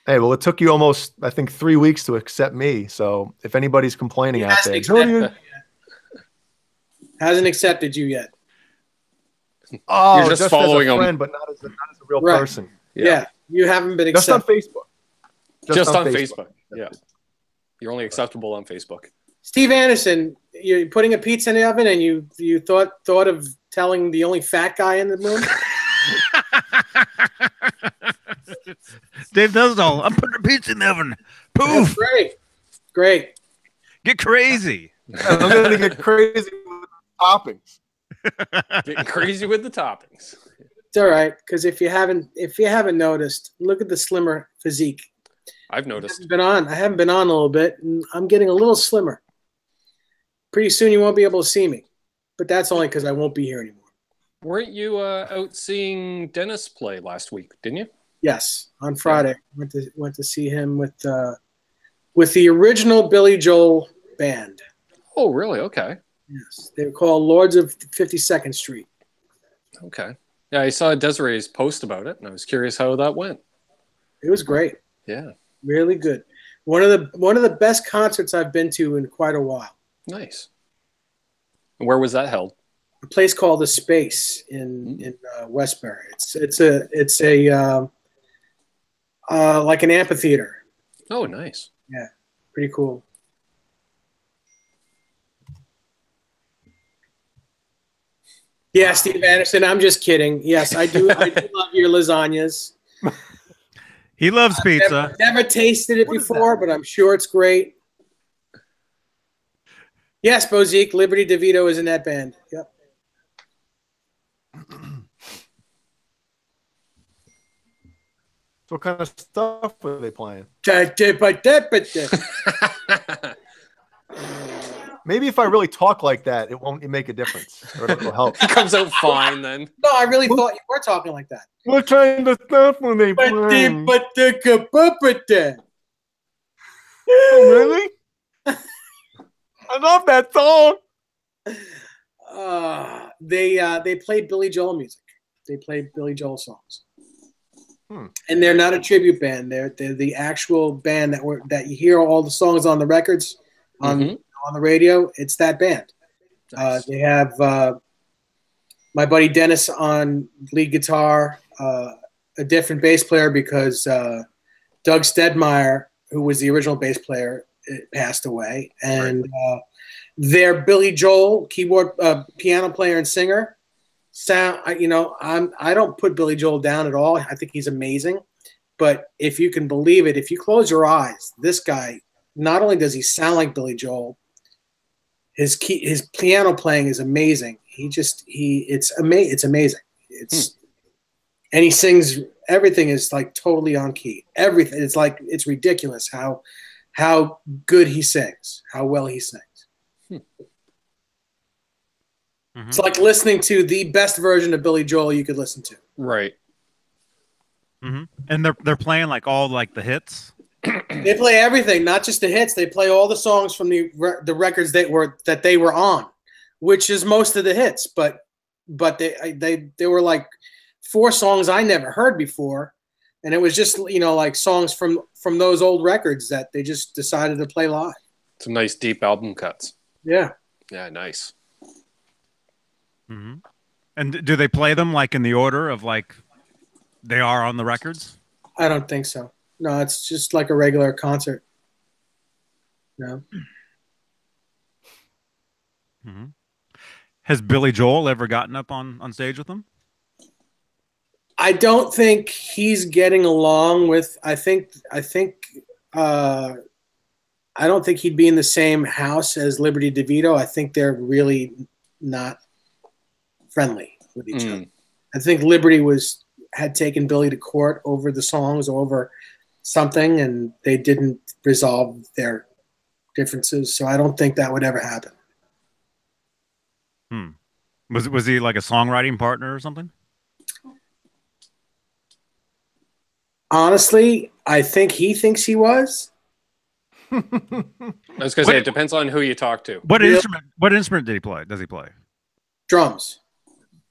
Hey, well, it took you almost, I think, 3 weeks to accept me. So if anybody's complaining He out hasn't there, accepted, hasn't accepted you yet. oh, You're just following as a him. friend, but not as a real Right. person. Yeah. You haven't been Just on accepted. Facebook. Just on Facebook. Yeah. You're only acceptable on Facebook. Steve Anderson, you're putting a pizza in the oven, and you thought of telling the only fat guy in the room. Dave does it all. I'm putting a pizza in the oven. That's Poof. great. Get crazy. I'm gonna get crazy with toppings. Getting crazy with the toppings. It's all right, because if you haven't noticed, look at the slimmer physique. I've noticed. I haven't been on a little bit, and I'm getting a little slimmer. Pretty soon you won't be able to see me, but that's only because I won't be here anymore. Weren't you out seeing Dennis play last week? Didn't you? Yes, on Friday went to see him with the original Billy Joel band. Oh, really? Okay. Yes, they were called Lords of 52nd Street. Okay. Yeah, I saw Desiree's post about it, and I was curious how that went. It was great. Yeah. Really good. One of the best concerts I've been to in quite a while. Nice. And where was that held? A place called The Space in Westbury. It's a like an amphitheater. Oh, nice. Yeah, pretty cool. Yeah, Steve Anderson. I'm just kidding. Yes, I do. I do love your lasagnas. He loves pizza. Never tasted it before, but I'm sure it's great. Yes, Bozique, Liberty DeVito is in that band. Yep. So what kind of stuff were they playing? Maybe if I really talk like that, it won't make a difference. Or it'll help. It comes out fine then. No, I really thought you were talking like that. What kind of stuff were they playing? Oh, really? I love that song. They played Billy Joel music. They played Billy Joel songs. And they're not a tribute band. They're the actual band that you hear all the songs on the records on the radio. It's that band. Nice. They have my buddy Dennis on lead guitar, a different bass player because Doug Stedmeyer, who was the original bass player, passed away, and their Billy Joel keyboard, piano player and singer. I don't put Billy Joel down at all. I think he's amazing, but if you can believe it, if you close your eyes, this guy, not only does he sound like Billy Joel, his piano playing is amazing. It's amazing. And he sings. Everything is like totally on key. Everything. It's ridiculous how good he sings, how well he sings. It's like listening to the best version of Billy Joel you could listen to. Right. And they're playing like all like the hits. They play everything, not just the hits. They play all the songs from the records that they were on, which is most of the hits. But they were like 4 songs I never heard before, and it was just like songs from those old records that they just decided to play live. Some nice deep album cuts. Yeah. Yeah. Nice. And do they play them like in the order of like they are on the records? I don't think so. No, it's just like a regular concert. No. Has Billy Joel ever gotten up on stage with them? I don't think he's getting along with. I don't think he'd be in the same house as Liberty DeVito. I think they're really not friendly with each other. I think Liberty had taken Billy to court over the songs or over something, and they didn't resolve their differences. So I don't think that would ever happen. Was he like a songwriting partner or something? Honestly, I think he thinks he was. I was going to say, it depends on who you talk to. What instrument did he play? Does he play? Drums.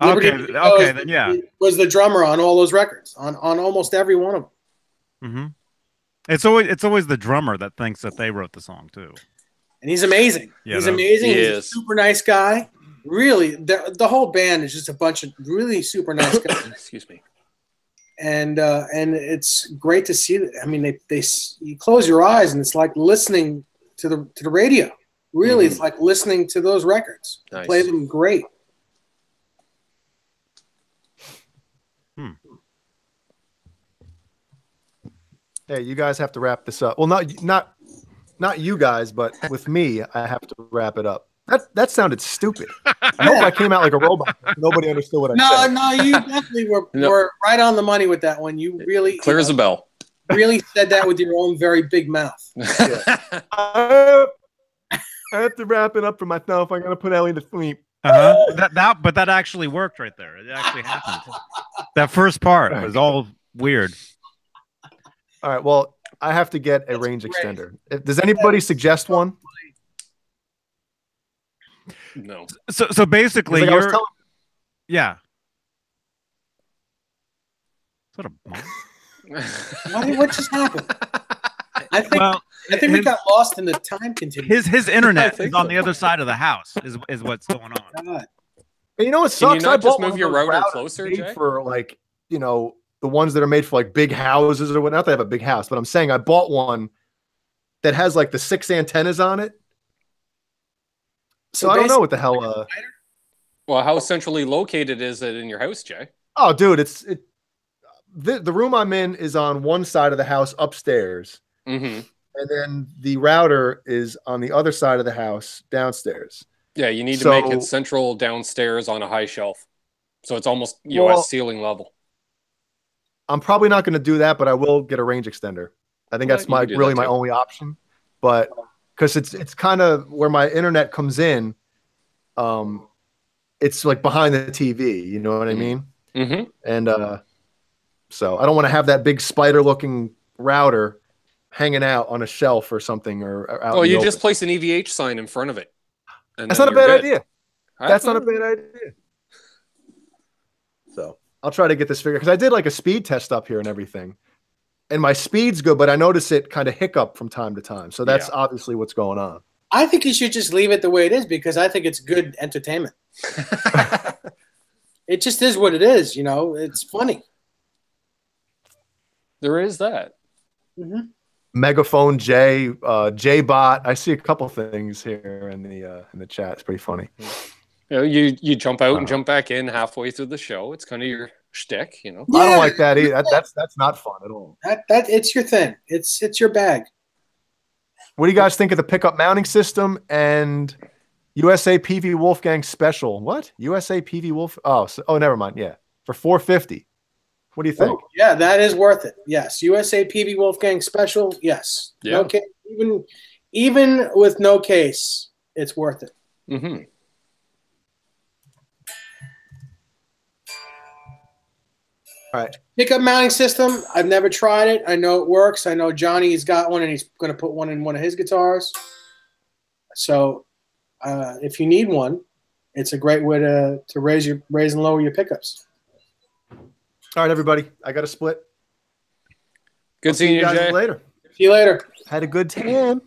Okay, then yeah. Was the drummer on all those records, on almost every one of them. It's always the drummer that thinks that they wrote the song too. And he's amazing. Yeah, he's amazing. He He's is a super nice guy. Really, the whole band is just a bunch of really super nice guys. Excuse me. And it's great to see that. I mean, you close your eyes and it's like listening to the radio. Really, it's like listening to those records. Nice. Play them great. Hey, you guys have to wrap this up. Well, not you guys, but with me, I have to wrap it up. That sounded stupid. I hope I came out like a robot. Nobody understood what I said. No, you definitely were right on the money with that one. You really Clear as a bell. Really said that with your own very big mouth. Yeah. I have to wrap it up for myself. I'm gonna put Ellie to sleep. But that actually worked right there. It actually happened. That first part was all weird. All right. Well, I have to get a range extender. Does anybody suggest one? No. So basically, Like you're yeah. Is that a bomb? What just happened? I think we got lost in the time continuum. His internet is on the other side of the house. Is what's going on. God. And you know what sucks? Can you not I bought just move your router closer, made Jay? for like the ones that are made for like big houses or whatnot. They have a big house, but I'm saying I bought one that has like the 6 antennas on it. So I don't know what the hell. Well, how centrally located is it in your house, Jay? Oh, dude, the room I'm in is on one side of the house upstairs, Mm-hmm. and then the router is on the other side of the house downstairs. Yeah, you need to make it central downstairs on a high shelf, so it's almost at ceiling level. I'm probably not going to do that, but I will get a range extender. I think that's my only option. But because it's kind of where my internet comes in, it's like behind the TV. You know what I mean? Mm-hmm. And so I don't want to have that big spider-looking router hanging out on a shelf or something or out. Well, you just place an EVH sign in front of it. That's not a bad idea. That's not a bad idea. So I'll try to get this figured because I did like a speed test up here and everything, and my speed's good, but I notice it kind of hiccup from time to time. So that's obviously what's going on. I think you should just leave it the way it is because I think it's good entertainment. It just is what it is, It's funny. There is that. Mm-hmm. Megaphone J-Bot. I see a couple things here in the chat. It's pretty funny. You jump out and jump back in halfway through the show. It's kind of your shtick, Yeah. I don't like that either. That's not fun at all. That it's your thing. It's your bag. What do you guys think of the pickup mounting system and USA PV Wolfgang special? What? USA PV Wolf? Oh, never mind. Yeah, for $450. What do you think? Oh, yeah, that is worth it. Yes, USA PV Wolfgang special. Yes. Yeah. No case, even with no case, it's worth it. Mm-hmm. All right. Pickup mounting system. I've never tried it. I know it works. I know Johnny's got one, and he's going to put one in one of his guitars. So, if you need one, it's a great way to raise and lower your pickups. All right, everybody. I got to split. Good seeing you, guys Jay. later. See you later. Had a good time.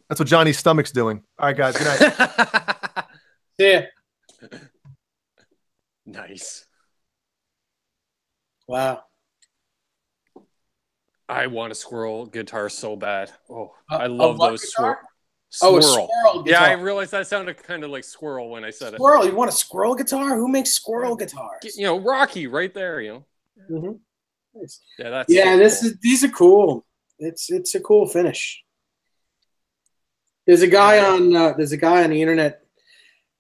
That's what Johnny's stomach's doing. All right, guys. Good night. See ya. Nice. Wow. I want a squirrel guitar so bad. Oh, I love those guitar? Squirrel. Oh, a squirrel guitar. Yeah, I realized that sounded kind of like squirrel when I said it. Squirrel? You want a squirrel guitar? Who makes squirrel guitars? Rocky right there. Mm-hmm. Nice. Yeah, that's these are cool. It's a cool finish. There's a guy on the internet.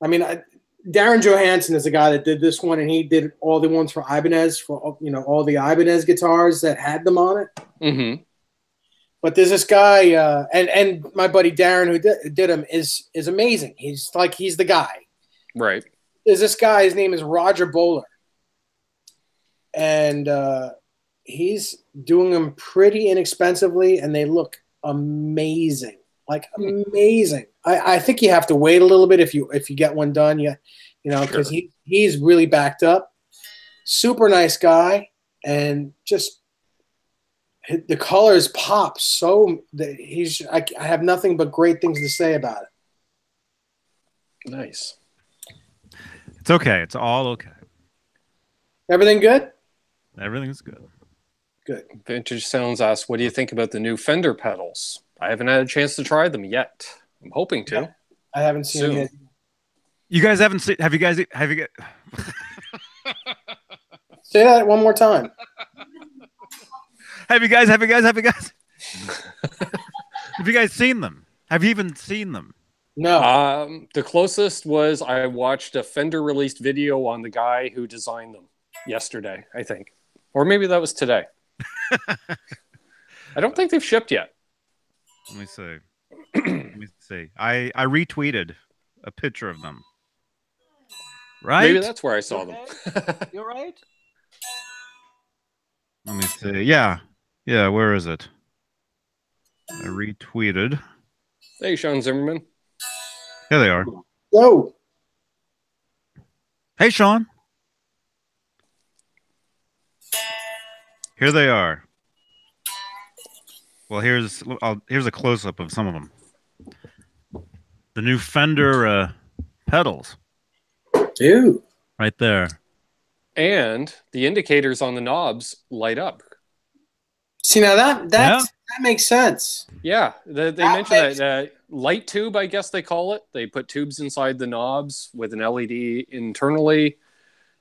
I mean, Darren Johansson is the guy that did this one, and he did all the ones for Ibanez for all the Ibanez guitars that had them on it. Mm-hmm. But there's this guy, and my buddy Darren who did him is amazing. He's the guy. Right. There's this guy. His name is Roger Bowler, and he's doing them pretty inexpensively, and they look amazing. Like amazing. I think you have to wait a little bit if you get one done. Because he's really backed up. Super nice guy, and just the colors pop so that I have nothing but great things to say about it. Nice. It's okay. It's all okay. Everything good? Everything's good. Good. Vintage Sounds asks, what do you think about the new Fender pedals? I haven't had a chance to try them yet. I'm hoping to. I haven't seen it yet. You guys haven't seen? Have you guys? Say that one more time. Have you guys have you guys seen them? Have you even seen them? No. The closest was I watched a Fender released video on the guy who designed them yesterday, I think. Or maybe that was today. I don't think they've shipped yet. Let me see. Let me see. I retweeted a picture of them. Right? Maybe that's where I saw them. You're right. Let me see. Yeah. Yeah, where is it? I retweeted. Hey, Sean Zimmerman. Here they are. Whoa. Hey, Sean. Here they are. Well, here's a close-up of some of them. The new Fender pedals. Ew. Right there. And the indicators on the knobs light up. See, now that makes sense. Yeah, they mentioned that light tube, I guess they call it. They put tubes inside the knobs with an LED internally.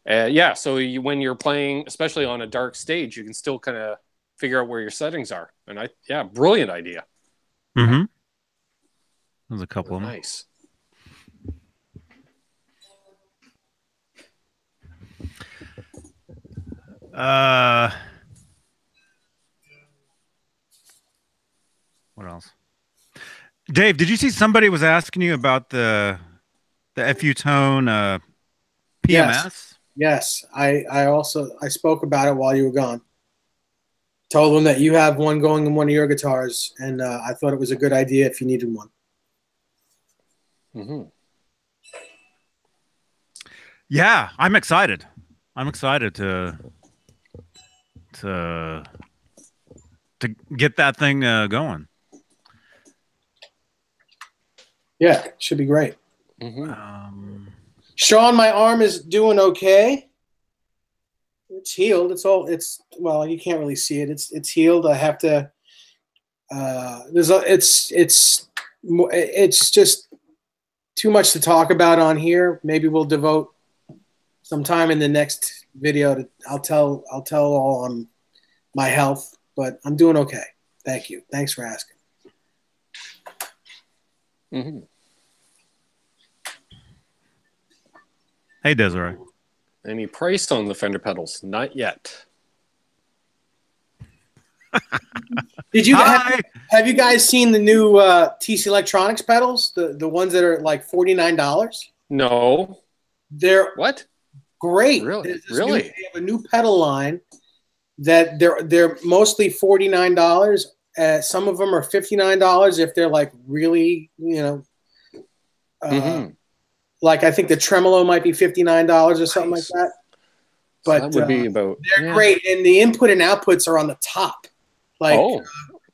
Yeah, so when you're playing, especially on a dark stage, you can still kind of figure out where your settings are. And brilliant idea. Mm-hmm. There's a couple of them. Nice. What else? Dave, did you see somebody was asking you about the FU Tone PMS? Yes. I spoke about it while you were gone. Told them that you have one going in one of your guitars, and I thought it was a good idea if you needed one. Mm-hmm. Yeah, I'm excited. I'm excited to get that thing going. Yeah, should be great. Mm-hmm. Sean, my arm is doing okay. It's healed. Well, you can't really see it. It's healed. I have to. It's just too much to talk about on here. Maybe we'll devote some time in the next video to. I'll tell all on my health, but I'm doing okay. Thank you. Thanks for asking. Mm-hmm. Hey, Desiree. Any price on the Fender pedals? Not yet. Did you have you guys seen the new TC Electronics pedals? The ones that are like $49? No. They're What? great. Really? They have a new pedal line that they're mostly $49. Some of them are $59 if they're like really, Mm-hmm. like I think the tremolo might be $59 or something like that. But So that would be about. they're great, and the input and outputs are on the top. Like,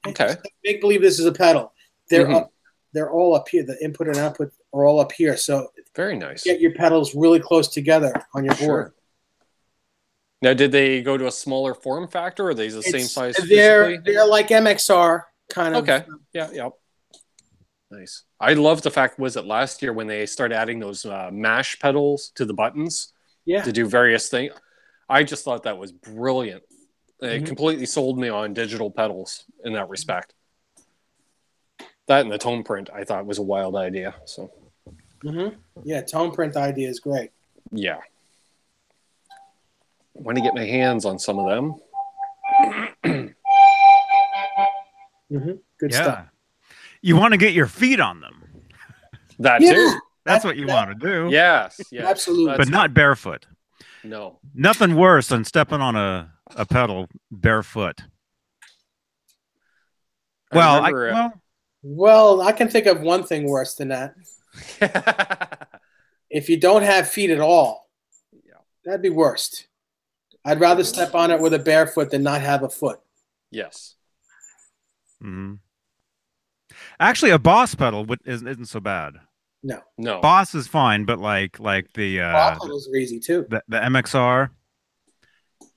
okay. Make believe this is a pedal. They're up. They're all up here. The input and output are all up here. So Very nice. get your pedals really close together on your board. Sure. Now, did they go to a smaller form factor, or are they the same size They're physically? like MXR kind of. Okay. Yeah. Nice. I love the fact, was it last year when they started adding those mash pedals to the buttons to do various things? I just thought that was brilliant. It completely sold me on digital pedals in that respect. That and the tone print I thought was a wild idea. So, yeah, tone print idea is great. yeah. I want to get my hands on some of them. Good stuff. You want to get your feet on them. That too. That's what you want to do. Yes. Absolutely. But not barefoot. No. Nothing worse than stepping on a pedal barefoot. Well, I can think of one thing worse than that. If you don't have feet at all, that'd be worst. I'd rather step on it with a barefoot than not have a foot. Yes. Mm-hmm. Actually, a Boss pedal isn't so bad. No. Boss is fine, but like the Boss pedals are easy too. The MXR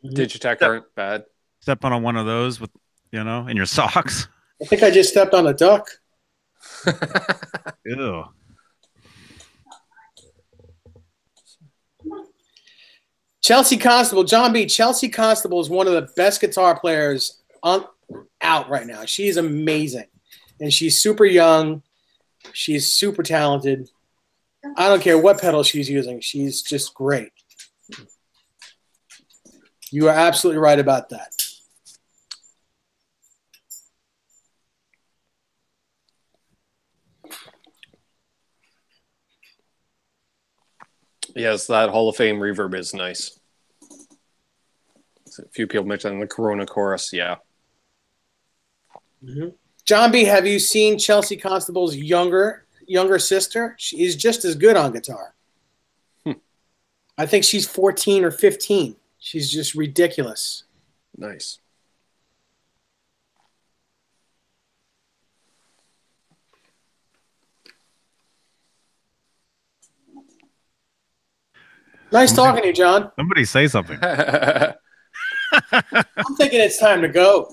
Digitech aren't bad. Step on one of those with in your socks. I think I just stepped on a duck. Ew. Chelsea Constable, John B. Chelsea Constable is one of the best guitar players out right now. She's amazing, and she's super young. She's super talented. I don't care what pedal she's using. She's just great. You are absolutely right about that. Yes, that Hall of Fame reverb is nice. A few people mentioned the Corona chorus. Yeah. Mm-hmm. John B., have you seen Chelsea Constable's younger sister? She's just as good on guitar. I think she's 14 or 15. She's just ridiculous. Nice. Nice talking to you, John. Somebody say something. I'm thinking it's time to go.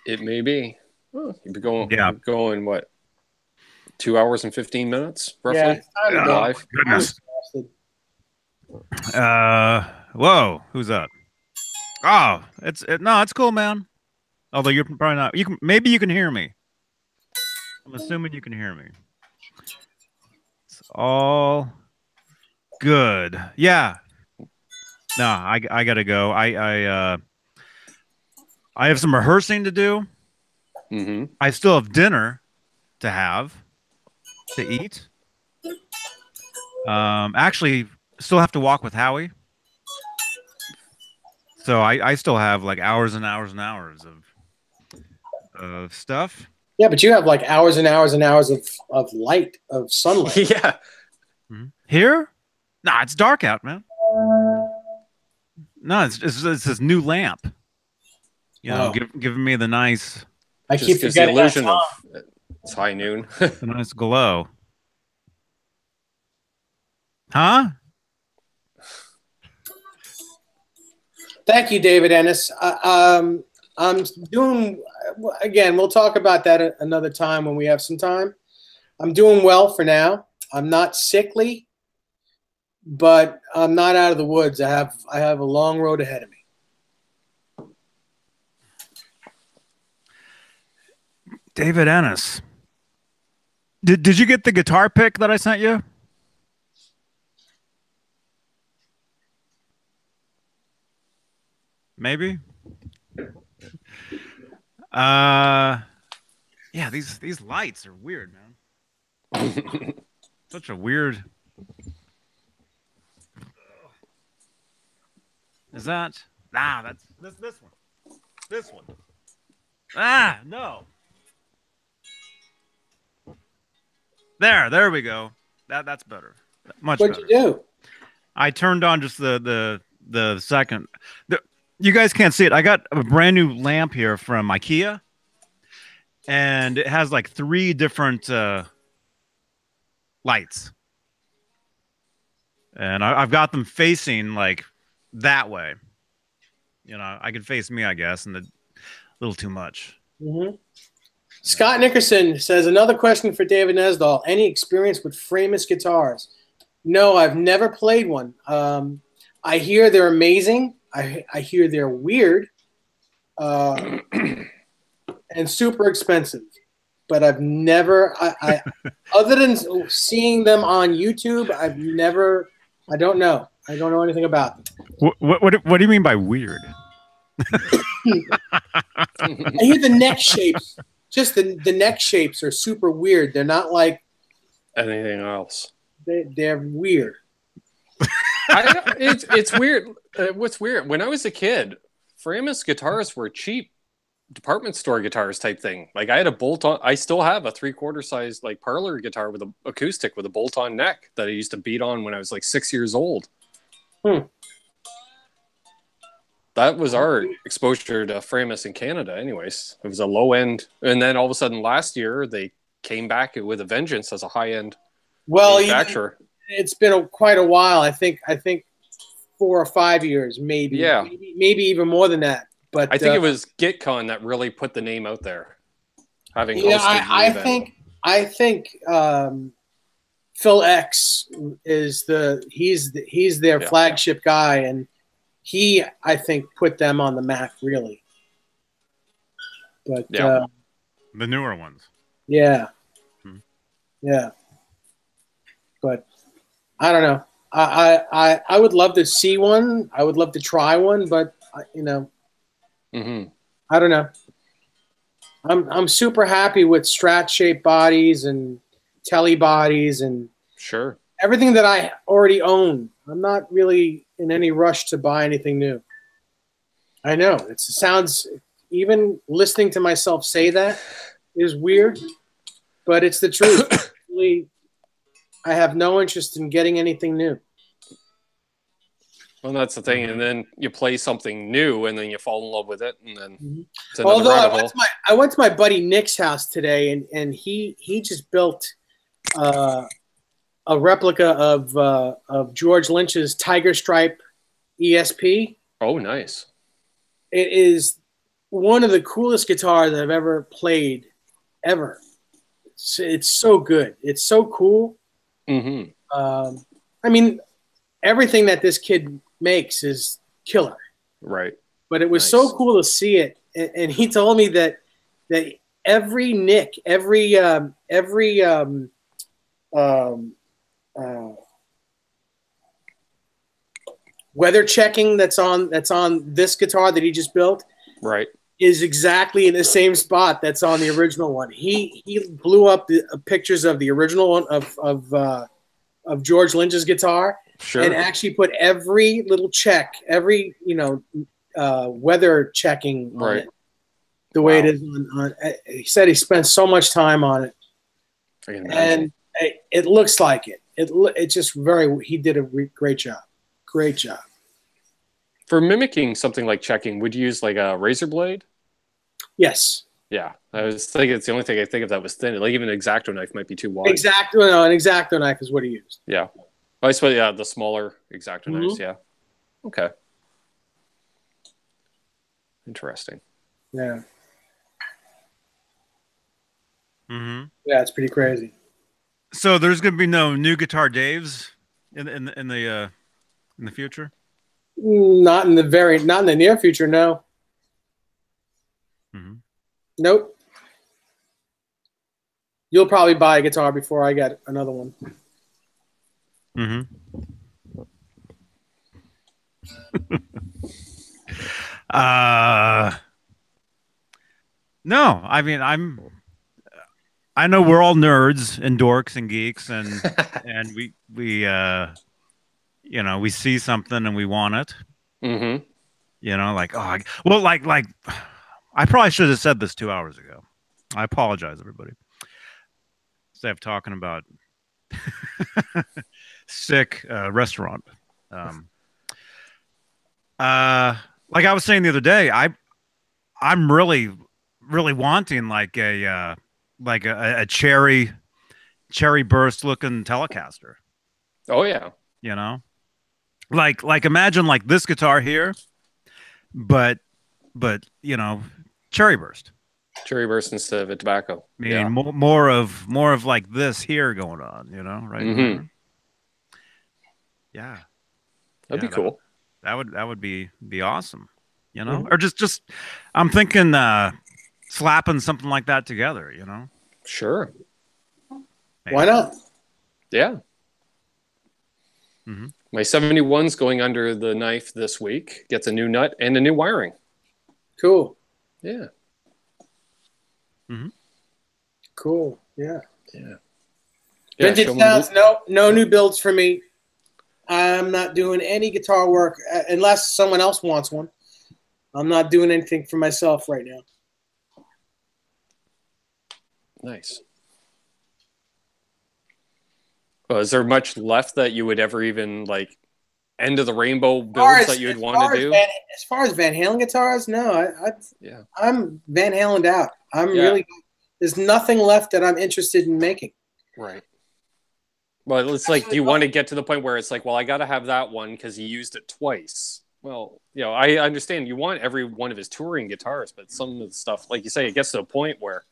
It may be. Oh, you'd be going. Yeah. Going what? 2 hours and 15 minutes, roughly. Yeah, it's time to go. Live. Goodness. Whoa, who's that? Oh, it's cool, man. Although you're probably not. Maybe you can hear me. I'm assuming you can hear me. It's all good. Yeah. No, I gotta go. I have some rehearsing to do. Mm-hmm. I still have dinner to eat. Actually, still have to walk with Howie. So I still have like hours and hours and hours of stuff. Yeah, but you have like hours and hours and hours of light, of sunlight. Yeah. Mm-hmm. Here? Nah, it's dark out, man. No, it's this new lamp. You know, giving me the nice. I Just keep gives the forgetting illusion that of it's high noon. The nice glow. Huh? Thank you, David Ennis. I'm doing, again, we'll talk about that another time when we have some time. I'm doing well for now. I'm not sickly, but I'm not out of the woods. I have a long road ahead of me. David Ennis. Did you get the guitar pick that I sent you? Maybe. Yeah, these lights are weird, man. Such a weird. Is that? Nah, that's this one. This one. Ah, no. There we go. That's better. Much better. What'd you do? I turned on just the second. You guys can't see it. I got a brand new lamp here from IKEA, and it has like 3 different lights, and I've got them facing like that way. You know, I could face me, I guess, and a little too much. Mm-hmm. Scott Nickerson says, another question for David Nesdahl. Any experience with frameless guitars? No, I've never played one. I hear they're amazing. I hear they're weird and super expensive. But I've never, other than seeing them on YouTube, I don't know. I don't know anything about them. What do you mean by weird? I hear the neck shapes. Just the neck shapes are super weird. They're not like anything else. They're weird. It's weird. What's weird? When I was a kid, frameless guitars were cheap department store guitars type thing. Like I had a bolt-on. I still have a 3/4 size like parlor guitar with an acoustic with a bolt-on neck that I used to beat on when I was like 6 years old. That was our exposure to frameless in Canada anyways. It was a low end. And then all of a sudden last year, they came back with a vengeance as a high end manufacturer. It's been quite a while. I think 4 or 5 years, maybe. Yeah. Maybe even more than that. But I think it was GitCon that really put the name out there. Having I think Phil X is he's their flagship guy, and he, I think, put them on the map really. But the newer ones. Yeah. Yeah. But I don't know. I would love to see one. I would love to try one, but you know, I don't know. I'm super happy with Strat shaped bodies and telly bodies and sure everything that I already own. I'm not really in any rush to buy anything new. I know it sounds, even listening to myself say that is weird, but it's the truth. Really, I have no interest in getting anything new. Well, that's the thing, and then you play something new, and then you fall in love with it, and then it's another Although rabbit hole. I went to my buddy Nick's house today, and he just built a replica of George Lynch's Tiger Stripe ESP. Oh, nice! It is one of the coolest guitars I've ever played, ever. It's so good. It's so cool. I mean, everything that this kid makes is killer. Right. But it was so cool to see it. And he told me that every nick, every weather checking that's on this guitar that he just built, right, is exactly in the same spot that's on the original one. He blew up the pictures of the original one of George Lynch's guitar, and actually put every little check, every weather checking on it, the way it is on. He said he spent so much time on it, and it looks like it. It's just he did a great job. Great job. For mimicking something like checking, would you use like a razor blade? Yes. Yeah, I was thinking it's the only thing I think of that was thin. Like even an X-Acto knife might be too wide. An X-Acto knife is what he used. Yeah, I suppose the smaller X-Acto knives. Yeah. Okay. Interesting. Yeah. Yeah, it's pretty crazy. So there's going to be no new Guitar Daves in the future. Not in the near future. No. Nope. You'll probably buy a guitar before I get another one. No, I mean I know we're all nerds and dorks and geeks and and we we see something and we want it. Like like I probably should have said this 2 hours ago. I apologize, everybody. Instead of talking about sick restaurant. Like I was saying the other day, I'm really wanting like a cherry burst looking Telecaster. Oh yeah. Like imagine like this guitar here, but cherry burst instead of a tobacco. Meaning more of like this here going on, right? Yeah, that'd be cool. That would be awesome, or just I'm thinking slapping something like that together, Sure. Maybe. Why not? Yeah. My 71's going under the knife this week. Gets a new nut and a new wiring. Cool. Yeah. Cool. Yeah. Vintage sounds. No new builds for me. I'm not doing any guitar work unless someone else wants one. I'm not doing anything for myself right now. Nice. Well, is there much left that you would ever even like end of the rainbow builds that you would want to do? As far as Van Halen guitars, no. I'm Van Halened out. There's nothing left that I'm interested in making. Right. Well, it's like, do you want to get to the point where it's like, well, I got to have that one because he used it twice. Well, I understand you want every one of his touring guitars, but some of the stuff, like you say, it gets to a point where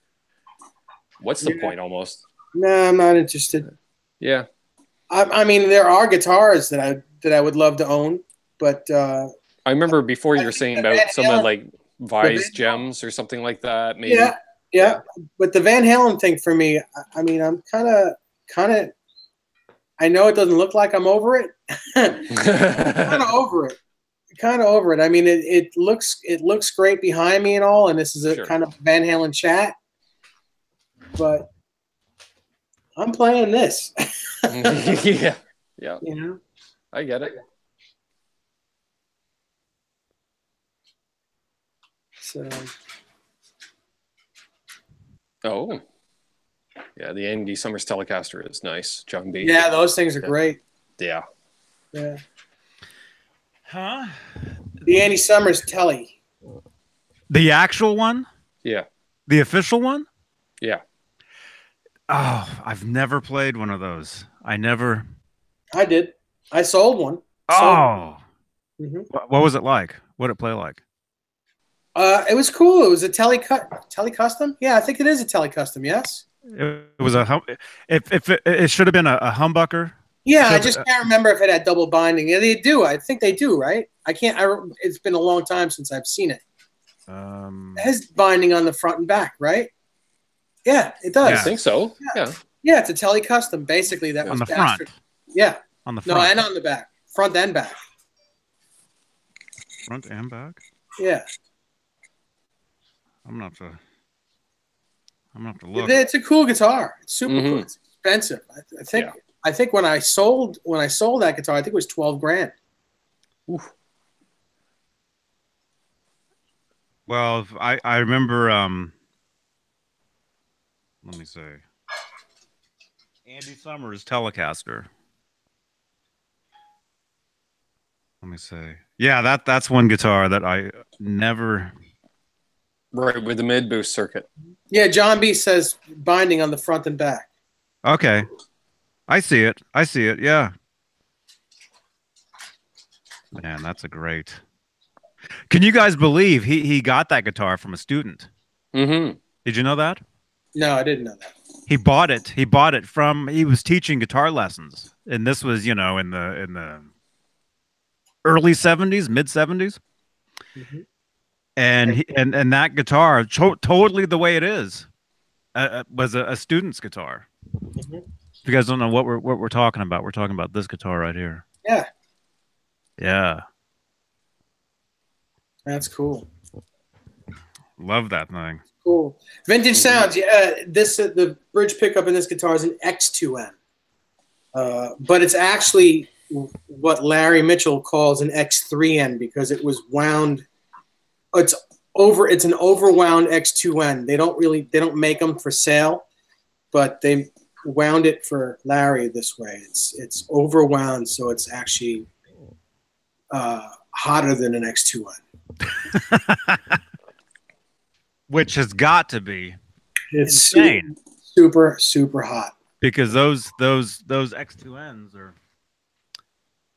what's the point almost? No, I'm not interested. Yeah. I mean, there are guitars that I would love to own, but I remember before you were saying about some of like Vi's Van gems or something like that. Maybe. Yeah. But the Van Halen thing for me, I mean, I'm kind of. I know it doesn't look like I'm over it. Kind of over it. Kind of over it. I mean, it looks great behind me and all, and this is a kind of Van Halen chat, but I'm playing this. Yeah. You know, I get it. So. Oh. Yeah, the Andy Summers Telecaster is nice. John B. Yeah, those things are great. Yeah. Yeah. Huh? The Andy Summers Telly. The actual one? Yeah. The official one? Yeah. Oh, I've never played one of those. I did. I sold one. Oh. Mm-hmm. What was it like? What did it play like? It was cool. It was a Telly Custom. Yeah, I think it is a Telly Custom. Yes. It was it should have been a humbucker. Yeah, I just can't remember if it had double binding. Yeah, they do. I think they do, right? It's been a long time since I've seen it. It has binding on the front and back, right? Yeah, it does. I think so. Yeah. Yeah, it's a Telly Custom. Basically, that on was the front. Yeah. On the front. No, and on the back. Front and back. Front and back? Yeah. I'm gonna have to look. It's a cool guitar. It's super cool. It's expensive. I think when I sold that guitar, I think it was $12,000. Oof. Well, I remember let me see. Andy Summers Telecaster. Let me see. Yeah, that's one guitar that I never. Right, with the mid boost circuit. Yeah, John B says binding on the front and back. Okay. I see it. Yeah. Man, that's a great. Can you guys believe he got that guitar from a student? Mm-hmm. Did you know that? No, I didn't know that. He bought it. He was teaching guitar lessons. And this was, in the early 70s, mid 70s. Mm-hmm. And that guitar, totally the way it is, was a student's guitar. Mm-hmm. If you guys don't know what we're talking about, we're talking about this guitar right here. Yeah. Yeah. That's cool. Love that thing. Cool. Vintage sounds. Yeah. The bridge pickup in this guitar is an X2M, but it's actually what Larry Mitchell calls an X3N because it was wound. It's an overwound X2N. They don't make them for sale, but they wound it for Larry this way. It's overwound, so it's actually hotter than an X2N. Which has got to be insane. Super, super hot. Because those X2Ns are.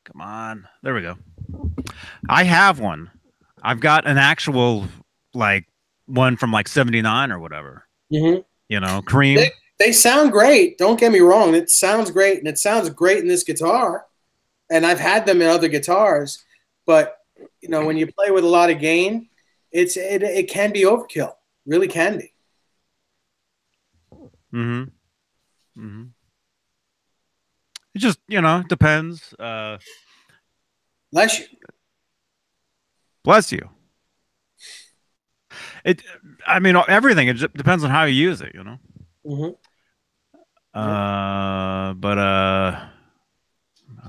Come on, there we go. I have one. I've got an actual one from '79 or whatever. Mm-hmm. Cream. They sound great. Don't get me wrong. It sounds great, and it sounds great in this guitar. And I've had them in other guitars, but when you play with a lot of gain, it can be overkill. Really can be. Mm-hmm. Mm-hmm. It just depends. Bless you. Bless you. Everything. It just depends on how you use it. Mm-hmm. But I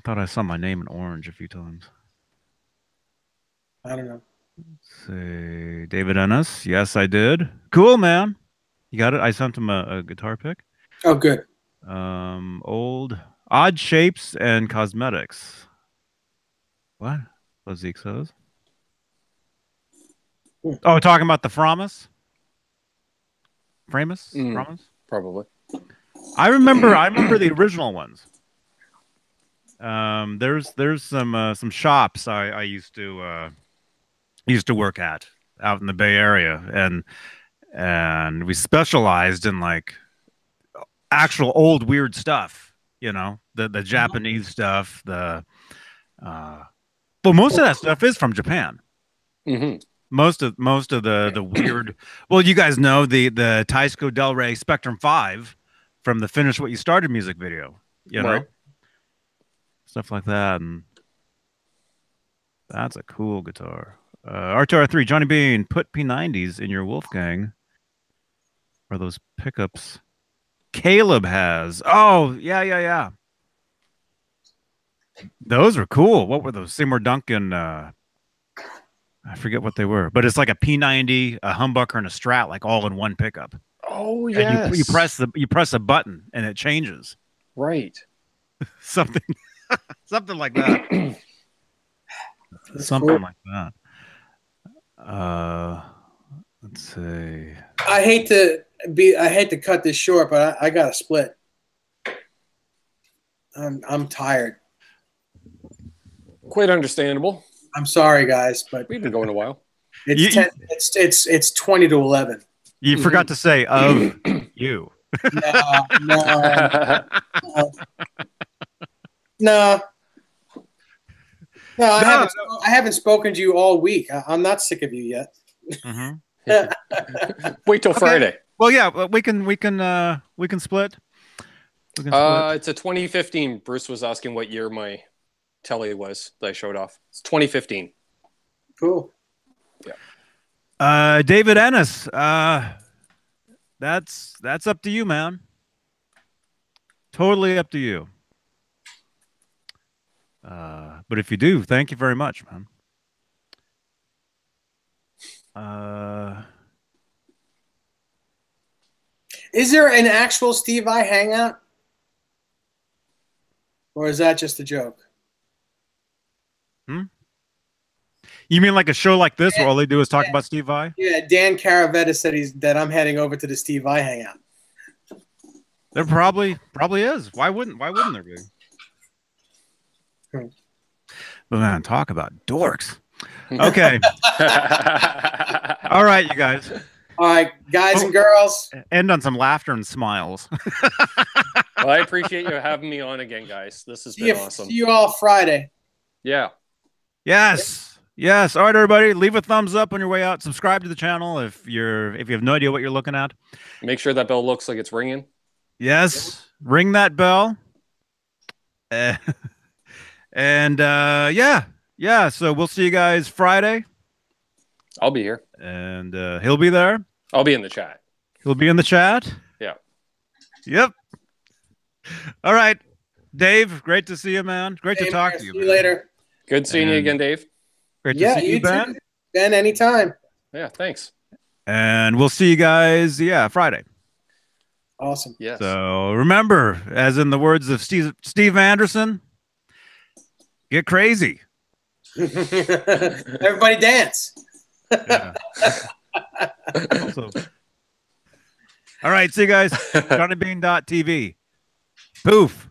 thought I saw my name in orange a few times. I don't know. Let's see, David Ennis. Yes, I did. Cool, man. You got it. I sent him a guitar pick. Oh, good. Old odd shapes and cosmetics. What Zeke says? Oh, talking about the Framus? Framus? Framus? Probably. I remember the original ones. There's some shops I used to work at out in the Bay Area, and we specialized in actual old weird stuff. you know, the Japanese stuff, well, most of that stuff is from Japan. Mm-hmm. Most of the weird. Well, you guys know the Taisco Del Rey Spectrum 5 from the Finish What You Started music video, you know, Right. stuff like that, and that's a cool guitar. R2R3, Johnny Beane, put P90s in your Wolfgang. Are those pickups? Caleb has. Oh, yeah. Those were cool. What were those? Seymour Duncan. I forget what they were, but it's like a P90, a humbucker, and a Strat, like all in one pickup. Oh, And yes. you press a button and it changes. Right. Something like that. Something like that. Let's see. I hate to cut this short, but I got to split. I'm tired. Quite understandable. I'm sorry, guys, but We've been going a while. it's 20 to 11. You forgot to say of you. No. I haven't spoken to you all week. I'm not sick of you yet. Mm-hmm. Wait till Friday. Well, yeah, we can split. We can split. It's a 2015. Bruce was asking what year my telly was that I showed off. It's 2015. Cool. Yeah. David Ennis. That's up to you, man. Totally up to you. But if you do, thank you very much, man. Is there an actual Steve I hangout? Or is that just a joke? You mean like a show like this where all they do is talk about Steve Vai? Yeah, Dan Caravetta said that I'm heading over to the Steve Vai hangout. There probably is. Why wouldn't there be? But man, talk about dorks. Okay. All right, you guys. All right, guys and girls. End on some laughter and smiles. Well, I appreciate you having me on again, guys. This has been awesome. See you all Friday. Yeah. Yes. All right, everybody. Leave a thumbs up on your way out. Subscribe to the channel if you have no idea what you're looking at. Make sure that bell looks like it's ringing. Yes. Ring that bell. And yeah. So we'll see you guys Friday. I'll be here. And he'll be there. I'll be in the chat. He'll be in the chat. Yeah. Yep. All right. Dave, great to see you, man. Great to talk to you. See you later. Good seeing you again, Dave. Great to see you, Ben. Too. Ben, anytime. Yeah, thanks. And we'll see you guys, Friday. Awesome. Yes. So remember, as in the words of Steve Anderson, get crazy. Everybody dance. Yeah. All right, see you guys. JohnnyBean.tv. Poof.